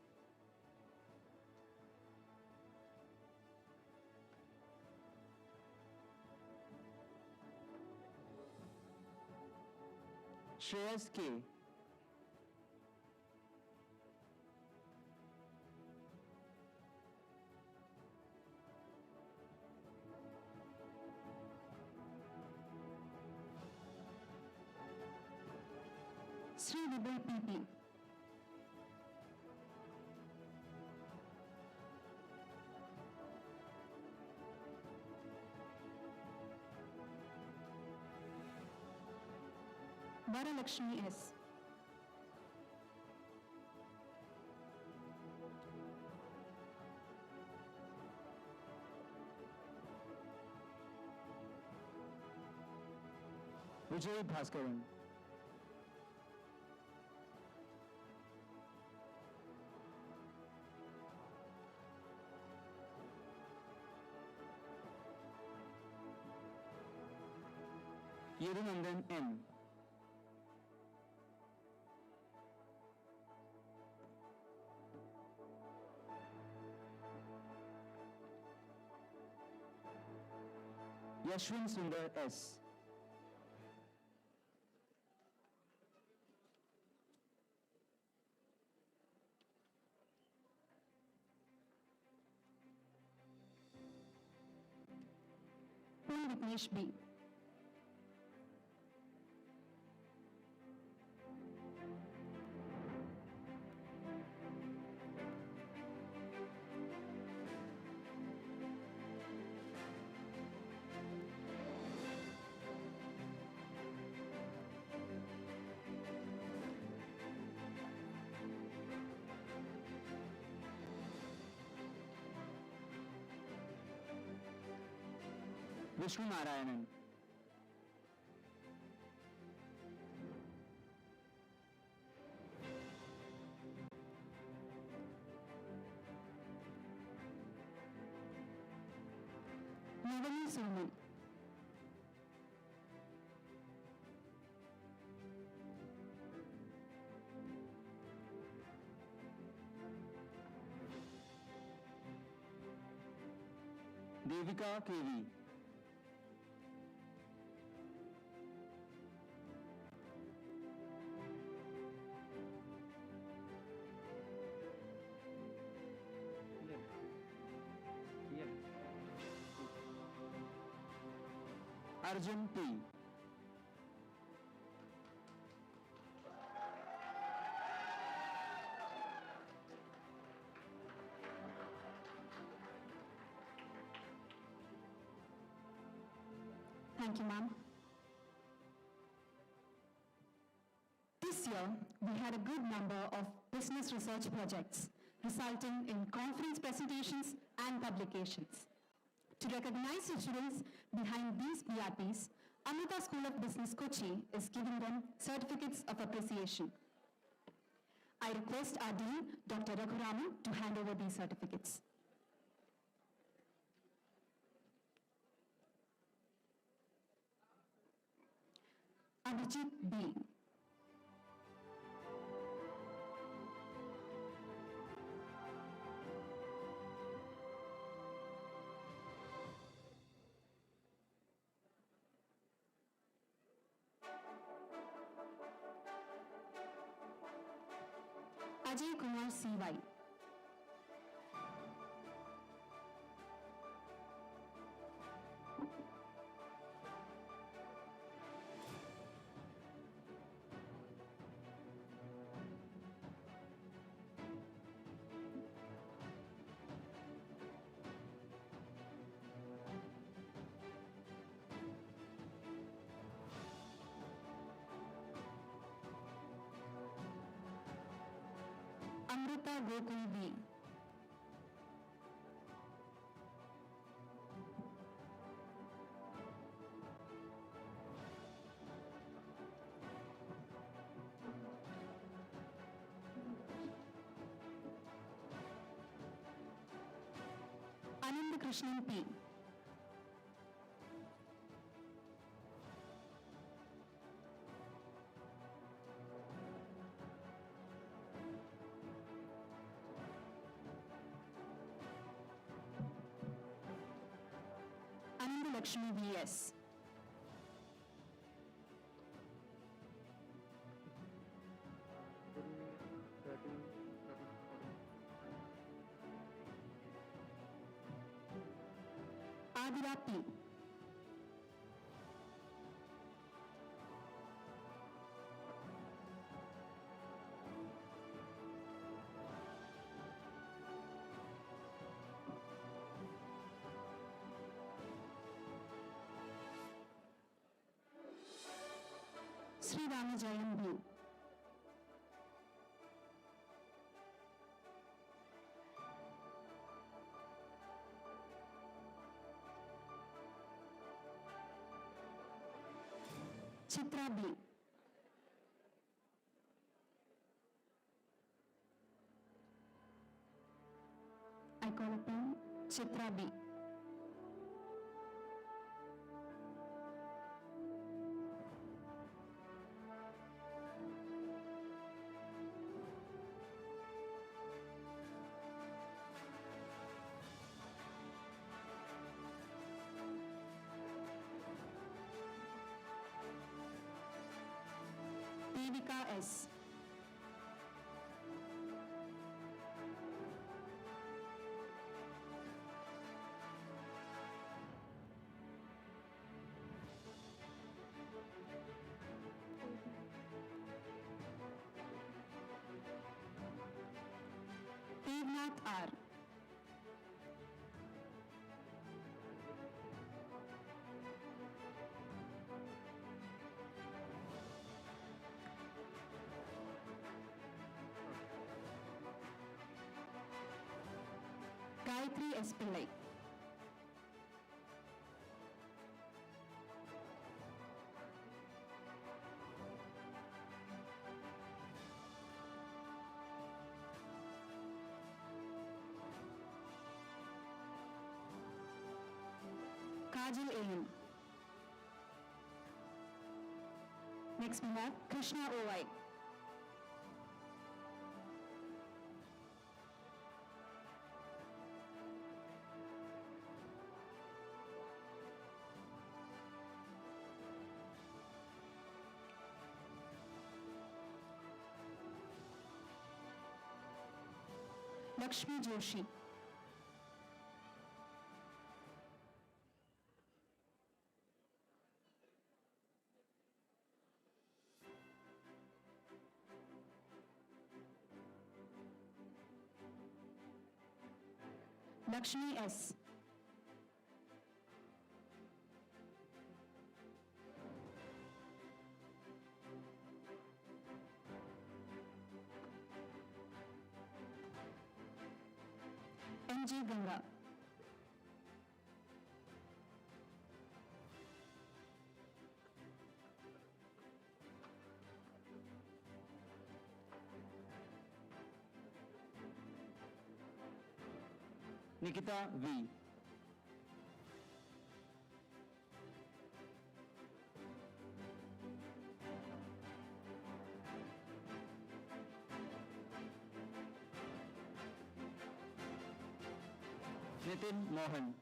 Shreyas K. Sri Vibal P.P. Varalakshmi S. Vijay Bhaskaran. Yadunandan M. Yashwin Sundar S. P. Vignesh B. Vishnu Narayanan. Navani Soman. Devika KV. Arjun P. Thank you, ma'am. This year, we had a good number of business research projects, resulting in conference presentations and publications. To recognize the students behind these BRPs, Amrita School of Business Kochi is giving them certificates of appreciation. I request our Dean, Dr. Raghuraman, to hand over these certificates. Abhijit B. Ajay Kumar C.Y. Amrita Gokul V. Ananda Krishnan P. Ananda Lakshmi V.S. Adira P. Sri Ramajayam Blue. Chitra B. I call upon Chitra B. Devika S. Devnath R. Gayatri S. Pillai. Kajal A.M. Next we have Krishna O.I. Lakshmi Joshi. Lakshmi S. N.G. Ganga. Nikita V. Nitin Mohan.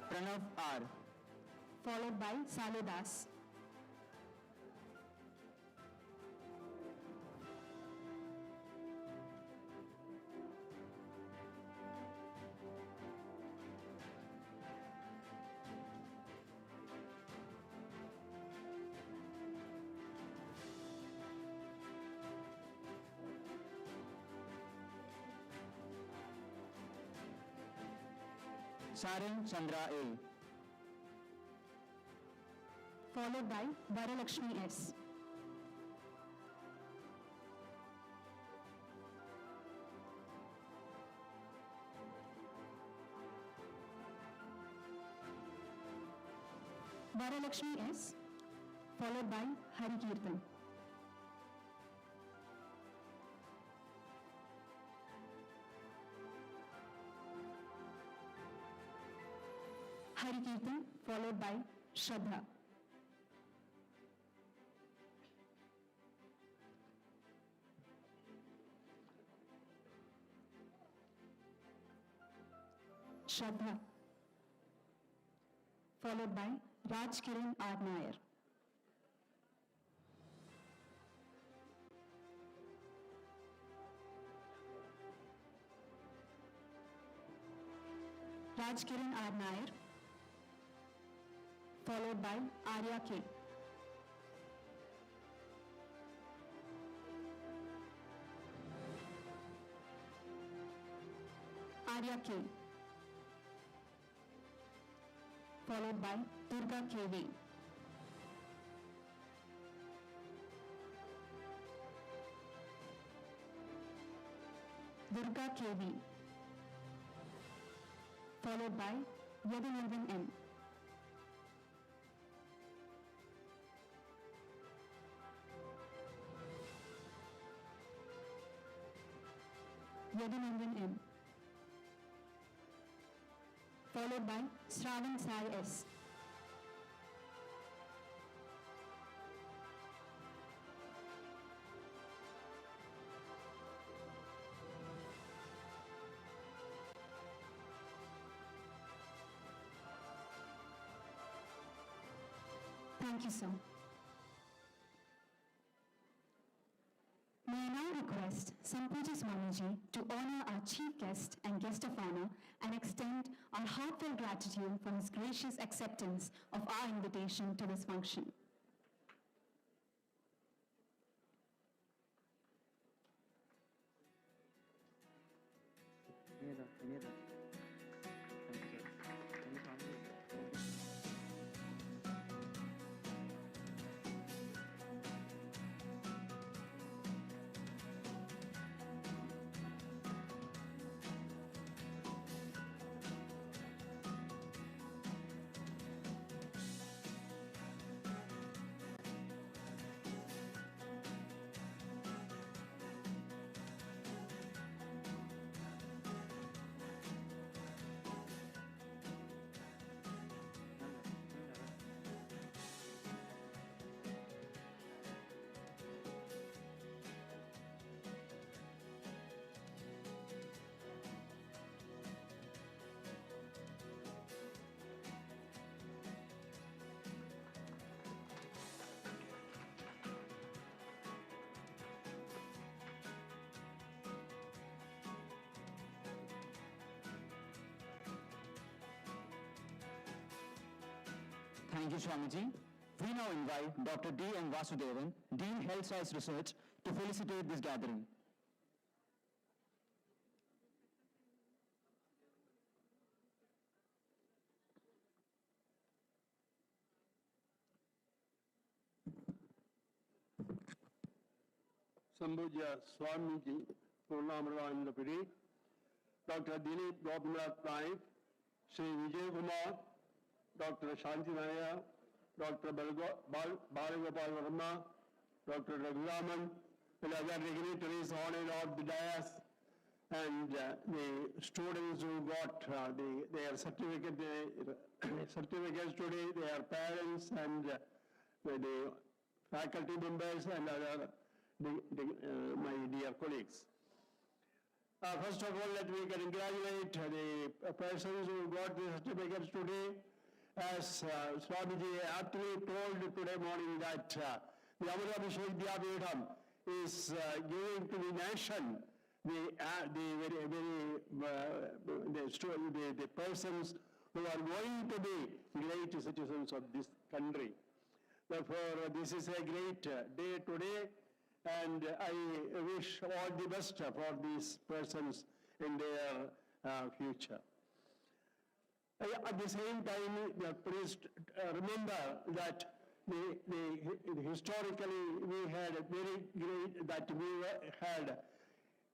Pranav R. Followed by Salodas. Sarin Chandra A. Followed by Varalakshmi S. Varalakshmi S. Followed by Hari Kirtan. Hari Kirtan followed by Shraddha. Shraddha followed by Raj Kiran R. Nair. Raj Kiran R. Nair followed by Arya K. Arya K. Followed by Durga KV. Durga KV. Followed by Yadunandan M. Yadunandan M. Followed by Shravan Sai S. Thank you, sir. May I now request Sampuja Swamiji to honor our chief guest and guest of honor and extend our heartfelt gratitude for his gracious acceptance of our invitation to this function. Thank you, Swamiji. We now invite Dr. D. M. Vasudevan, Dean Health Science Research, to felicitate this gathering. Sambhujya Swamiji, Purnamrandapuri, Dr. Dilip Gopinath Naik, Sri Vijay Kumar, Dr. Shanti Naya, Dr. Balagopal Verma, Dr. Raghuraman, and other dignitaries on and off the dais, and the students who got their certificates today, their parents, and the faculty members and other my dear colleagues. First of all, let me congratulate the persons who got the certificates today. As Swamiji aptly told today morning that the Amrita Vishwa Vidyapeetham is giving to the nation the persons who are going to be great citizens of this country. Therefore, this is a great day today, and I wish all the best for these persons in their future. At the same time, please remember that historically we had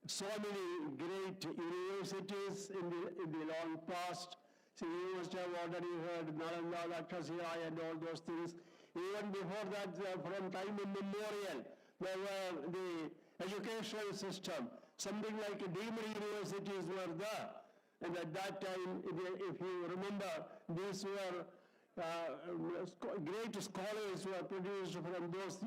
so many great universities in the long past. So you must have already heard Nalanda, Lakshya, and all those things. Even before that, from time immemorial, there were the educational system. Something like deemed universities were there. And at that time, if you remember, these were great scholars were produced from those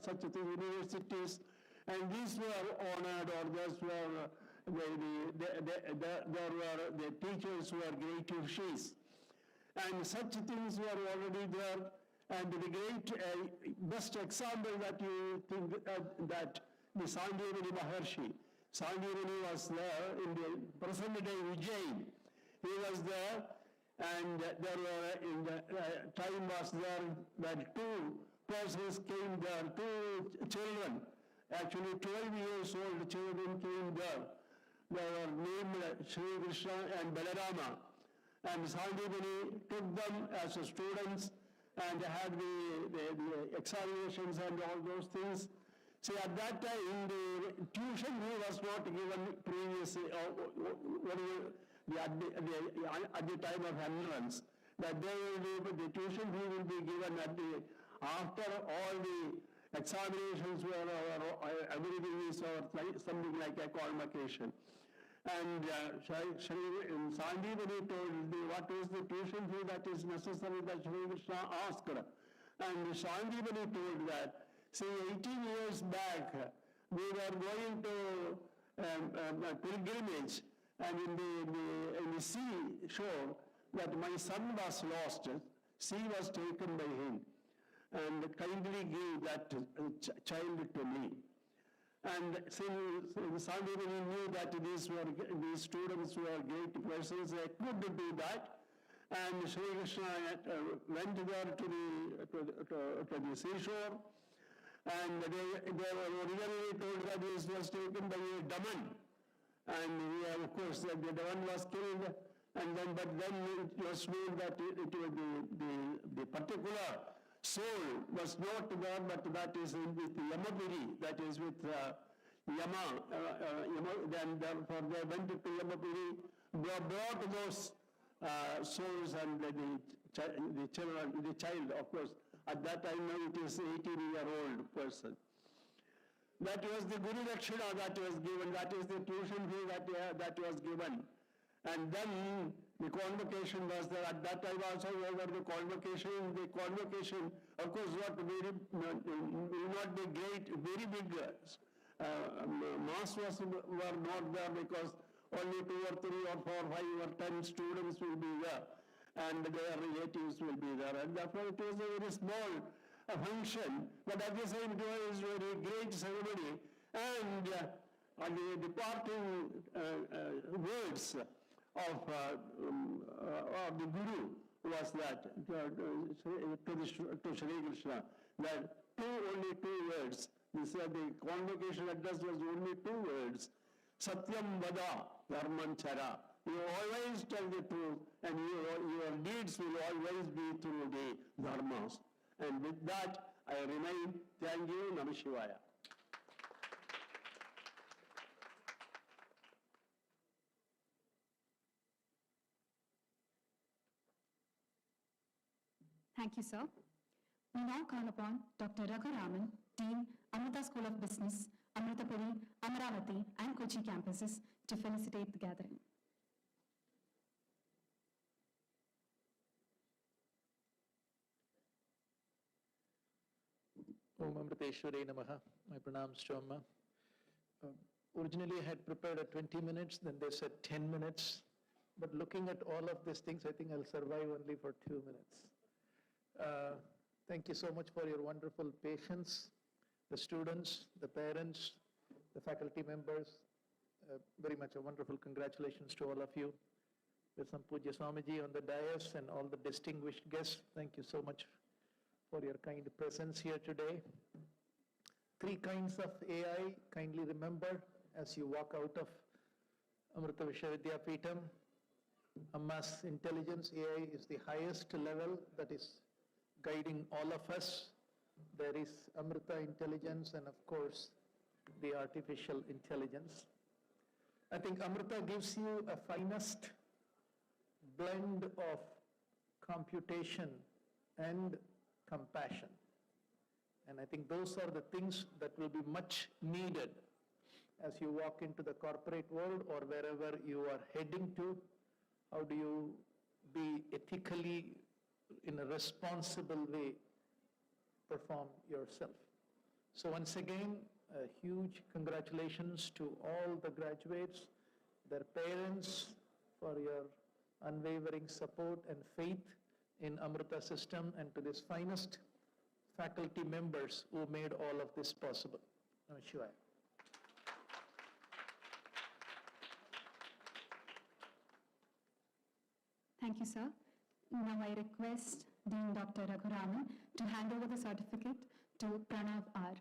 such universities, and these were honored, or those were there were the teachers who were great rishis. And such things were already there. And the great best example that you think that the Sandhivani Maharshi. Sandhivani was there in the present day Ujjain. He was there, and there were in the time was there that two persons came there, two children, actually 12 years old children came there. They were named Sri Krishna and Balarama. And Sandhivani took them as students and had the examinations and all those things. See, at that time, the tuition fee was not given previously, at the time of entrance. That the tuition fee will be given after all the examinations were over, everything is over, something like a convocation. And Sandhivani told what is the tuition fee that is necessary that Sri Krishna asked. And Sandhivani told that, see, 18 years back, we were going to pilgrimage, and in the sea shore, that my son was lost, sea was taken by him, and kindly give that child to me. And since Sandhivani knew that these students were great persons, they could do that. And Sri Krishna went there to the seashore, and they were originally told that this was taken by a Daman. And of course, the Daman was killed, and then it was known that the particular soul was not there, but that is with Yamapuri, that is with Yama. Then therefore they went to Yamapuri, they brought those souls, and the child, of course, at that time now it is 18-year-old person. That was the Guru Dakshina that was given, that is the tuition fee that was given. And then the convocation was there. At that time also over the convocation, of course, will not be great, very big mass were not there, because only 2 or 3 or 4, 5 or 10 students will be there, and their relatives will be there. And therefore it was a very small function, but at the same time it was a very great ceremony. And the departing words of the Guru was that to Shri Krishna, that only two words. This the convocation address was only two words. Satyam vada dharman chara. You always tell the truth, and your deeds will always be through the dharmas. And with that, I remain. Thank you. Namah Shivaya. Thank you, sir. We now call upon Dr. Raghuraman, Dean, Amrita School of Business, Amritapuri, Amaravati, and Kochi campuses to felicitate the gathering. Om Amriteshwari Namaha. My pranams to Amma. Originally I had prepared 20 minutes, then they said 10 minutes. But looking at all of these things, I think I'll survive only for 2 minutes. Thank you so much for your wonderful patience, the students, the parents, the faculty members. Very much a wonderful congratulations to all of you. With some Pujya Swamiji on the dais and all the distinguished guests, thank you so much for your kind presence here today. 3 kinds of AI, kindly remember as you walk out of Amrita Vishwa Vidyapeetham. Amma's intelligence AI is the highest level that is guiding all of us. There is Amrita intelligence and of course the artificial intelligence. I think Amrita gives you a finest blend of computation and compassion. And I think those are the things that will be much needed as you walk into the corporate world or wherever you are heading to. How do you be ethically, in a responsible way, perform yourself? So once again, a huge congratulations to all the graduates, their parents, for your unwavering support and faith in Amrita system, and to this finest faculty members who made all of this possible. Namah Shivaya. Thank you, sir. Now I request Dean Dr. Raghuraman to hand over the certificate to Pranav R.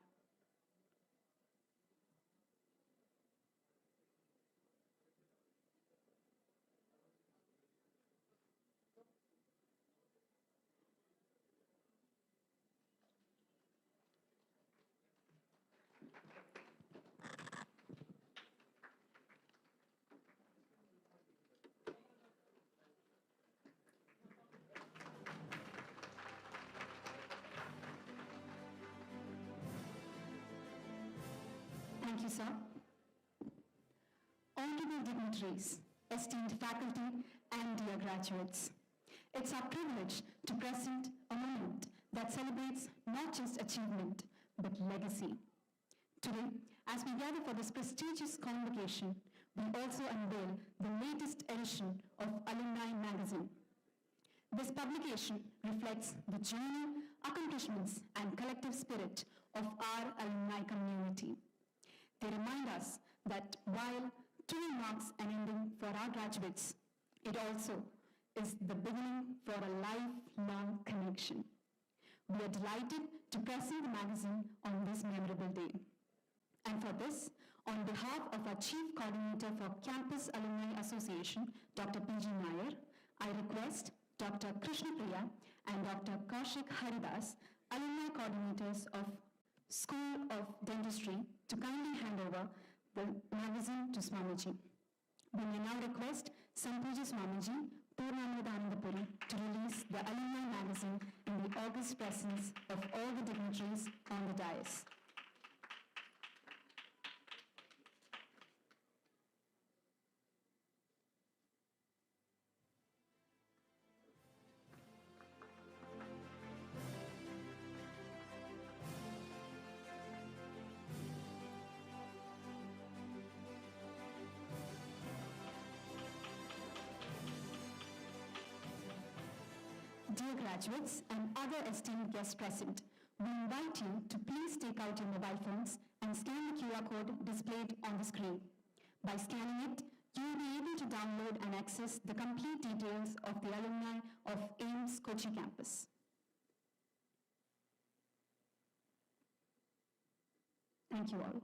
Thank you, sir. Honorable dignitaries, esteemed faculty, and dear graduates, it's our privilege to present a moment that celebrates not just achievement, but legacy. Today, as we gather for this prestigious convocation, we also unveil the latest edition of Alumni Magazine. This publication reflects the journey, accomplishments, and collective spirit of our alumni community. They remind us that while today marks an ending for our graduates, it also is the beginning for a lifelong connection. We are delighted to present the magazine on this memorable day. And for this, on behalf of our Chief Coordinator for Campus Alumni Association, Dr. P.G. Nair, I request Dr. Krishna Priya and Dr. Kaushik Haridas, alumni coordinators of School of Dentistry, to kindly hand over the magazine to Swamiji. We may now request Sampuja Swamiji, Purnamridhanandapuri, to release the Alumni magazine in the august presence of all the dignitaries on the dais. Dear graduates and other esteemed guests present, we invite you to please take out your mobile phones and scan the QR code displayed on the screen. By scanning it, You will be able to download and access the complete details of the alumni of AIMS Kochi campus. Thank you all.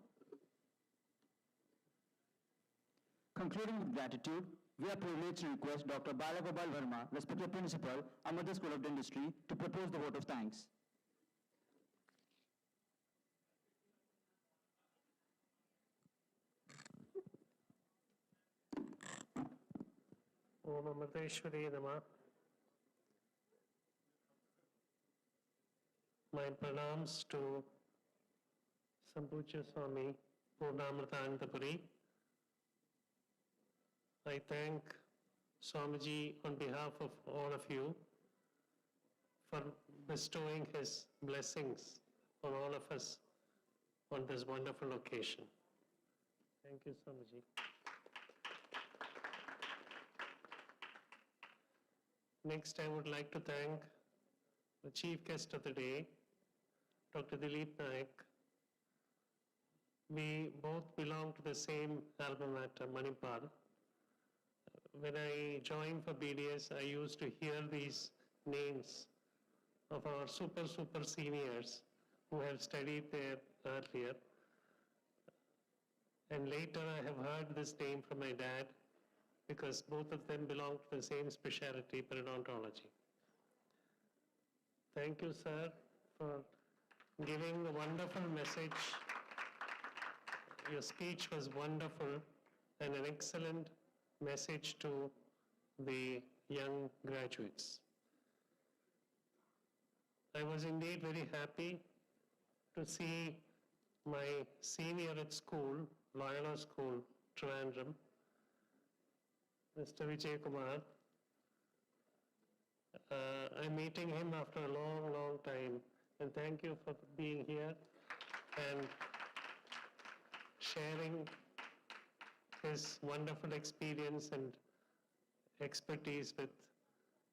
Concluding with gratitude, we are privileged to request Dr. Balagopal Verma, respected principal, Amrita School of Dentistry, to propose the vote of thanks. Om Amrita Vishwa Vidyapeetham. My pranams to Sampuja Swami Purnamritanandapuri. I thank Swamiji on behalf of all of you for bestowing his blessings on all of us on this wonderful occasion. Thank you, Swamiji. Next, I would like to thank the chief guest of the day, Dr. Dilip Naik. We both belong to the same alma mater, Manipal. When I joined for BDS, I used to hear these names of our super seniors who have studied there earlier. And later I have heard this name from my dad because both of them belong to the same specialty, periodontology. Thank you, sir, for giving a wonderful message. Your speech was wonderful and an excellent message to the young graduates. I was indeed very happy to see my senior at school, Loyola School, Trivandrum, Mr. Vijay Kumar. I'm meeting him after a long time, and thank you for being here and sharing his wonderful experience and expertise with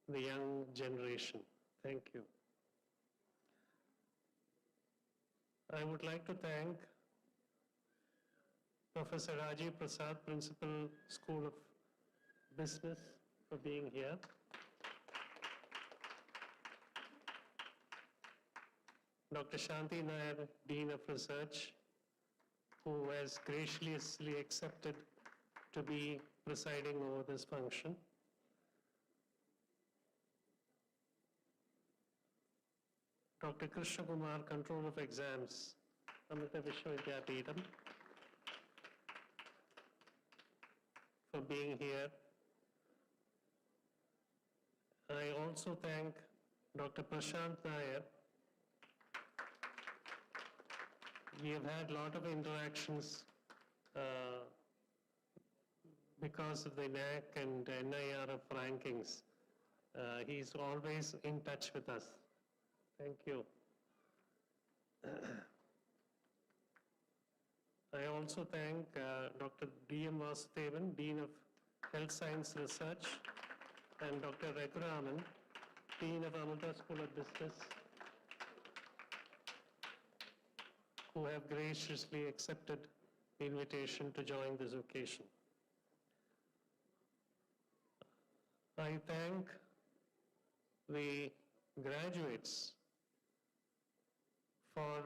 the young generation. Thank you. I would like to thank Professor Rajiv Prasad, Principal, School of Business, for being here. Dr. Shanti Nair, Dean of Research, who has graciously accepted to be presiding over this function. Dr. Krishna Kumar, Control of Exams, Amrita Vishwa Vidyapeetham, for being here. I also thank Dr. Prashant Nair. We have had a lot of interactions because of the NAC and NIRF rankings. He's always in touch with us. Thank you. I also thank Dr. D.M. Vasudevan, Dean of Health Science Research, and Dr. Raghuraman, Dean of Amrita School of Business, who have graciously accepted the invitation to join this occasion. I thank the graduates for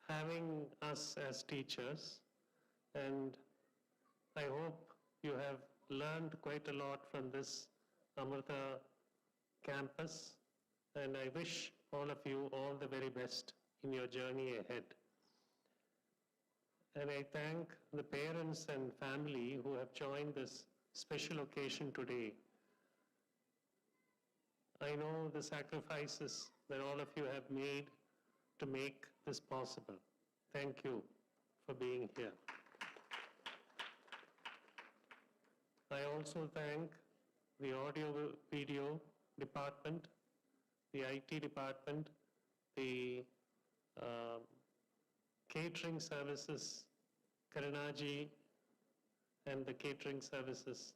having us as teachers, and I hope you have learned quite a lot from this Amrita campus, and I wish all of you all the very best in your journey ahead. And I thank the parents and family who have joined this special occasion today. I know the sacrifices that all of you have made to make this possible. Thank you for being here. I also thank the audio video department, the IT department, the catering services, Karinaji, and the catering services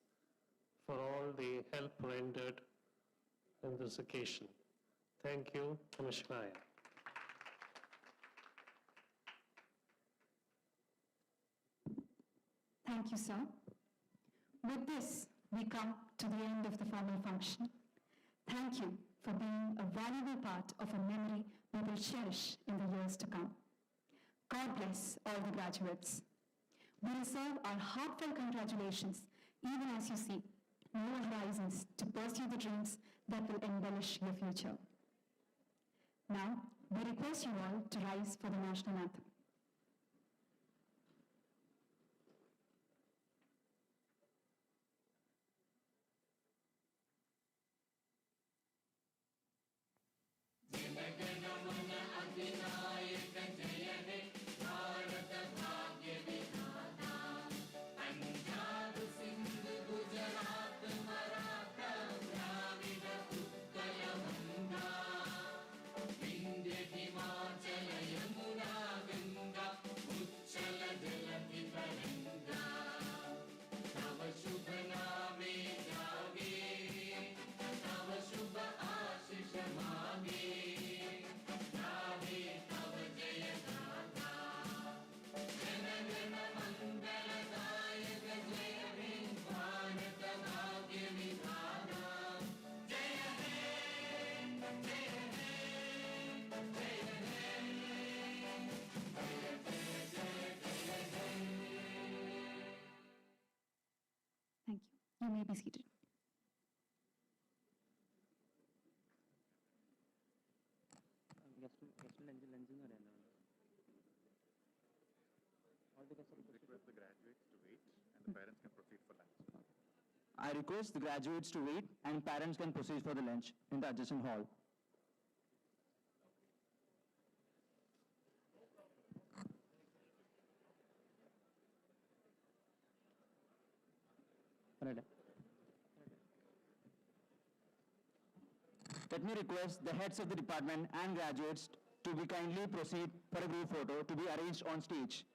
for all the help rendered on this occasion. Thank you. Namah Shivaya. Thank you, sir. With this, we come to the end of the formal function. Thank you for being a valuable part of a memory we will cherish in the years to come. God bless all the graduates. We reserve our heartfelt congratulations even as you seek new horizons to pursue the dreams that will embellish your future. Now, we request you all to rise for the national anthem. Thank you. You may be seated. Request the graduates to wait and the parents can proceed for lunch. I request the graduates to wait and parents can proceed for the lunch in the adjacent hall. Let me request the heads of the department and graduates to be kindly proceed for a group photo to be arranged on stage.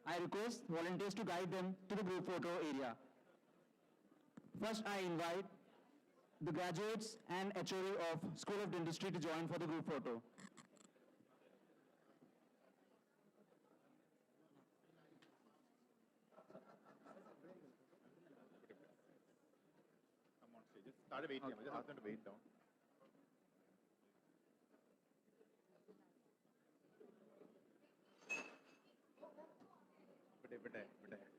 I request volunteers to guide them to the group photo area. First, I invite the graduates and HOD of School of Dentistry to join for the group photo. Come on stage. Just start waiting. Just ask them to wait down. But